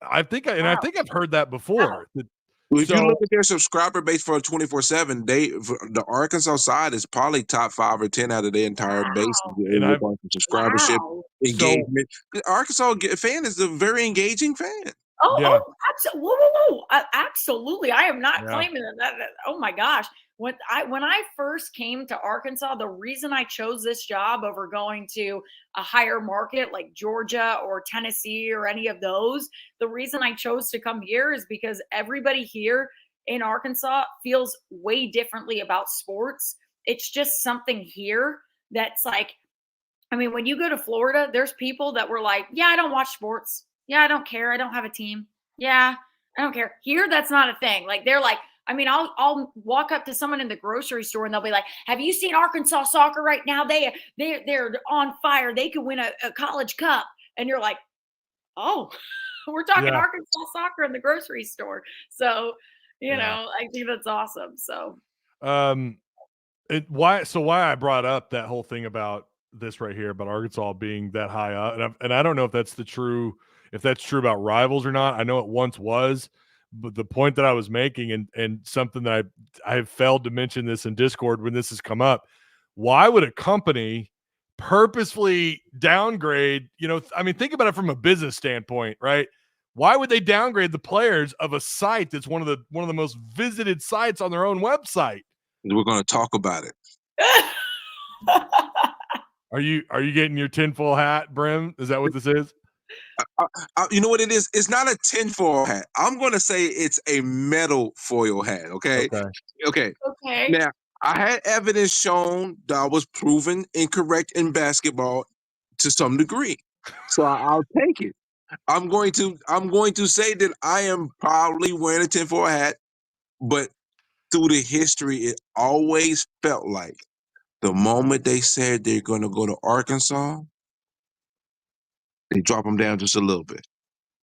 I think I've heard that before. Well, if you look at their subscriber base for 24/7, the Arkansas side is probably top 5 or 10 out of their entire base. And subscribership, engagement. The Arkansas fan is a very engaging fan. Absolutely. I am not claiming that. Oh my gosh. When I first came to Arkansas, the reason I chose this job over going to a higher market like Georgia or Tennessee or any of those, the reason I chose to come here is because everybody here in Arkansas feels way differently about sports. It's just something here that's like, I mean, when you go to Florida, there's people that were like, yeah, I don't watch sports. Yeah, I don't care. I don't have a team. Yeah, I don't care. Here, that's not a thing. Like, they're like, I mean, I'll walk up to someone in the grocery store and they'll be like, have you seen Arkansas soccer right now? They're on fire. They could win a college cup. And you're like, oh, we're talking Arkansas soccer in the grocery store. So, I think that's awesome. So, why I brought up that whole thing about this right here about Arkansas being that high up, and I don't know if that's true about Rivals or not. I know it once was, but the point that I was making, and something that I have failed to mention this in Discord when this has come up, why would a company purposefully downgrade, I mean, think about it from a business standpoint, right? Why would they downgrade the players of a site that's one of the most visited sites on their own website? We're going to talk about it. Are you getting your tinfoil hat, Brim? Is that what this is? You know what it is? It's not a tinfoil hat. I'm going to say it's a metal foil hat. Okay. Now, I had evidence shown that I was proven incorrect in basketball to some degree, so I'll take it. I'm going to say that I am probably wearing a tinfoil hat, but through the history, it always felt like the moment they said they're going to go to Arkansas, they drop them down just a little bit.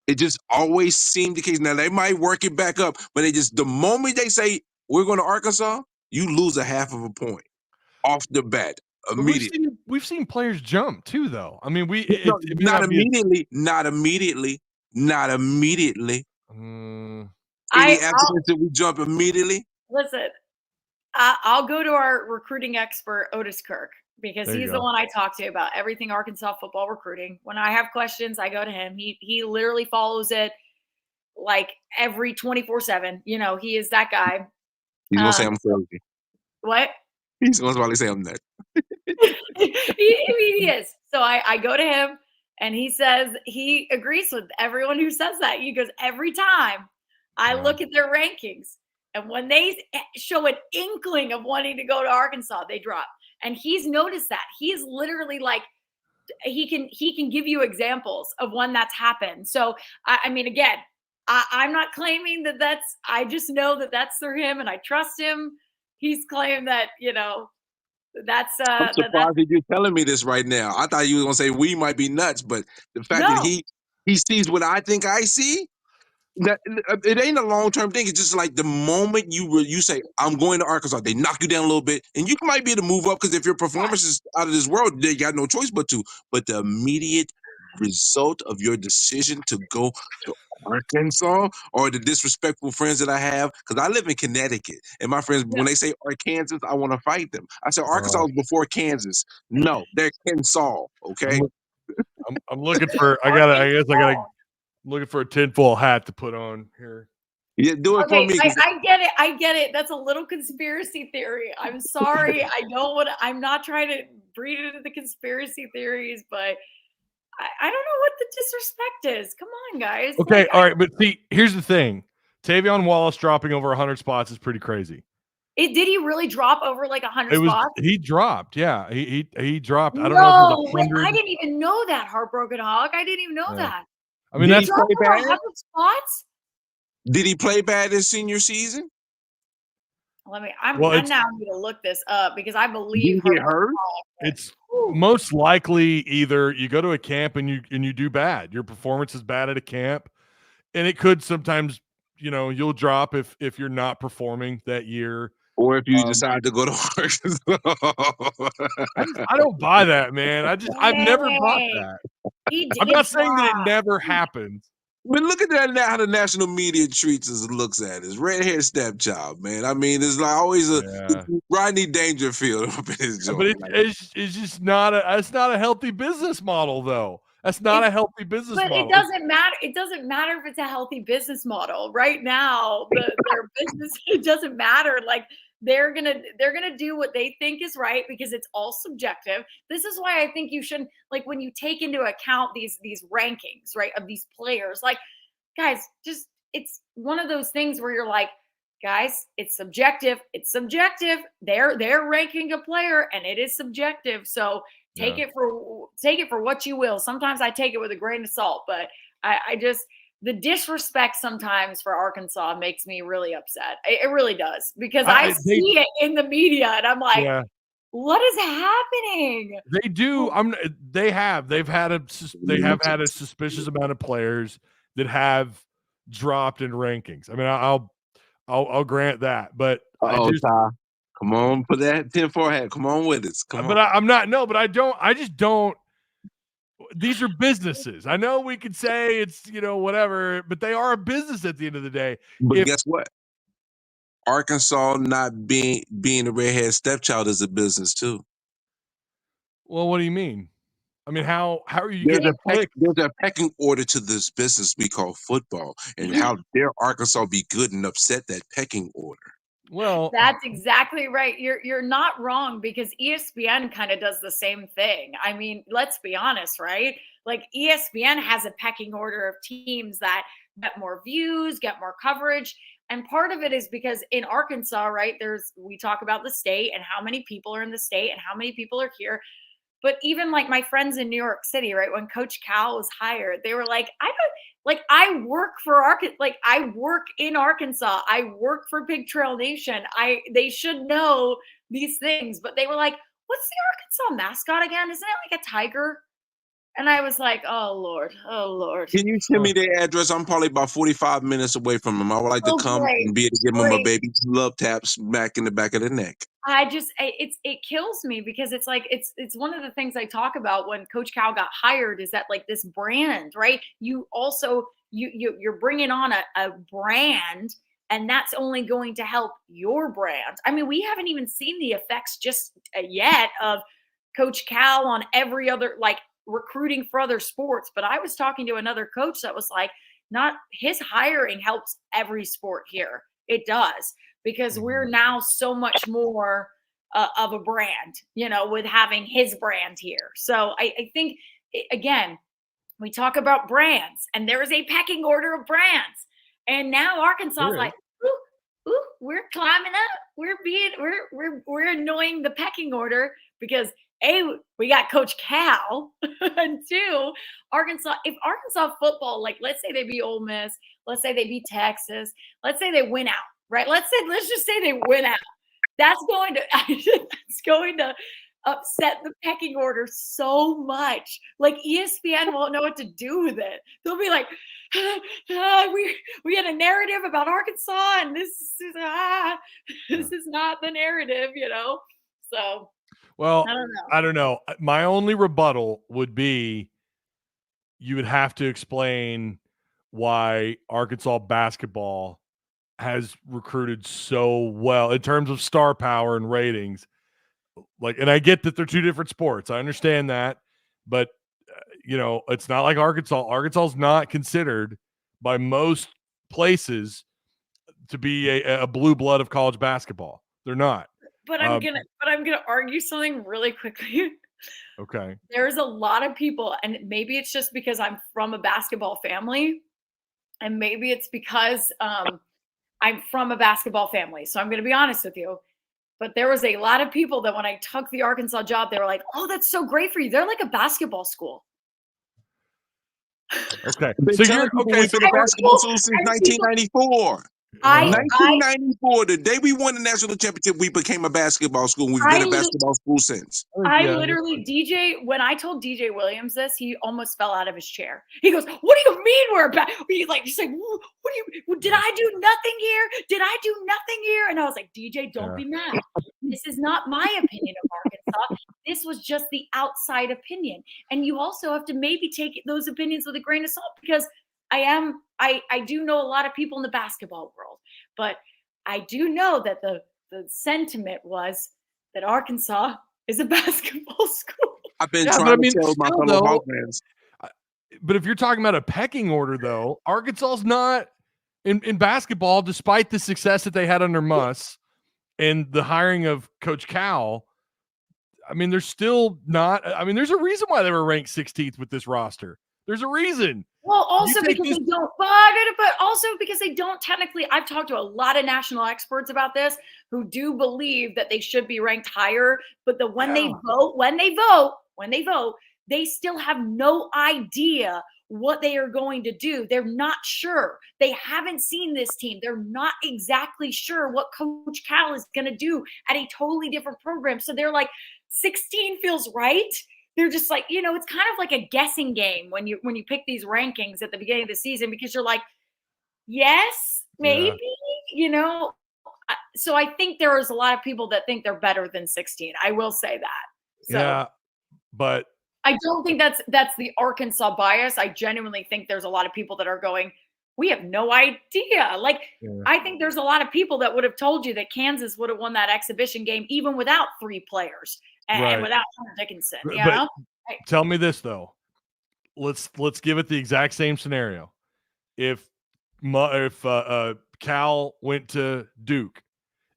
It just always seemed the case. Now they might work it back up, but the moment they say we're going to Arkansas, you lose a half of a point off the bat immediately. We've seen players jump too, though. I mean, not immediately. Any evidence that we jump immediately? Listen, I'll go to our recruiting expert, Otis Kirk, because he's the one I talk to about everything Arkansas football recruiting. When I have questions, I go to him. He literally follows it like every 24/7. He is that guy. He's gonna say I'm crazy. What? He's gonna probably say I'm nuts. he is. So I go to him, and he says he agrees with everyone who says that. He goes, every time I look at their rankings, and when they show an inkling of wanting to go to Arkansas, they drop. And he's noticed that. He's literally like, he can give you examples of when that's happened. So, I mean, again, I'm not claiming that I just know that that's through him, and I trust him. He's claimed that, that's I'm surprised that you're telling me this right now. I thought you were gonna say we might be nuts, but the fact that he sees what I think I see, that it ain't a long-term thing. It's just like the moment you say I'm going to Arkansas, they knock you down a little bit, and you might be able to move up because if your performance is out of this world, they got no choice but to. But the immediate result of your decision to go to Arkansas, or the disrespectful friends that I have, because I live in Connecticut, and my friends, when they say Arkansas, I want to fight them. I said Arkansas was before Kansas. No, they're Kansas. Okay. I'm looking for. I gotta looking for a tinfoil hat to put on here. Yeah, do it for me. I get it. That's a little conspiracy theory. I'm sorry. I'm not trying to breed into the conspiracy theories, but I don't know what the disrespect is. Come on, guys. Okay, all right, but see, here's the thing. Tavion Wallace dropping over 100 spots is pretty crazy. Did he really drop over like 100 spots? He dropped, yeah. He dropped. I don't know if it was 100. I didn't even know that, Heartbroken Hawk. I didn't even know that. I mean, that's pretty bad. 100 spots? Did he play bad his senior season? I now need to look this up because I believe he hurt. It's most likely either you go to a camp and you do bad. Your performance is bad at a camp, and it could sometimes, you'll drop if you're not performing that year, or if you decide to go to Arkansas. I don't buy that, man. I've never bought that. I'm not saying that it never happens. But look at that now, how the national media treats us and looks at us. Red-haired stepchild, man. I mean, it's like always Rodney Dangerfield up in his joint. But it's just not a healthy business model, though. That's not a healthy business model. But it doesn't matter. It doesn't matter if it's a healthy business model. Right now, their business, it doesn't matter. Like, they're gonna do what they think is right because it's all subjective. This is why I think you shouldn't, like, when you take into account these rankings, right, of these players, like, guys, just, it's one of those things where you're like, guys, it's subjective. It's subjective. They're ranking a player, and it is subjective. So take it for what you will. Sometimes I take it with a grain of salt, but I just, the disrespect sometimes for Arkansas makes me really upset. It really does, because I see it in the media, and I'm like, what is happening? They do. They've had a suspicious amount of players that have dropped in rankings. I mean, I'll grant that, but come on, put that 10-4 hat. Come on with us. Come on. But I'm not. No, but I just don't. These are businesses. I know we could say it's, whatever, but they are a business at the end of the day. But guess what? Arkansas not being a redhead stepchild is a business too. Well, what do you mean? I mean, how are you getting picked? There's a pecking order to this business we call football, and how dare Arkansas be good and upset that pecking order? Well, That's exactly right. You're not wrong, because ESPN kind of does the same thing. I mean, let's be honest, right? Like ESPN has a pecking order of teams that get more views, get more coverage. And part of it is because in Arkansas, right, we talk about the state and how many people are in the state and how many people are here. But even like my friends in New York City, right, when Coach Cal was hired, they were like, I work for I work in Arkansas. I work for Big Trail Nation. They should know these things. But they were like, what's the Arkansas mascot again? Isn't it like a tiger? And I was like, oh Lord, oh Lord. Can you send me their address? I'm probably about 45 minutes away from them. I would like to come Great, and be able to give them a great. baby love taps back in the back of the neck. It kills me, because it's like it's one of the things I talk about when Coach Cal got hired, is that like this brand, right? You also you're bringing on a brand, and that's only going to help your brand. I mean, we haven't even seen the effects just yet of Coach Cal on every other, like, recruiting for other sports. But I was talking to another coach that was like, not his hiring helps every sport here. It does, because we're now so much more of a brand, with having his brand here. So I think, again, we talk about brands, and there is a pecking order of brands. And now Arkansas is like, ooh, we're climbing up. We're annoying the pecking order, because we got Coach Cal, and two, if Arkansas football, like, let's say they beat Ole Miss, let's say they beat Texas, let's say they win out, right? Let's just say they win out. That's going to upset the pecking order so much. Like, ESPN won't know what to do with it. They'll be like, we had a narrative about Arkansas, and this is not the narrative, So, well, I I don't know. My only rebuttal would be, you would have to explain why Arkansas basketball has recruited so well in terms of star power and ratings. Like, and I get that they're two different sports. I understand that, but it's not like Arkansas. Arkansas's not considered by most places to be a blue blood of college basketball. They're not. But I'm gonna argue something really quickly. Okay. There's a lot of people, and maybe it's just because I'm from a basketball family, and maybe it's because I'm from a basketball family. So I'm going to be honest with you. But there was a lot of people that when I took the Arkansas job, they were like, oh, that's so great for you. They're like a basketball school. Okay. So you're okay. We've been a basketball school since 1994. 1994, the day we won the national championship, we became a basketball school. We've been a basketball school since. Literally, when I told DJ Williams this, he almost fell out of his chair. He goes, what do you mean we're back? He's like, what do you, did I do nothing here? Did I do nothing here? And I was like, DJ, don't be mad. This is not my opinion of Arkansas. This was just the outside opinion. And you also have to maybe take those opinions with a grain of salt, because I do know a lot of people in the basketball world, but I do know that the sentiment was that Arkansas is a basketball school. I've been trying to tell my fellow Hawk fans. But if you're talking about a pecking order, though, Arkansas's not in basketball, despite the success that they had under Muss and the hiring of Coach Cal. I mean, they're still not. I mean, there's a reason why they were ranked 16th with this roster. There's a reason. Well, also because they don't, but also because they don't technically. I've talked to a lot of national experts about this who do believe that they should be ranked higher, but when they vote, they still have no idea what they are going to do. They're not sure. They haven't seen this team. They're not exactly sure what Coach Cal is going to do at a totally different program. So they're like, 16 feels right. They're just like, it's kind of like a guessing game when you pick these rankings at the beginning of the season, because you're like, yes, maybe, So I think there is a lot of people that think they're better than 16. I will say that. So yeah, but I don't think that's the Arkansas bias. I genuinely think there's a lot of people that are going, we have no idea. Like, I think there's a lot of people that would have told you that Kansas would have won that exhibition game even without 3 players. and without Hunter Dickinson, you But know? tell me this though. Let's give it the exact same scenario. If Cal went to Duke,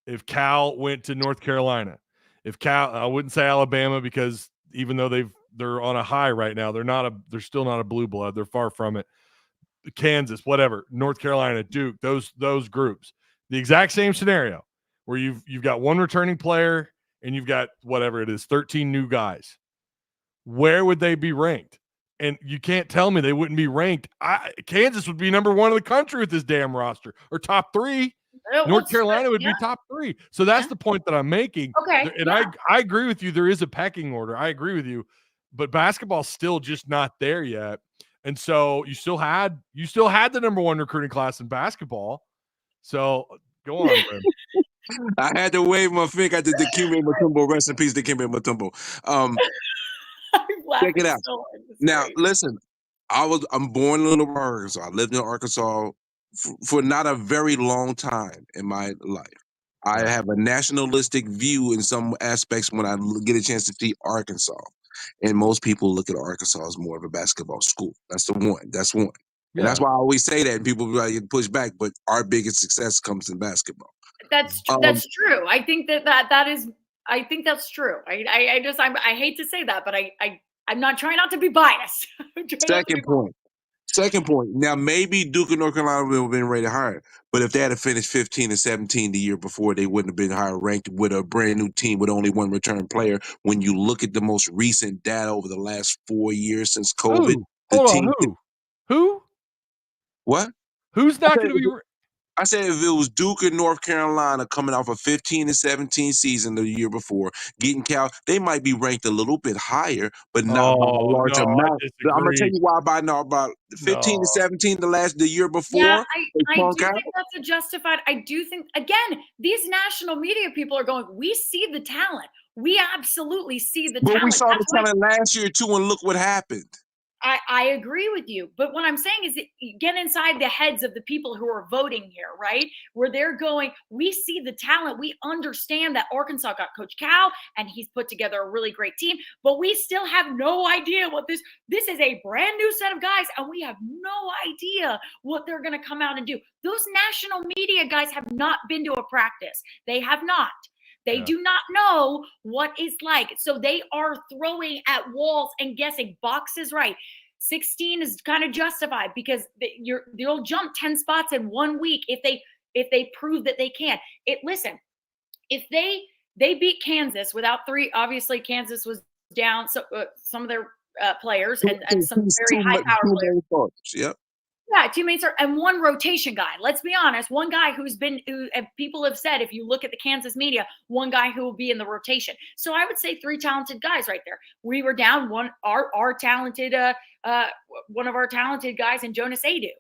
if Cal went to North Carolina, if Cal, I wouldn't say Alabama because even though they're on a high right now, they're still not a blue blood. They're far from it. Kansas, whatever, North Carolina, Duke, those groups, the exact same scenario where you've got one returning player and you've got whatever it is, 13 new guys. Where would they be ranked? And you can't tell me they wouldn't be ranked. Kansas would be number 1 in the country with this damn roster, or top 3. North Carolina would be top 3. So that's the point that I'm making. Okay. And I agree with you. There is a pecking order. I agree with you, but basketball's still just not there yet. And so you still had the number 1 recruiting class in basketball. So go on, Brim. I had to wave my finger at the Dikembe Mutombo. Rest in peace, Dikembe Mutombo. Check it out. Now, listen, I'm born in Little Arkansas. I lived in Arkansas for not a very long time in my life. I have a nationalistic view in some aspects when I get a chance to see Arkansas. And most people look at Arkansas as more of a basketball school. That's one. And that's why I always say that, and people get pushed back, but our biggest success comes in basketball. That's true. I think that is I think that's true. I hate to say that, but I'm not trying not to be biased. Second point. Now, maybe Duke and North Carolina would have been rated higher, but if they had finished 15 and 17 the year before, they wouldn't have been higher ranked with a brand new team with only one return player. When you look at the most recent data over the last 4 years since COVID, Who? What? Who's not going to be? I said if it was Duke and North Carolina coming off a 15 and 17 season the year before, getting Cal, they might be ranked a little bit higher, but not by a large amount. I'm going to tell you why by now, about 15 to 17 the year before. Yeah, I do think that's a justified. I do think, again, these national media people are going, we see the talent. We absolutely see the talent. We saw the talent last year too, and look what happened. I agree with you. But what I'm saying is that you get inside the heads of the people who are voting here, right? Where they're going, we see the talent. We understand that Arkansas got Coach Cal and he's put together a really great team, but we still have no idea what this is a brand new set of guys, and we have no idea what they're going to come out and do. Those national media guys have not been to a practice. They have not. They do not know what it's like. So they are throwing at walls and guessing. Box is right. 16 is kind of justified because they'll jump 10 spots in 1 week if they prove that they can. Listen, if they beat Kansas without 3, obviously Kansas was down some of their players and some very high power players. Yep. Yeah, 2 main stars and 1 rotation guy. Let's be honest, one guy who people have said, if you look at the Kansas media, one guy who will be in the rotation. So I would say 3 talented guys right there. We were down our talented one of our talented guys in Jonas Adu.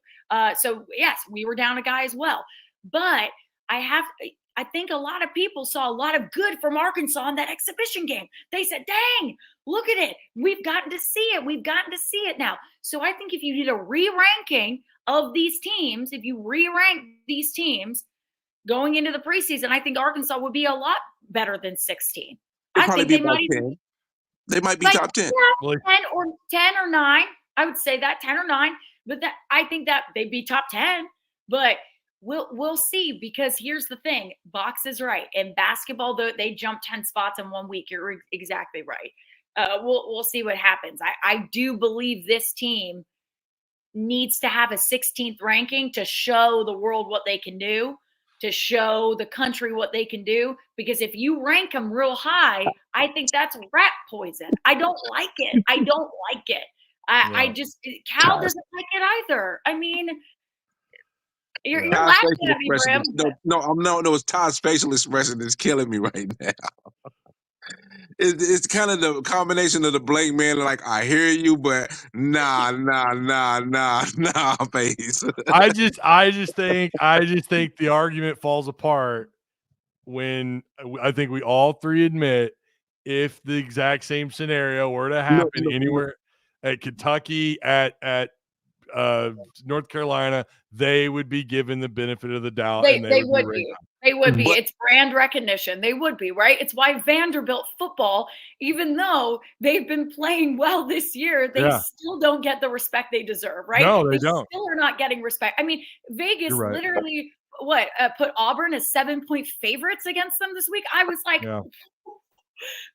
So yes, we were down a guy as well. But I think a lot of people saw a lot of good from Arkansas in that exhibition game. They said, dang, look at it. We've gotten to see it. We've gotten to see it now. So I think if you did a re-ranking of these teams, if you re-rank these teams going into the preseason, I think Arkansas would be a lot better than 16. I think they might even, 10. They might be top 10. Yeah, 10 or 9. I would say that 10 or 9. But I think that they'd be top 10. But we'll see, because here's the thing. Box is right. In basketball, though, they jump 10 spots in 1 week. You're exactly right. We'll see what happens. I do believe this team needs to have a 16th ranking to show the world what they can do, to show the country what they can do. Because if you rank them real high, I think that's rat poison. I don't like it. I just, Cal doesn't like it either. I mean, you're laughing at me, Brim. No, it's Todd's facial expression is killing me right now. It's kind of the combination of the Blake man, like, I hear you, but nah, face. I just think the argument falls apart when I think we all 3 admit, if the exact same scenario were to happen anywhere at Kentucky, at North Carolina, they would be given the benefit of the doubt. They would be. They would be. But It's brand recognition. They would be, right? It's why Vanderbilt football, even though they've been playing well this year, they still don't get the respect they deserve, right? No, they Still don't. are not getting respect. I mean, Vegas You're right. literally put Auburn as 7-point favorites against them this week. I was like,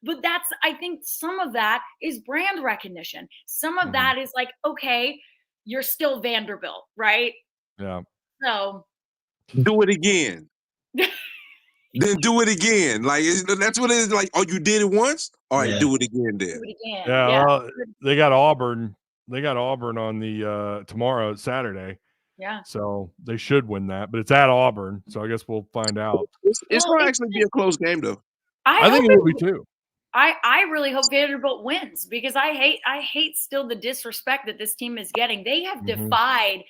but I think some of that is brand recognition. Some of that is like, okay, you're still Vanderbilt, right? Yeah. So do it again. Then do it again. Like that's what it is. Like, oh, you did it once. All right, do it again. Then. do it again. Yeah. Well, they got Auburn. They got Auburn on the tomorrow, Saturday. Yeah. So they should win that, but it's at Auburn. So I guess we'll find out. It's going to actually be a close game, though. I think it will be too. I really hope Vanderbilt wins because I hate still the disrespect that this team is getting. They have defied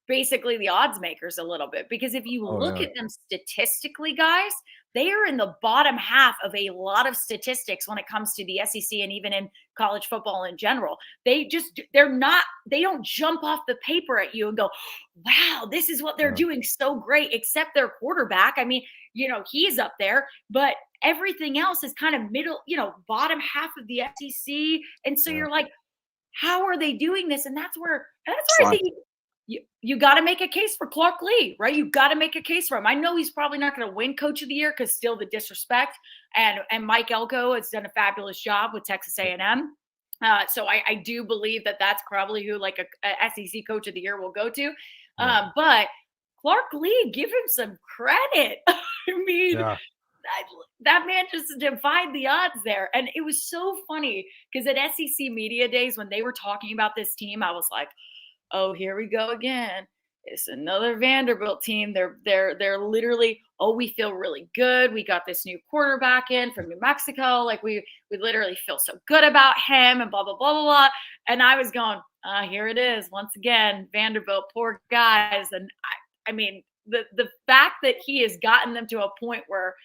basically the odds makers a little bit because if you look at them statistically, guys, they are in the bottom half of a lot of statistics when it comes to the SEC and even in college football in general. They don't jump off the paper at you and go, wow, this is what they're doing so great, except their quarterback. I mean, he's up there, but everything else is kind of middle, bottom half of the SEC. And so you're like, how are they doing this? And that's where I think you got to make a case for Clark Lee, right? You got to make a case for him. I know he's probably not going to win Coach of the Year because still the disrespect, and Mike Elko has done a fabulous job with Texas A&M. So I do believe that that's probably who like a SEC Coach of the Year will go to. But Clark Lee, give him some credit. I mean, that man just defied the odds there. And it was so funny because at SEC Media Days when they were talking about this team, I was like, oh, here we go again. It's another Vanderbilt team. They're literally, oh, we feel really good. We got this new quarterback in from New Mexico. Like we literally feel so good about him and blah, blah, blah, blah, blah. And I was going, here it is. Once again, Vanderbilt, poor guys. And I mean, the fact that he has gotten them to a point where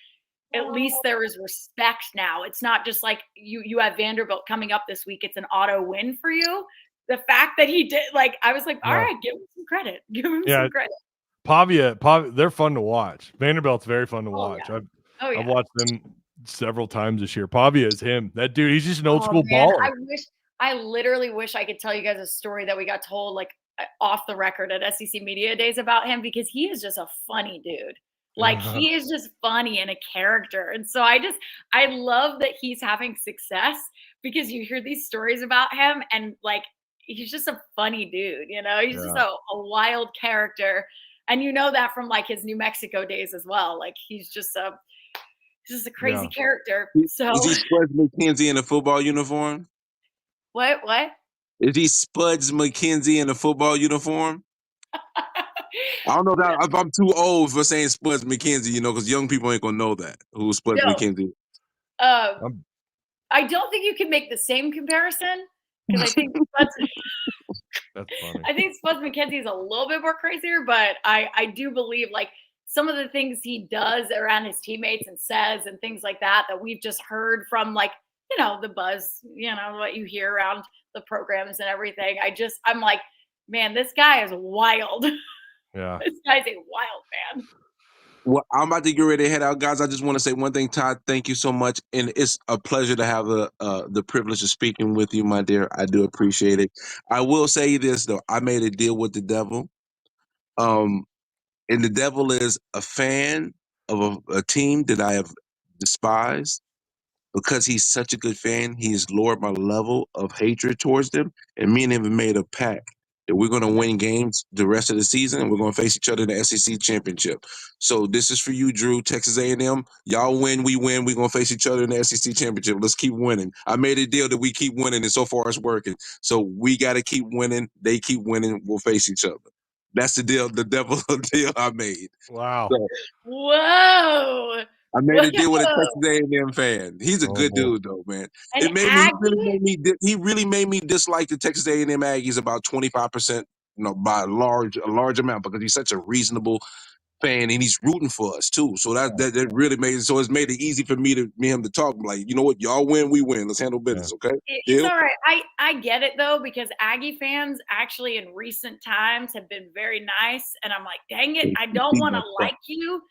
at least there is respect now. It's not just like you have Vanderbilt coming up this week. It's an auto win for you. The fact that he did, like, I was like, all right, give him some credit. Give him some credit. Pavia, they're fun to watch. Vanderbilt's very fun to watch. I've watched them several times this year. Pavia is him. That dude, he's just an old school baller. I literally wish I could tell you guys a story that we got told like off the record at SEC Media Days about him because he is just a funny dude. Like he is just funny and a character. And so I love that he's having success because you hear these stories about him and like, he's just a funny dude, he's just a wild character. And you know that from like his New Mexico days as well. Like he's just a crazy character. So is he Spuds McKenzie in a football uniform? What? Is he Spuds McKenzie in a football uniform? I don't know if I'm too old for saying Spuds McKenzie, because young people ain't gonna know that who Spuds McKenzie. I don't think you can make the same comparison because I think that's funny. I think Spuds McKenzie is a little bit more crazier, but I do believe like some of the things he does around his teammates and says and things like that we've just heard from like the buzz, what you hear around the programs and everything. I'm like, man, this guy is wild. Yeah. This guy's a wild man. Well, I'm about to get ready to head out, guys. I just want to say one thing, Todd. Thank you so much, and it's a pleasure to have the privilege of speaking with you, my dear. I do appreciate it. I will say this though: I made a deal with the devil, and the devil is a fan of a team that I have despised. Because he's such a good fan, he has lowered my level of hatred towards them, and me and him have made a pact that we're going to win games the rest of the season, and we're going to face each other in the SEC championship. So this is for you, Drew, Texas A&M. Y'all win, we win. We're going to face each other in the SEC championship. Let's keep winning. I made a deal that we keep winning, and so far it's working. So we got to keep winning. They keep winning. We'll face each other. That's the deal, the devil deal I made. Wow. So, whoa. I made a deal with a Texas A&M fan. He's a good dude, though, man. He really made me dislike the Texas A&M Aggies about 25%, by a large amount because he's such a reasonable fan and he's rooting for us too. So that really made it. So it's made it easy for me and him to talk. Like, you know what, y'all win, we win. Let's handle business, okay? It's all right. I get it though because Aggie fans actually in recent times have been very nice, and I'm like, dang it, I don't want to like you.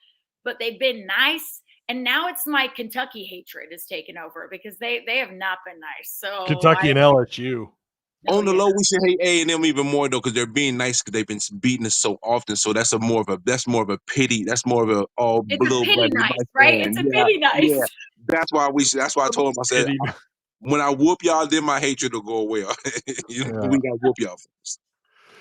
but they've been nice. And now it's my Kentucky hatred is taken over because they have not been nice. So Kentucky and LSU. On the low, we should hate A&M even more though, because they're being nice because they've been beating us so often. So that's more of a pity. That's more of a it's a pity nice, right? It's a yeah, pity nice. Yeah. That's why I told him, I said, when I whoop y'all, then my hatred will go away. We gotta whoop y'all first.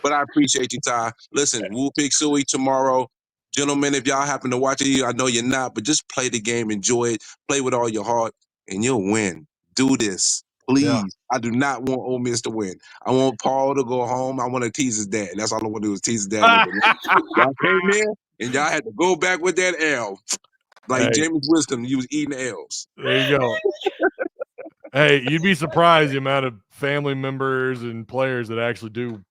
But I appreciate you, Ty. Listen, we'll pick Suey tomorrow. Gentlemen, if y'all happen to watch it, I know you're not, but just play the game, enjoy it, play with all your heart, and you'll win. Do this. Please. Yeah. I do not want Ole Miss to win. I want Paul to go home. I want to tease his dad. That's all I want to do is tease his dad. Y'all came in, and y'all had to go back with that L. Like James Wisdom, you was eating the L's. There you go. Hey, you'd be surprised the amount of family members and players that actually do.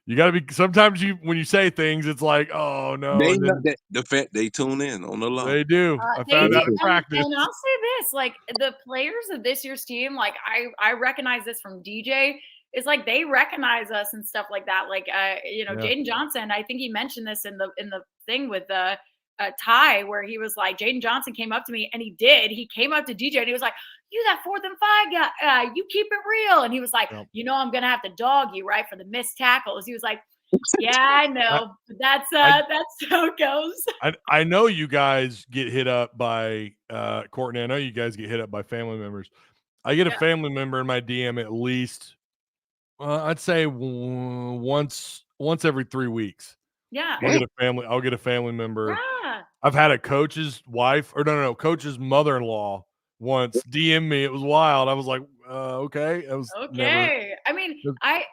You got to be. Sometimes when you say things, it's like, oh no. They tune in on the low. They do. I found out in practice. And I'll say this: like the players of this year's team, like I recognize this from DJ. It's like they recognize us and stuff like that. Like Jaden Johnson. I think he mentioned this in the thing with Tai, where he was like, Jaden Johnson came up to me, and he came up to DJ and he was like, you that 4th and 5 guy, you keep it real. And he was like, I'm gonna have to dog you, right, for the missed tackles. He was like, yeah, I know. That's how it goes. I know you guys get hit up by Courtney. I know you guys get hit up by family members. I get a family member in my DM at least, I'd say once every 3 weeks. Yeah. I'll get a family member. Yeah. I've had a coach's wife, or no, coach's mother-in-law once DM me. It was wild. I was like, okay. It was okay. I mean, I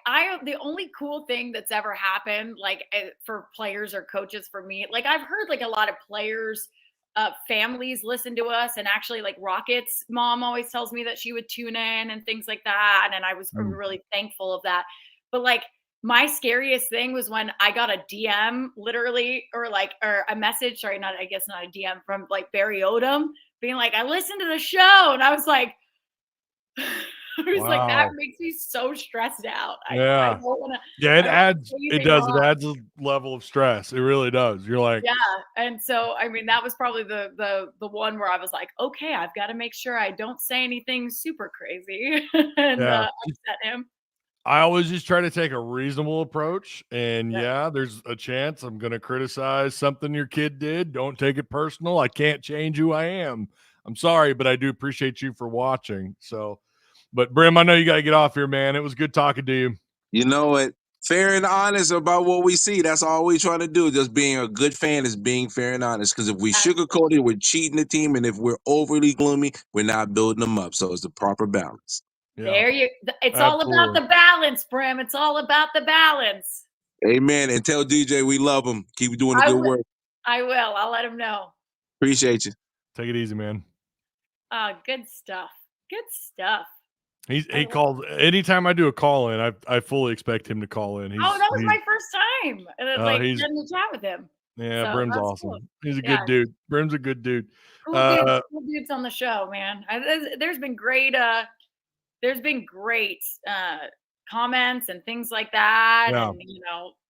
the only cool thing that's ever happened, like for players or coaches for me, like I've heard like a lot of players, families listen to us, and actually like Rocket's mom always tells me that she would tune in and things like that. And I was really thankful of that. But like, my scariest thing was when I got a DM literally, or a message, sorry, not a DM, from like Barry Odom being like, I listened to the show. And I was like, like, that makes me so stressed out. I don't wanna, it adds a level of stress. It really does. You're like, and so, I mean, that was probably the one where I was like, okay, I've got to make sure I don't say anything super crazy and upset him. I always just try to take a reasonable approach, and there's a chance I'm going to criticize something your kid did. Don't take it personal. I can't change who I am. I'm sorry, but I do appreciate you for watching. So, but Brim, I know you got to get off here, man. It was good talking to you. You know what? Fair and honest about what we see. That's all we try to do. Just being a good fan is being fair and honest. Because if we sugarcoat it, we're cheating the team, and if we're overly gloomy, we're not building them up. So it's the proper balance. It's all about the balance, Brim. It's all about the balance. Amen. And tell DJ we love him. Keep doing the good work. I will. I'll let him know. Appreciate you. Take it easy, man. Good stuff. Good stuff. He calls anytime I do a call in. I fully expect him to call in. That was my first time. Getting to chat with him. Yeah, so Brim's awesome. Cool. He's a good dude. Brim's a good dude. Cool dudes on the show, man. There's been great. There's been great comments and things like that, and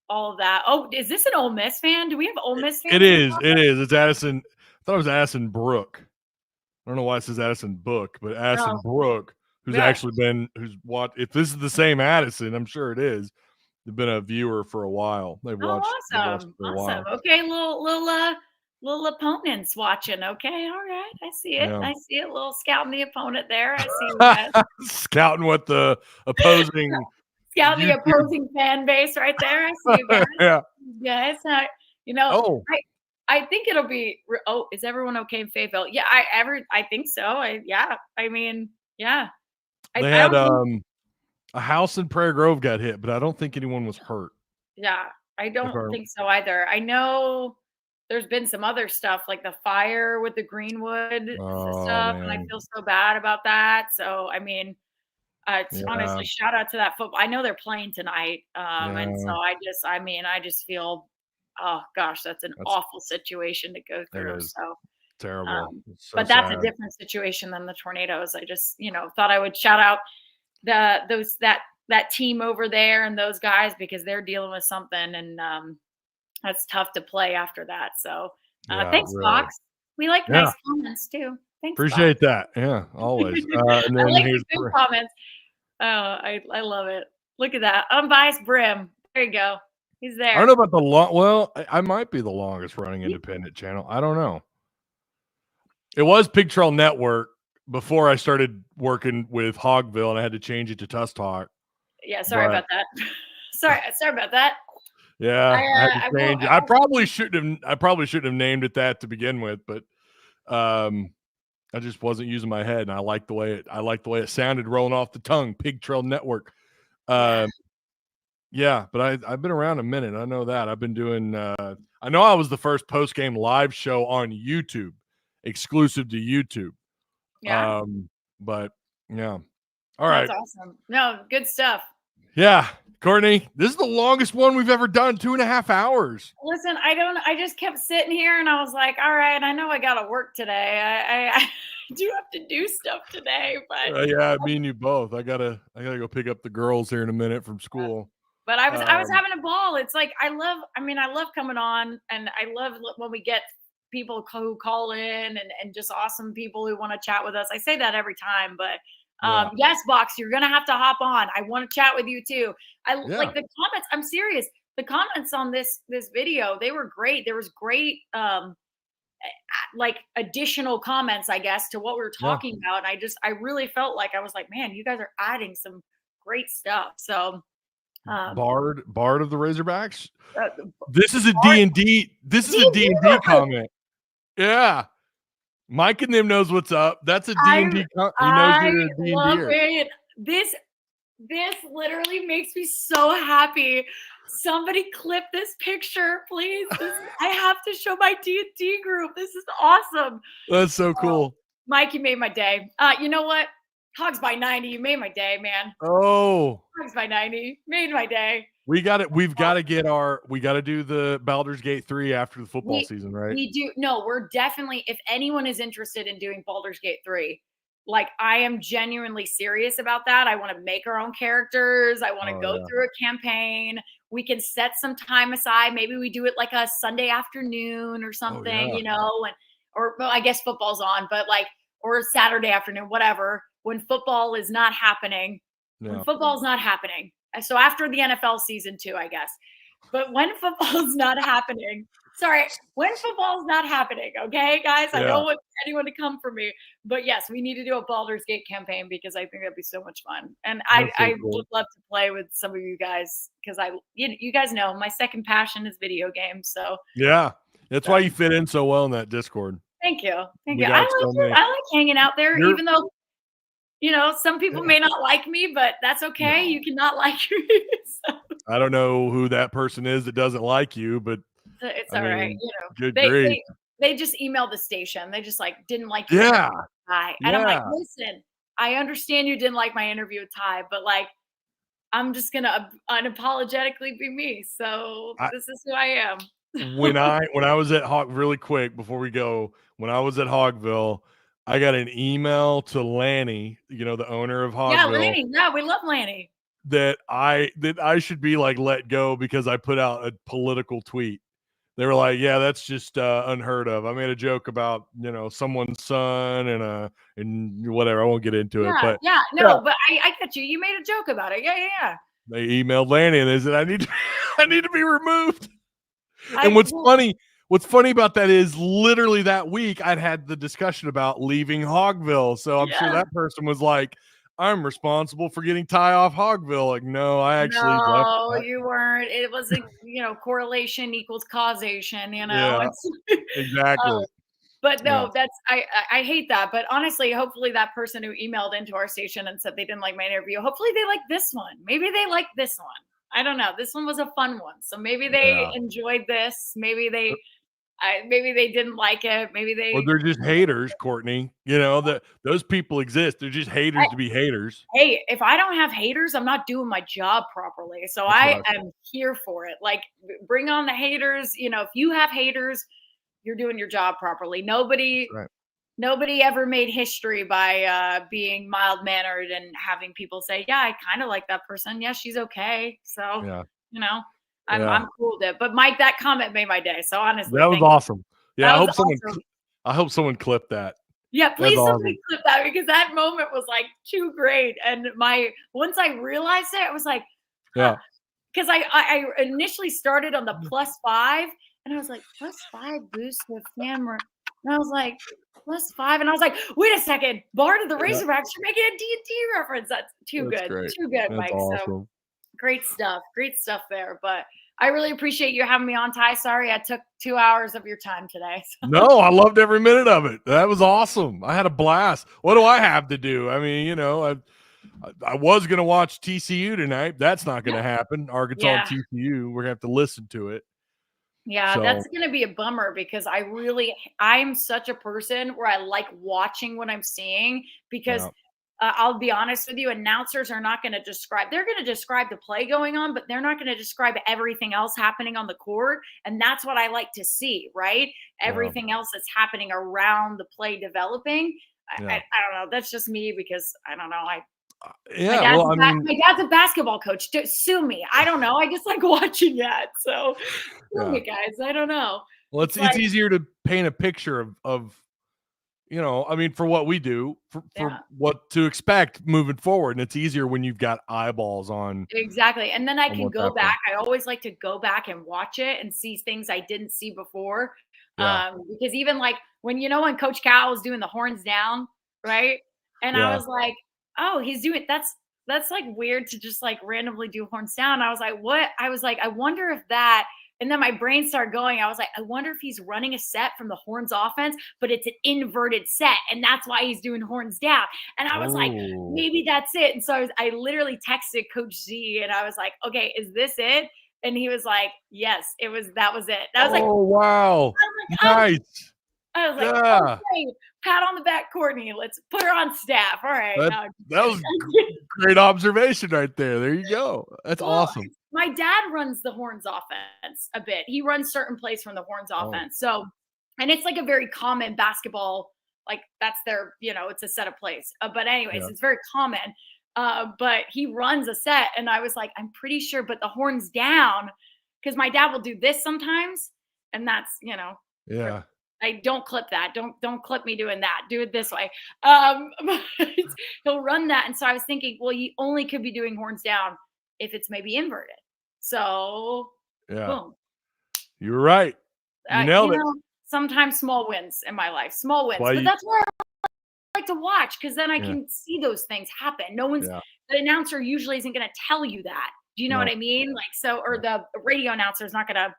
all of that. Oh, is this an Ole Miss fan? Do we have Ole Miss fans? It is. It's Addison. I thought it was Addison Brook. I don't know why it says Addison Book, but Addison Brook, who's actually been If this is the same Addison, I'm sure it is. They've been a viewer for a while. They've watched. Awesome. Okay, little opponents watching. Okay, all right. I see it. I see it. Little scouting the opponent there. I see you guys. Scouting what the opposing. Scouting the opposing fan base right there. I see you guys. Yes. I think it'll be. Oh, is everyone okay in Fayetteville? Yeah, I think so. They had a house in Prairie Grove got hit, but I don't think anyone was hurt. Yeah, I don't think so either. I know there's been some other stuff like the fire with the Greenwood stuff, and I feel so bad about that. So, I mean, honestly, shout out to that football. I know they're playing tonight, and so I just feel, oh gosh, that's an awful situation to go through. So terrible. But that's a different situation than the tornadoes. I just, thought I would shout out that team over there and those guys, because they're dealing with something, and that's tough to play after that. So Thanks, really. Fox. We like Yeah. nice comments too. Thanks, Appreciate Fox. that. Yeah, always. And I then like here's the good comments. Oh, I love it. Look at that. Unbiased Brim. There you go. He's there. I don't know about the long. Well, I might be the longest running independent channel. I don't know. It was Pig Trail Network before I started working with Hogville, and I had to change it to Tusk Talk. Yeah, sorry about that. sorry about that. Yeah, I had to change it. I probably shouldn't have named it that to begin with, but I just wasn't using my head, and I like the way it sounded rolling off the tongue. Pig Trail Network. Yeah, but I've been around a minute. I know that. I've been doing I know I was the first post-game live show on YouTube, exclusive to YouTube. Yeah. But yeah. All right. That's awesome. No, good stuff. Yeah. Courtney, this is the longest one we've ever done, 2.5 hours. Listen, I just kept sitting here and I was like, all right, I know I got to work today. I do have to do stuff today, but yeah, me and you both. I gotta go pick up the girls here in a minute from school. But I was having a ball. It's like, I love coming on, and I love when we get people who call in and just awesome people who want to chat with us. I say that every time, but yes, Box, you're going to have to hop on. I want to chat with you too. Like the comments. I'm serious. The comments on this video, they were great. There was great, like additional comments, I guess, to what we were talking about. And I really felt like, I was like, man, you guys are adding some great stuff. So Bard of the Razorbacks. This is a D&D. This is a D&D comment. Yeah. Mike and them knows what's up. That's a D&D. He knows you're a D&D. This literally makes me so happy. Somebody clip this picture, please. I have to show my D&D group. This is awesome. That's so cool. Mike, you made my day. You know what? Hogs by 90. You made my day, man. Oh. Hogs by 90. Made my day. We got it. We've got to do the Baldur's Gate 3 after the football season, right? We do. No, we're definitely, if anyone is interested in doing Baldur's Gate 3, like I am genuinely serious about that. I want to make our own characters. I want to go through a campaign. We can set some time aside. Maybe we do it like a Sunday afternoon or something, you know, or well, I guess football's on, but like, or Saturday afternoon, whatever, when football is not happening. When football's not happening. So after the NFL season too, I guess. But when football's not happening, when football's not happening, okay, guys? I don't want anyone to come for me. But yes, we need to do a Baldur's Gate campaign because I think that'd be so much fun. And I would love to play with some of you guys because you guys know my second passion is video games. So yeah, that's why you fit in so well in that Discord. Thank you. I like hanging out there, even though you know, some people may not like me, but that's okay. You cannot like me. So. I don't know who that person is that doesn't like you, but it's all right. You know, good they just emailed the station. They just like didn't like you. Tai. And I'm like, listen, I understand you didn't like my interview with Tai, but like, I'm just gonna unapologetically be me. So this is who I am. when I was at really quick before we go, when I was at Hogville, I got an email to Lanny, you know, the owner of Hogville. Yeah, Lanny. Yeah, we love Lanny. That I should be like let go because I put out a political tweet. They were like, "Yeah, that's just unheard of." I made a joke about, you know, someone's son and whatever. I won't get into it, but but I get you. You made a joke about it. Yeah. They emailed Lanny and they said, "I need to be removed." And what's funny about that is literally that week I'd had the discussion about leaving Hogville. So I'm sure that person was like, I'm responsible for getting Tai off Hogville. Like, no, I actually left. You weren't. It was correlation equals causation, you know. Yeah, exactly. But no, that's I hate that. But honestly, hopefully that person who emailed into our station and said they didn't like my interview, hopefully they like this one. Maybe they like this one. I don't know. This one was a fun one. So maybe they enjoyed this. Maybe they didn't like it. Or they're just haters, Courtney. You know, those people exist. They're just haters to be haters. Hey, if I don't have haters, I'm not doing my job properly. So I am here for it. Like, bring on the haters. You know, if you have haters, you're doing your job properly. Nobody ever made history by being mild-mannered and having people say, yeah, I kind of like that person. Yeah, she's okay. So, you know, I'm cool with it. But Mike, that comment made my day. So honestly, that was awesome. Yeah, That was awesome. I hope someone clipped that. Yeah, That's please awesome. somebody clip that because that moment was like too great. And once I realized it, I was like, huh. Yeah. Because I initially started on the +5 and I was like, +5 boost with camera. And I was like, +5. And I was like, wait a second, Bard of the Yeah. Razorbacks, you're making a D&D reference. That's too That's good. great. Too good, That's Mike. So awesome. great stuff. Great stuff there. But I really appreciate you having me on, Tai. Sorry I took 2 hours of your time today. No, I loved every minute of it. That was awesome. I had a blast. What do I have to do? I mean, you know, I was going to watch TCU tonight. That's not going to happen. Arkansas and TCU. We're going to have to listen to it. Yeah, So, that's going to be a bummer because I'm such a person where I like watching what I'm seeing because I'll be honest with you, announcers are not going to they're going to describe the play going on, but they're not going to describe everything else happening on the court. And that's what I like to see, right? Everything else that's happening around the play developing. I don't know. That's just me because I don't know. My dad's a basketball coach. Sue me. I don't know. I just like watching it. So, me, guys. I don't know. Well, it's easier to paint a picture of you know, I mean, for what we do, for what to expect moving forward, and it's easier when you've got eyeballs on. Exactly, and then I can go back. I always like to go back and watch it and see things I didn't see before. Because even like when Coach Cal was doing the horns down, right? And I was like, oh, he's doing that's like weird to just like randomly do horns down. I was like, what? I was like, I wonder if that. And then my brain started going. I was like, I wonder if he's running a set from the horns offense, but it's an inverted set. And that's why he's doing horns down. And I was like, maybe that's it. And so I literally texted Coach Z and I was like, okay, is this it? And he was like, yes, that was it. I was like, oh, wow. Nice. I was like, okay, pat on the back, Courtney. Let's put her on staff. All right. That was great observation right there. There you go. That's awesome. My dad runs the horns offense a bit. He runs certain plays from the horns offense. So, and it's like a very common basketball, like that's their, it's a set of plays. But anyways, it's very common. But he runs a set. And I was like, I'm pretty sure, but the horns down, because my dad will do this sometimes. And that's, I don't clip that. Don't clip me doing that. Do it this way. He'll run that. And so I was thinking, well, you only could be doing horns down if it's maybe inverted. So boom. You're right. You nailed it. Sometimes small wins in my life. Small wins. But that's why I like to watch because then I can see those things happen. The announcer usually isn't going to tell you that. Do you know what I mean? Like or the radio announcer is not going to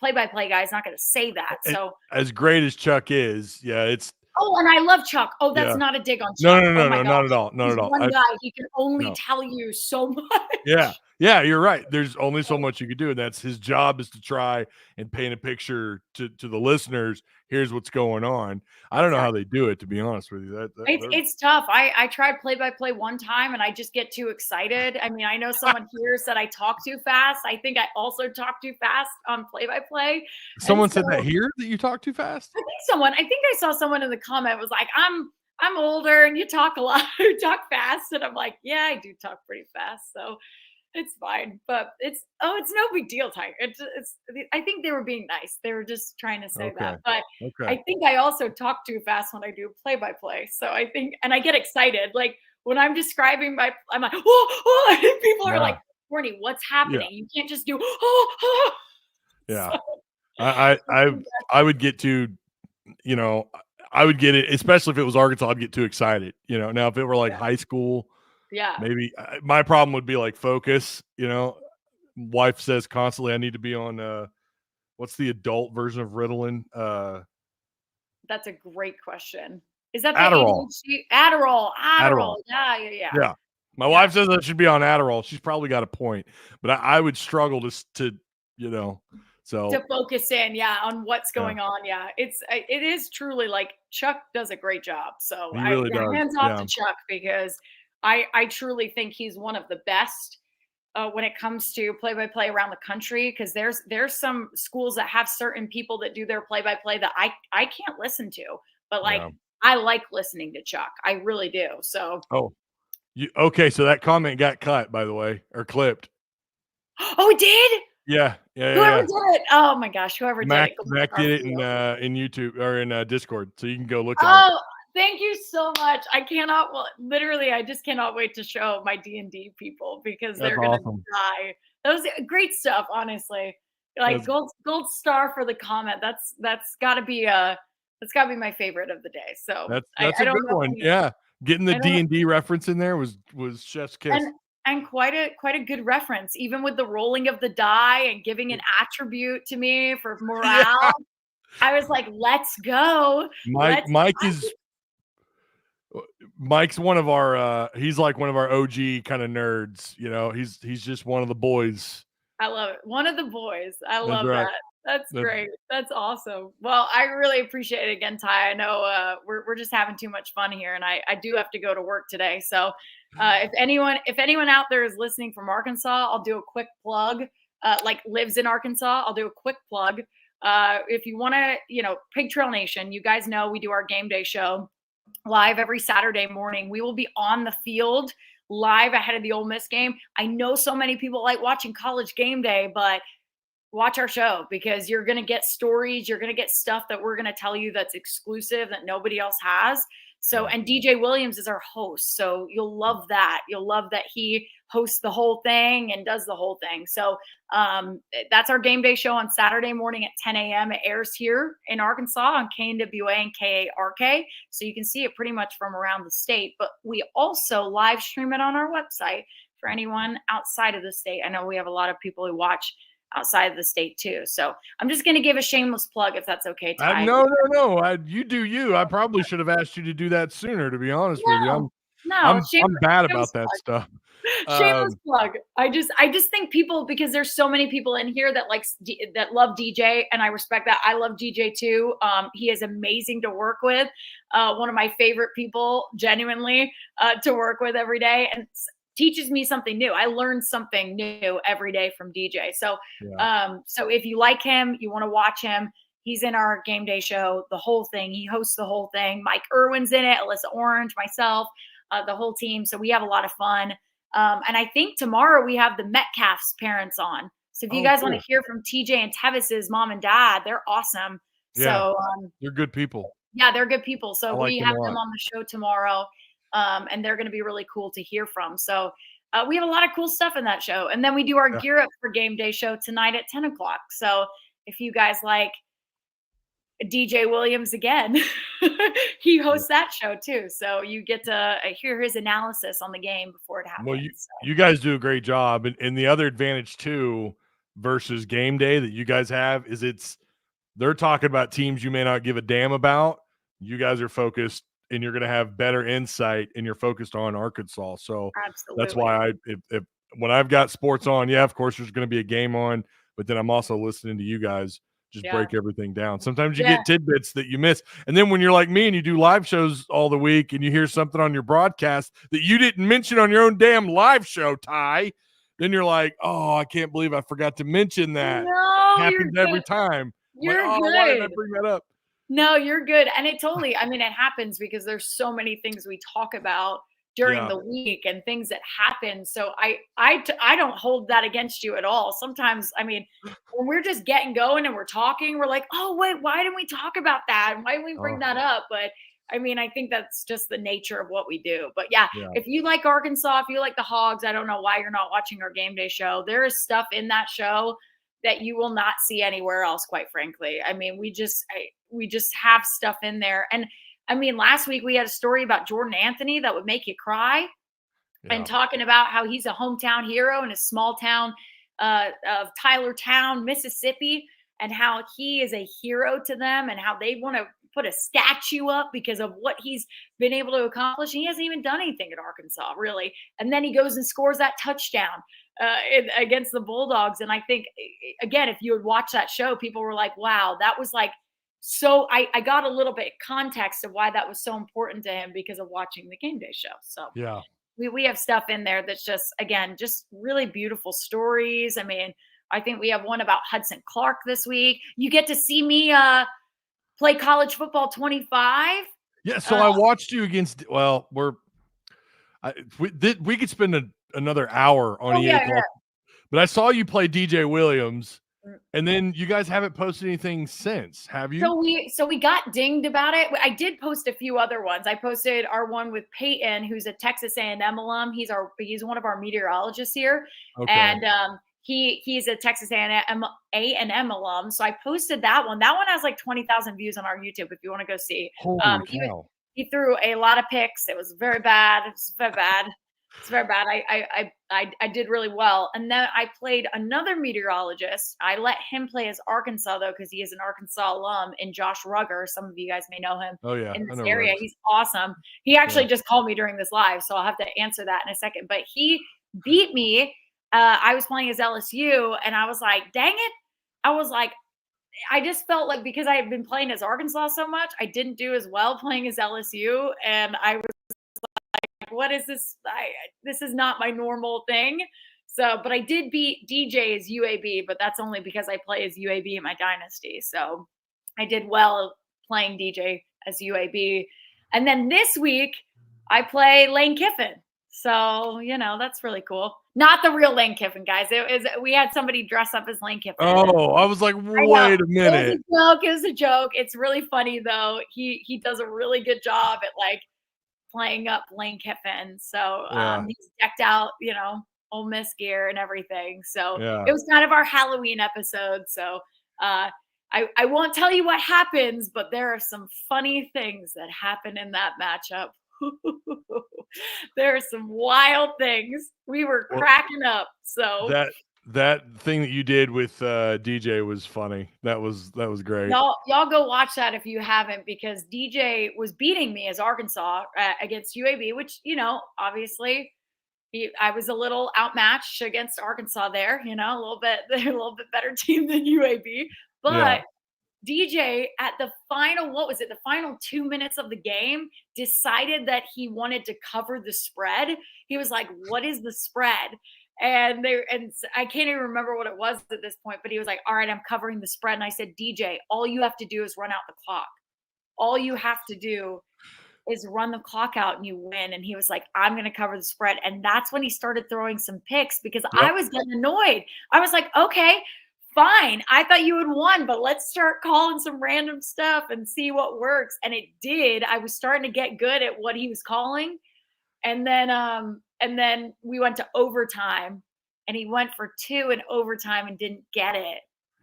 play-by-play guy is not going to say that. So as great as Chuck is, it's. Oh, and I love Chuck. Oh, that's not a dig on Chuck. No, not at all. Not at all. One guy, he can only tell you so much. Yeah, you're right. There's only so much you can do, and that's his job is to try and paint a picture to the listeners. Here's what's going on. I don't know how they do it, to be honest with you. It's tough. I tried play-by-play one time, and I just get too excited. I mean, I know someone here said I talk too fast. I think I also talk too fast on play-by-play. Someone said that here that you talk too fast? I think I saw someone in the comment was like, I'm older and you talk a lot, you talk fast. And I'm like, yeah, I do talk pretty fast. So it's fine. But it's no big deal, Tiger. I think they were being nice. They were just trying to say that. But I think I also talk too fast when I do play-by-play. So I think, and I get excited. Like when I'm describing I'm like, oh, and people are like, Courtney, what's happening? You can't just do, Yeah. So, I would get too, I would get it, especially if it was Arkansas, I'd get too excited. Now if it were like high school, maybe my problem would be like focus. Wife says constantly I need to be on what's the adult version of Ritalin? That's a great question. Is that Adderall? Adderall. Yeah. My wife says I should be on Adderall. She's probably got a point, but I would struggle to to focus in, on what's going on. Yeah, it is truly like Chuck does a great job. So he really does. Hands off to Chuck because I truly think he's one of the best when it comes to play-by-play around the country. Because there's some schools that have certain people that do their play-by-play that I can't listen to, but I like listening to Chuck. I really do. So okay, so that comment got cut, by the way, or clipped. Oh, it did? Yeah. Whoever did it. Oh my gosh, whoever did it. Mac did it in YouTube or in Discord, so you can go look at it. Oh, thank you so much. Literally, I just cannot wait to show my D&D people because That's they're gonna awesome. die. That was great stuff, honestly. Like gold star for the comment. That's gotta be my favorite of the day. So That's I a don't good know one. any, Yeah. Getting the I don't know, D&D reference in there was chef's kiss. and quite a good reference, even with the rolling of the die and giving an attribute to me for morale. Yeah. I was like, let's go. Mike's one of our he's like one of our OG kind of nerds, he's just one of the boys. I love it. One of the boys. I That's love right. that. That's great. That's awesome. Well, I really appreciate it again, Ty. I know we're just having too much fun here, and I do have to go to work today. So if anyone out there is listening from Arkansas, I'll do a quick plug. Like lives in Arkansas, I'll do a quick plug. If you want to, Pig Trail Nation, you guys know we do our game day show live every Saturday morning. We will be on the field live ahead of the Ole Miss game. I know so many people like watching college game day, but watch our show because you're going to get stories. You're going to get stuff that we're going to tell you that's exclusive that nobody else has. So, and DJ Williams is our host. So you'll love that. You'll love that he hosts the whole thing and does the whole thing. So that's our game day show on Saturday morning at 10 a.m. It airs here in Arkansas on KNWA and KARK. So you can see it pretty much from around the state. But we also live stream it on our website for anyone outside of the state. I know we have a lot of people who watch outside of the state too. So I'm just going to give a shameless plug if that's okay, Ty. No. You do you. I probably should have asked you to do that sooner, to be honest with you. I'm bad about that stuff. Shameless plug. I just think people, because there's so many people in here that that love DJ, and I respect that. I love DJ too. He is amazing to work with. One of my favorite people, genuinely, to work with every day, and teaches me something new. I learn something new every day from DJ. So, so if you like him, you want to watch him, he's in our game day show, the whole thing. He hosts the whole thing. Mike Irwin's in it, Alyssa Orange, myself, the whole team. So we have a lot of fun. And I think tomorrow we have the Metcalf's parents on. So if you guys want to hear from TJ and Tevis's mom and dad, they're awesome. Yeah, so they're good people. Yeah, they're good people. So we have them on the show tomorrow. And they're going to be really cool to hear from. So we have a lot of cool stuff in that show. And then we do our Gear Up for Game Day show tonight at 10 o'clock. So if you guys like DJ Williams again, he hosts that show too. So you get to hear his analysis on the game before it happens. Well, you guys do a great job. And the other advantage too versus game day that you guys have is they're talking about teams you may not give a damn about. You guys are focused and you're going to have better insight and you're focused on Arkansas. So that's why if when I've got sports on, of course there's going to be a game on, but then I'm also listening to you guys just break everything down. Sometimes you get tidbits that you miss. And then when you're like me and you do live shows all the week and you hear something on your broadcast that you didn't mention on your own damn live show, Ty, then you're like, oh, I can't believe I forgot to mention that. No, happens every time. You're like, good. Why did I bring that up? No, you're good. And it happens because there's so many things we talk about during the week and things that happen. So I don't hold that against you at all. Sometimes, when we're just getting going and we're talking, we're like, oh, wait, why didn't we talk about that? Why didn't we bring that up? But I think that's just the nature of what we do. But if you like Arkansas, if you like the Hogs, I don't know why you're not watching our game day show. There is stuff in that show that you will not see anywhere else, quite frankly. We just have stuff in there. And last week we had a story about Jordan Anthony that would make you cry, and talking about how he's a hometown hero in a small town of Tylertown, Mississippi, and how he is a hero to them and how they want to put a statue up because of what he's been able to accomplish. He hasn't even done anything at Arkansas, really. And then he goes and scores that touchdown against the Bulldogs. And I think, again, if you would watch that show, people were like, wow, that was like, so I got a little bit of context of why that was so important to him because of watching the game day show. So we have stuff in there that's just, again, just really beautiful stories. I think we have one about Hudson Clark this week. You get to see me play college football 25. Yeah, so I watched you against. Well, we could spend another hour on EA Golf, But I saw you play DJ Williams, Mm. and then you guys haven't posted anything since, have you? So we got dinged about it. I did post a few other ones. I posted our one with Peyton, who's a Texas A&M alum. He's one of our meteorologists here, Okay. and he's a Texas A&M alum. So I posted that one. That one has like 20,000 views on our YouTube if you want to go see. Holy cow. He threw a lot of picks. It was very bad. It's very bad. It's very bad. I did really well. And then I played another meteorologist. I let him play as Arkansas, though, because he is an Arkansas alum, in Josh Rugger. Some of you guys may know him in this area. Ruggs. He's awesome. He actually just called me during this live, so I'll have to answer that in a second. But he beat me. I was playing as LSU, and I was like, dang it. I was like, I just felt like because I had been playing as Arkansas so much, I didn't do as well playing as LSU. And I was like, what is this? This is not my normal thing. So, but I did beat DJ as UAB, but that's only because I play as UAB in my dynasty. So I did well playing DJ as UAB. And then this week I play Lane Kiffin. So, that's really cool. Not the real Lane Kiffin, guys. We had somebody dress up as Lane Kiffin. Oh, I was like, wait a minute. It was a joke. It's really funny though. He does a really good job at like playing up Lane Kiffin. So he's decked out, Ole Miss gear and everything. So it was kind of our Halloween episode. So I won't tell you what happens, but there are some funny things that happen in that matchup. There are some wild things. We were cracking up. So that thing that you did with DJ was funny. That was great. Y'all go watch that if you haven't, because DJ was beating me as Arkansas against UAB, which obviously I was a little outmatched against Arkansas there. A little bit better team than UAB, but. DJ at the final 2 minutes of the game decided that he wanted to cover the spread. He was like, what is the spread? And I can't even remember what it was at this point, but he was like, all right, I'm covering the spread. And I said, DJ, all you have to do is run out the clock. All you have to do is run the clock out and you win. And he was like, I'm going to cover the spread. And that's when he started throwing some picks because I was getting annoyed. I was like, okay, fine. I thought you had won, but let's start calling some random stuff and see what works. And it did. I was starting to get good at what he was calling. And then we went to overtime and he went for 2 in overtime and didn't get it.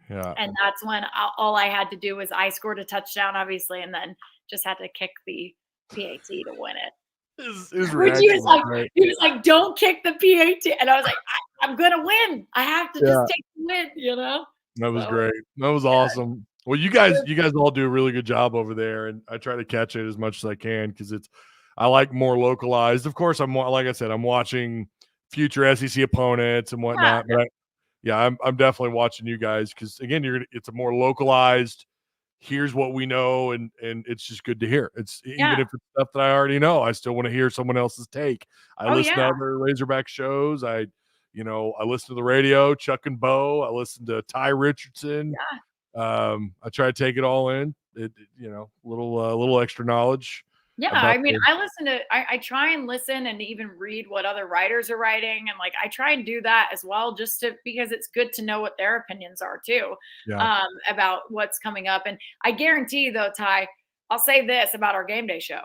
Yeah. And that's when all I had to do was I scored a touchdown, obviously, and then just had to kick the PAT to win it. He was like, don't kick the PAT. And I was like, I'm going to win. I have to just take the win, That was great. That was awesome. Well, you guys all do a really good job over there. And I try to catch it as much as I can because I like more localized. Of course, like I said, I'm watching future SEC opponents and whatnot. But I'm definitely watching you guys because, again, it's a more localized. Here's what we know, and it's just good to hear. It's even if it's stuff that I already know, I still want to hear someone else's take. I listen to other Razorback shows. I listen to the radio, Chuck and Bo. I listen to Ty Richardson. I try to take it all in. Little extra knowledge. Yeah, I mean, I try and listen and even read what other writers are writing. And like, I try and do that as well, because it's good to know what their opinions are too, about what's coming up. And I guarantee though, Ty, I'll say this about our game day show.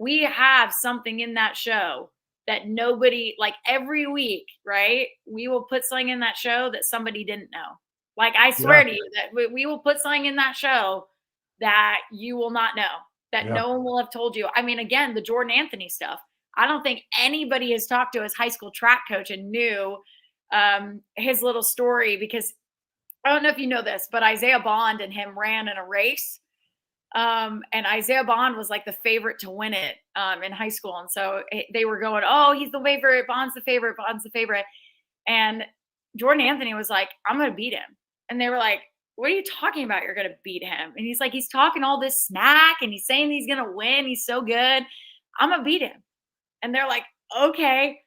We have something in that show that nobody, like every week, right? We will put something in that show that somebody didn't know. Like, I swear to you that we will put something in that show that you will not know. That no one will have told you. I mean, again, the Jordan Anthony stuff. I don't think anybody has talked to his high school track coach and knew his little story, because I don't know if you know this, but Isaiah Bond and him ran in a race. And Isaiah Bond was like the favorite to win it in high school. And so they were going, oh, he's the favorite. Bond's the favorite. Bond's the favorite. And Jordan Anthony was like, I'm going to beat him. And they were like, what are you talking about? You're going to beat him. And he's like, he's talking all this smack and he's saying he's going to win. He's so good. I'm going to beat him. And they're like, okay.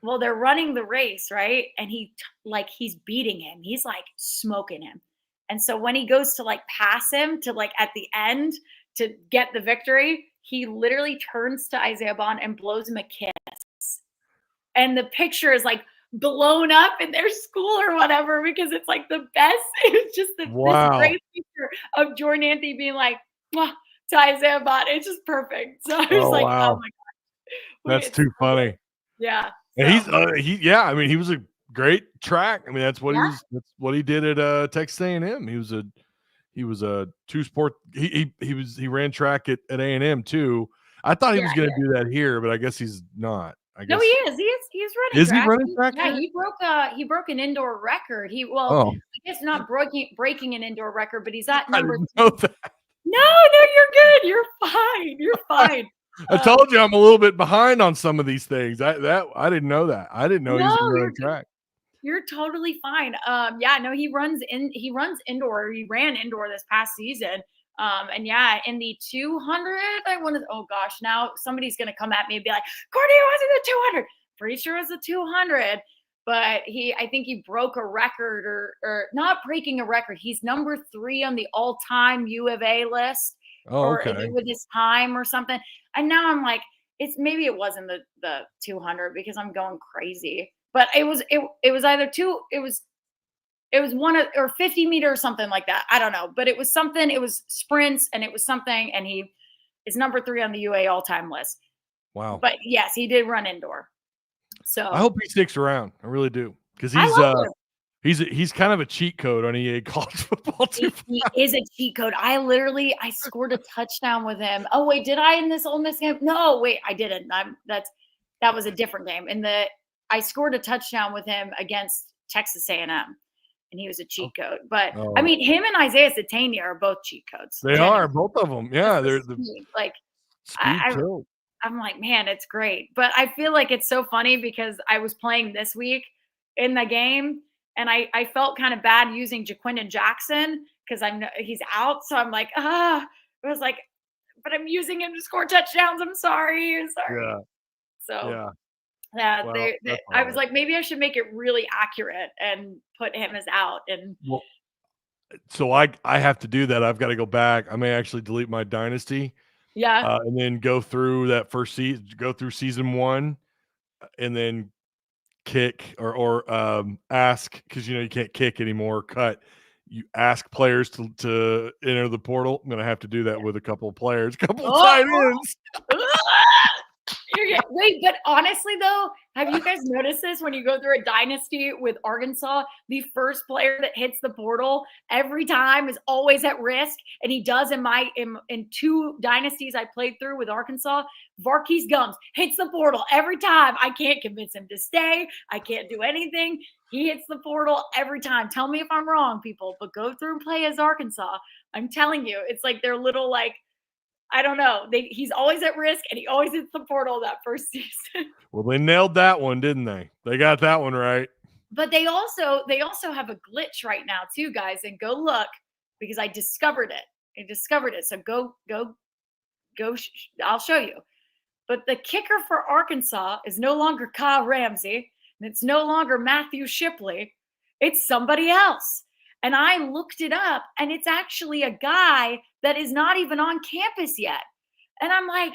Well, they're running the race, right? And he's beating him. He's like smoking him. And so when he goes to like pass him to like at the end to get the victory, he literally turns to Isaiah Bond and blows him a kiss. And the picture is like blown up in their school or whatever because it's like the best. It's just this great picture of Jordan Anthony being like, Tai Zambot. It's just perfect. So I was like, oh my God. That's too funny. Yeah. And I mean, he was a great track. I mean, that's what that's what he did at Texas A&M. He was a two-sport. He ran track at A&M too. I thought he was going to do that here, but I guess he's not. No, he is. He's running. Is track. He running track? Yeah, he broke an indoor record. I guess not breaking an indoor record, but he's at number. Know that. No, you're good. You're fine. You're fine. I told you I'm a little bit behind on some of these things. I didn't know that. I didn't know he was running track. You're totally fine. He runs indoor. He ran indoor this past season. In the 200, now somebody's going to come at me and be like, Courtney, it wasn't the 200. Pretty sure it was the 200. But I think he broke a record or not breaking a record. He's number 3 on the all-time U of A list. With his time or something. And now I'm like, maybe it wasn't the 200 because I'm going crazy. But it was either it was 50 meter or something like that. I don't know, but it was something. It was sprints and it was something. And he is number 3 on the UA all-time list. Wow! But yes, he did run indoor. So I hope he sticks around. I really do because he's kind of a cheat code on EA college football too. He is a cheat code. I scored a touchdown with him. Oh wait, did I in this Ole Miss game? No, wait, I didn't. That was a different game. I scored a touchdown with him against Texas A&M, and he was a cheat code. But I mean, him and Isaiah Satania are both cheat codes. They are both of them. Yeah, they're like I'm like, man, it's great. But I feel like it's so funny because I was playing this week in the game, and I felt kind of bad using Jaquindon Jackson because he's out. So I'm like, I was like, but I'm using him to score touchdowns. I'm sorry. Yeah. So I was like, maybe I should make it really accurate and put him as out. And so I have to do that. I've got to go back. I may actually delete my dynasty. Yeah. And then go through that first season, go through season 1, and then kick or ask, because you can't kick anymore. Cut. You ask players to enter the portal. I'm gonna have to do that with a couple of players, tight ends. Wait, but honestly though, have you guys noticed this when you go through a dynasty with Arkansas? The first player that hits the portal every time is always at risk, and he does in 2 dynasties I played through with Arkansas. Varkey's Gums hits the portal every time. I can't convince him to stay. I can't do anything. He hits the portal every time. Tell me if I'm wrong, people, but go through and play as Arkansas. I'm telling you, it's like they're little I don't know. He's always at risk, and he always hits the portal that first season. Well, they nailed that one, didn't they? They got that one right. But they also have a glitch right now too, guys. And go look because I discovered it. So go. I'll show you. But the kicker for Arkansas is no longer Kyle Ramsey, and it's no longer Matthew Shipley. It's somebody else. And I looked it up, and it's actually a guy that is not even on campus yet. And I'm like,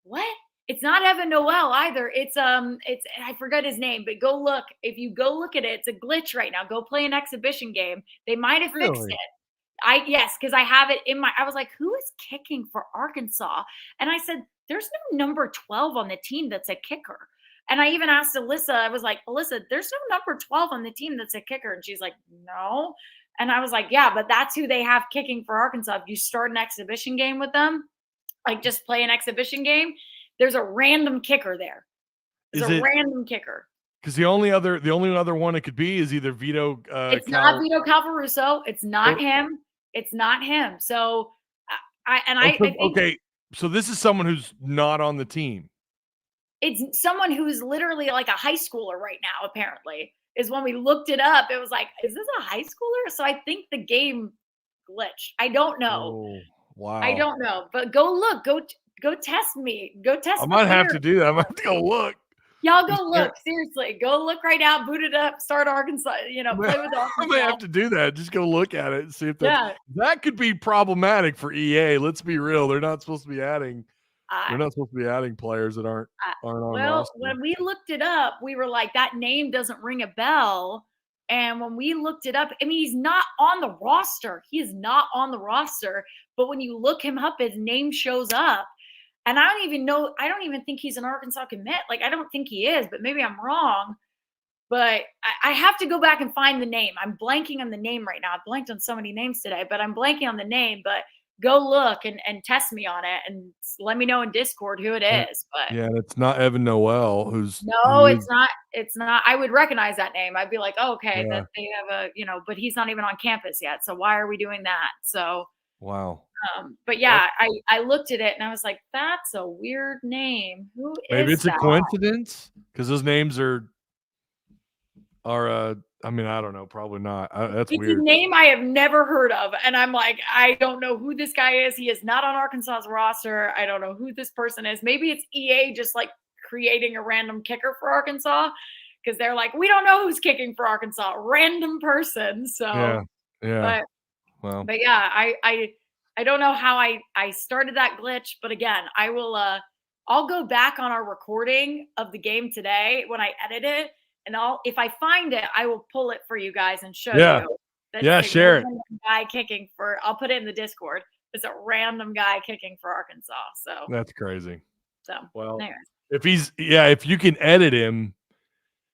what? It's not Evan Noel either. It's I forgot his name, but go look. If you go look at it, it's a glitch right now. Go play an exhibition game. They might have fixed it. Yes, because I have it I was like, who is kicking for Arkansas? And I said, there's no number 12 on the team that's a kicker. And I even asked Alyssa, I was like, Alyssa, there's no number 12 on the team that's a kicker. And she's like, no. And I was like, yeah, but that's who they have kicking for Arkansas. If you start an exhibition game with them, like just play an exhibition game, there's a random kicker there. Random kicker. Because the only other one it could be is either Vito. It's not Vito Calvaruso. It's not him. It's not him. So I think, okay. So this is someone who's not on the team. It's someone who's literally like a high schooler right now, apparently. Is when we looked it up, it was like, is this a high schooler? So I think the game glitched. I don't know. Oh, wow. I don't know. But go look. Go test me. Go test me. I might have to do that. I might have to go look. Y'all go look. Seriously. Go look right now. Boot it up. Start Arkansas. Play with Arkansas. I may have to do that. Just go look at it and see if that could be problematic for EA. Let's be real. They're not supposed to be adding. They're not supposed to be adding players that aren't on Well, roster. when we looked it up, we were like, that name doesn't ring a bell. And when we looked it up, I mean, he's not on the roster. He is not on the roster. But when you look him up, his name shows up. And I don't even think he's an Arkansas commit. Like, I don't think he is, but maybe I'm wrong. But I have to go back and find the name. I'm blanking on the name right now. I blanked on so many names today, but I'm blanking on the name. But go look and test me on it and let me know in Discord who it is. But yeah, it's not Evan Noel, no, it's not. It's not. I would recognize that name. I'd be like, oh, okay, Yeah. that they have but he's not even on campus yet. So why are we doing that? So, wow. But yeah, I looked at it and I was like, that's a weird name. Who is Maybe it's that? a coincidence because those names are I mean, I don't know, probably not. That's It's weird. a name I have never heard of. And I'm like, I don't know who this guy is. He is not on Arkansas's roster. I don't know who this person is. Maybe it's EA just like creating a random kicker for Arkansas because they're like, we don't know who's kicking for Arkansas. Random person. So yeah. But yeah, I don't know how I started that glitch, but again, I'll go back on our recording of the game today when I edit it. And if I find it, I will pull it for you guys and show you. That's share it. Guy kicking I'll put it in the Discord. It's a random guy kicking for Arkansas. So that's crazy. So well, anyways. if you can edit him,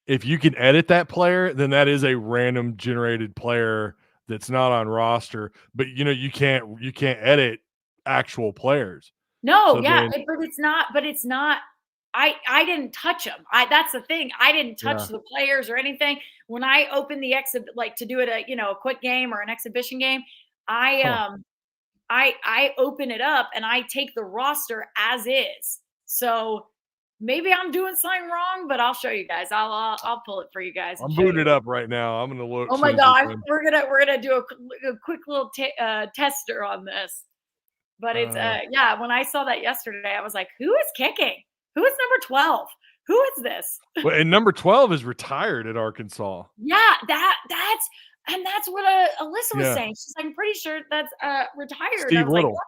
if you can edit that player, then that is a random generated player that's not on roster. But you can't edit actual players. No, but it's not. I didn't touch them. That's the thing. I didn't touch the players or anything. When I open the like to do it a quick game or an exhibition game, I open it up and I take the roster as is. So maybe I'm doing something wrong, but I'll show you guys. I'll pull it for you guys. I'm booting it up right now. I'm gonna look. Oh my god, we're gonna do a quick little tester on this. But it's when I saw that yesterday, I was like, who is kicking? Who is number 12? Who is this? Well, and number 12 is retired at Arkansas. Yeah, that's what Alyssa was saying. She's like, I'm pretty sure that's retired. Steve I was Little. like, what?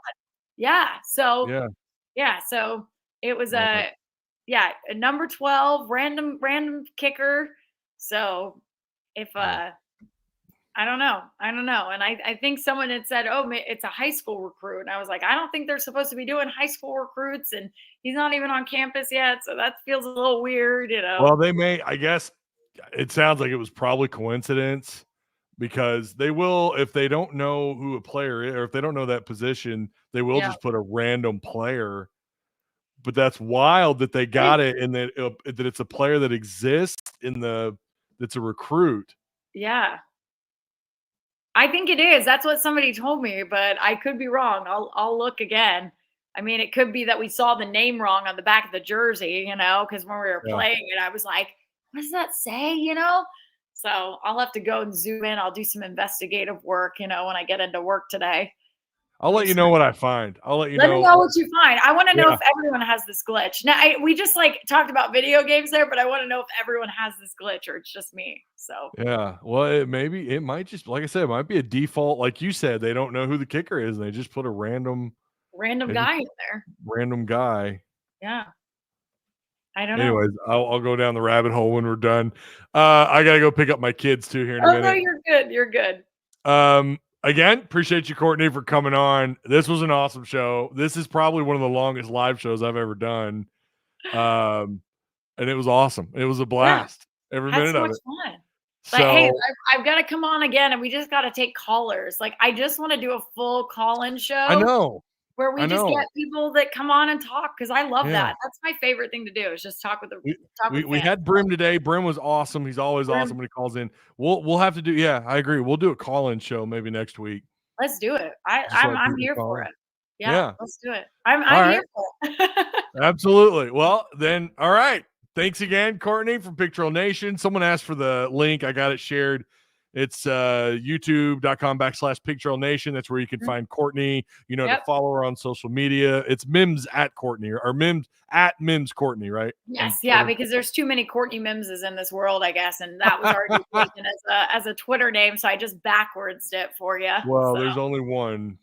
Yeah. So so it was a number 12 random kicker. So if I don't know. And I think someone had said, oh, it's a high school recruit. And I was like, I don't think they're supposed to be doing high school recruits. And he's not even on campus yet. So that feels a little weird, Well, they may, I guess it sounds like it was probably coincidence because they will, if they don't know who a player is, or if they don't know that position, they will just put a random player. But that's wild that they got it and that it's a player that exists that's a recruit. Yeah. I think it is. That's what somebody told me, but I could be wrong. I'll look again. I mean, it could be that we saw the name wrong on the back of the jersey, because when we were playing it, I was like, what does that say, So I'll have to go and zoom in. I'll do some investigative work, when I get into work today. I'll let you know what I find. Let me know what you find. I want to know if everyone has this glitch. Now, we just talked about video games there, but I want to know if everyone has this glitch or it's just me. So yeah, well, it might just, like I said, it might be a default. Like you said, they don't know who the kicker is, and they just put a random guy in there. Random guy. Yeah. I don't know. Anyways, I'll go down the rabbit hole when we're done. I gotta go pick up my kids too here in a minute. No, you're good. You're good. Again, appreciate you, Courtney, for coming on. This was an awesome show. This is probably one of the longest live shows I've ever done. And it was awesome. It was a blast. Every minute of it. Fun. But hey, I've got to come on again, and we just got to take callers. I just want to do a full call-in show. I know. Where we just get people that come on and talk because I love that. That's my favorite thing to do is just talk with the. We had Brim today. Brim was awesome. He's always awesome when he calls in. We'll have to do. Yeah, I agree. We'll do a call-in show maybe next week. Let's do it. I'm here for it. Yeah, let's do it. I'm here for it. Absolutely. Well, then, all right. Thanks again, Courtney from Pictorial Nation. Someone asked for the link. I got it shared. It's youtube.com/Pictorial Nation. That's where you can find Courtney, to follow her on social media. It's Mims at Courtney or Mims at Mims Courtney, right? Yes. Because there's too many Courtney Mimses in this world, I guess. And that was already taken as a Twitter name. So I just backwards it for you. Well, there's only one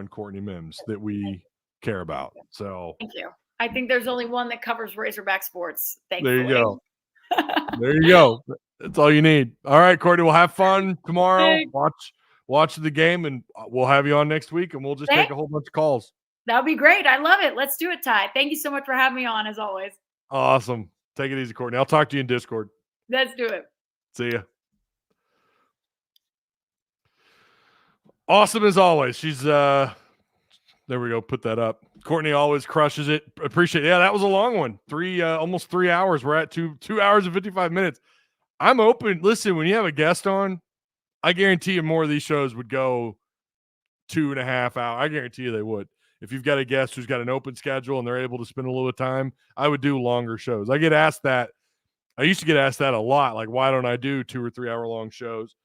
Courtney Mims that we care about. So thank you. I think there's only one that covers Razorback sports. Thankfully. there you go. There you go. That's all you need. All right, Courtney, we'll have fun tomorrow. Thanks. Watch the game, and we'll have you on next week, and we'll just take a whole bunch of calls. That'll be great. I love it. Let's do it, Ty. Thank you so much for having me on, as always. Awesome. Take it easy, Courtney. I'll talk to you in Discord. Let's do it. See ya. Awesome as always. She's there we go. Put that up. Courtney always crushes it. Appreciate it. Yeah, that was a long one. Almost 3 hours. We're at 2 hours and 55 minutes. I'm open. Listen, when you have a guest on, I guarantee you more of these shows would go 2.5 hours. I guarantee you they would. If you've got a guest who's got an open schedule and they're able to spend a little time, I would do longer shows. I get asked that. I used to get asked that a lot. Like, why don't I do 2 or 3 hour long shows?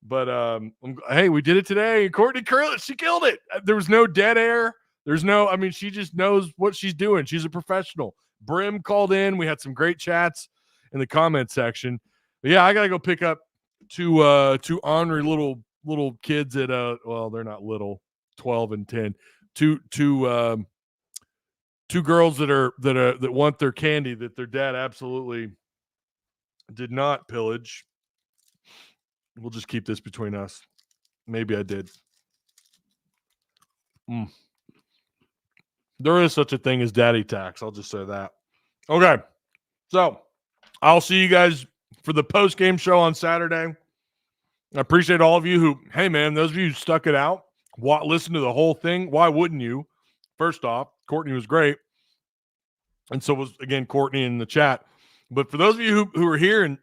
But hey, we did it today. Courtney Curlett, she killed it. There was no dead air. She just knows what she's doing. She's a professional. Brim called in. We had some great chats in the comment section. But yeah, I gotta go pick up two ornery little kids at well, they're not little, 12 and 10. Two girls that want their candy that their dad absolutely did not pillage. We'll just keep this between us. Maybe I did. There is such a thing as daddy tax. I'll just say that. Okay. So I'll see you guys for the post-game show on Saturday. I appreciate all of you who, hey, man, those of you who stuck it out, listen to the whole thing. Why wouldn't you? First off, Courtney was great. And so was, again, Courtney in the chat. But for those of you who are here and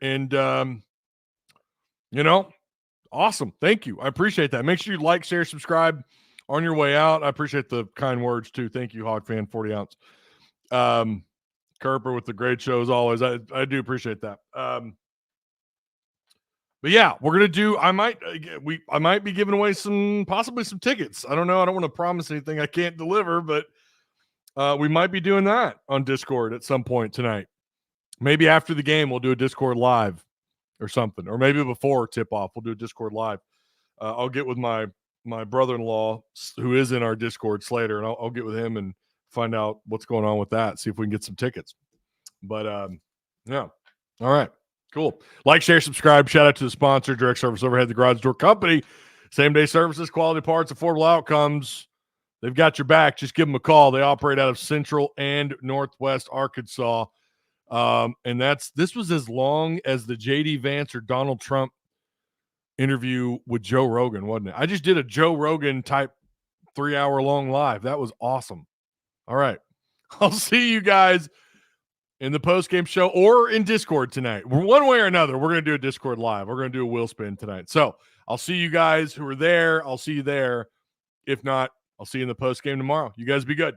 awesome. Thank you. I appreciate that. Make sure you like, share, subscribe on your way out. I appreciate the kind words too. Thank you, Hog Fan 40 ounce. Kerper with the great show as always. I do appreciate that. But yeah, we're gonna do. I might be giving away possibly some tickets. I don't know. I don't want to promise anything I can't deliver, but we might be doing that on Discord at some point tonight. Maybe after the game, we'll do a Discord live or something, or maybe before tip off, we'll do a Discord live. I'll get with my brother-in-law who is in our Discord, Slater, and I'll get with him and find out what's going on with that. See if we can get some tickets. But yeah, all right. Cool. Like, share, subscribe. Shout out to the sponsor, Direct Service Overhead, the Garage Door Company. Same-day services, quality parts, affordable outcomes. They've got your back. Just give them a call. They operate out of Central and Northwest Arkansas. And this was as long as the J.D. Vance or Donald Trump interview with Joe Rogan, wasn't it? I just did a Joe Rogan type 3-hour-long live. That was awesome. All right. I'll see you guys in the post-game show or in Discord tonight. One way or another, we're going to do a Discord live. We're going to do a wheel spin tonight. So I'll see you guys who are there. I'll see you there. If not, I'll see you in the post-game tomorrow. You guys be good.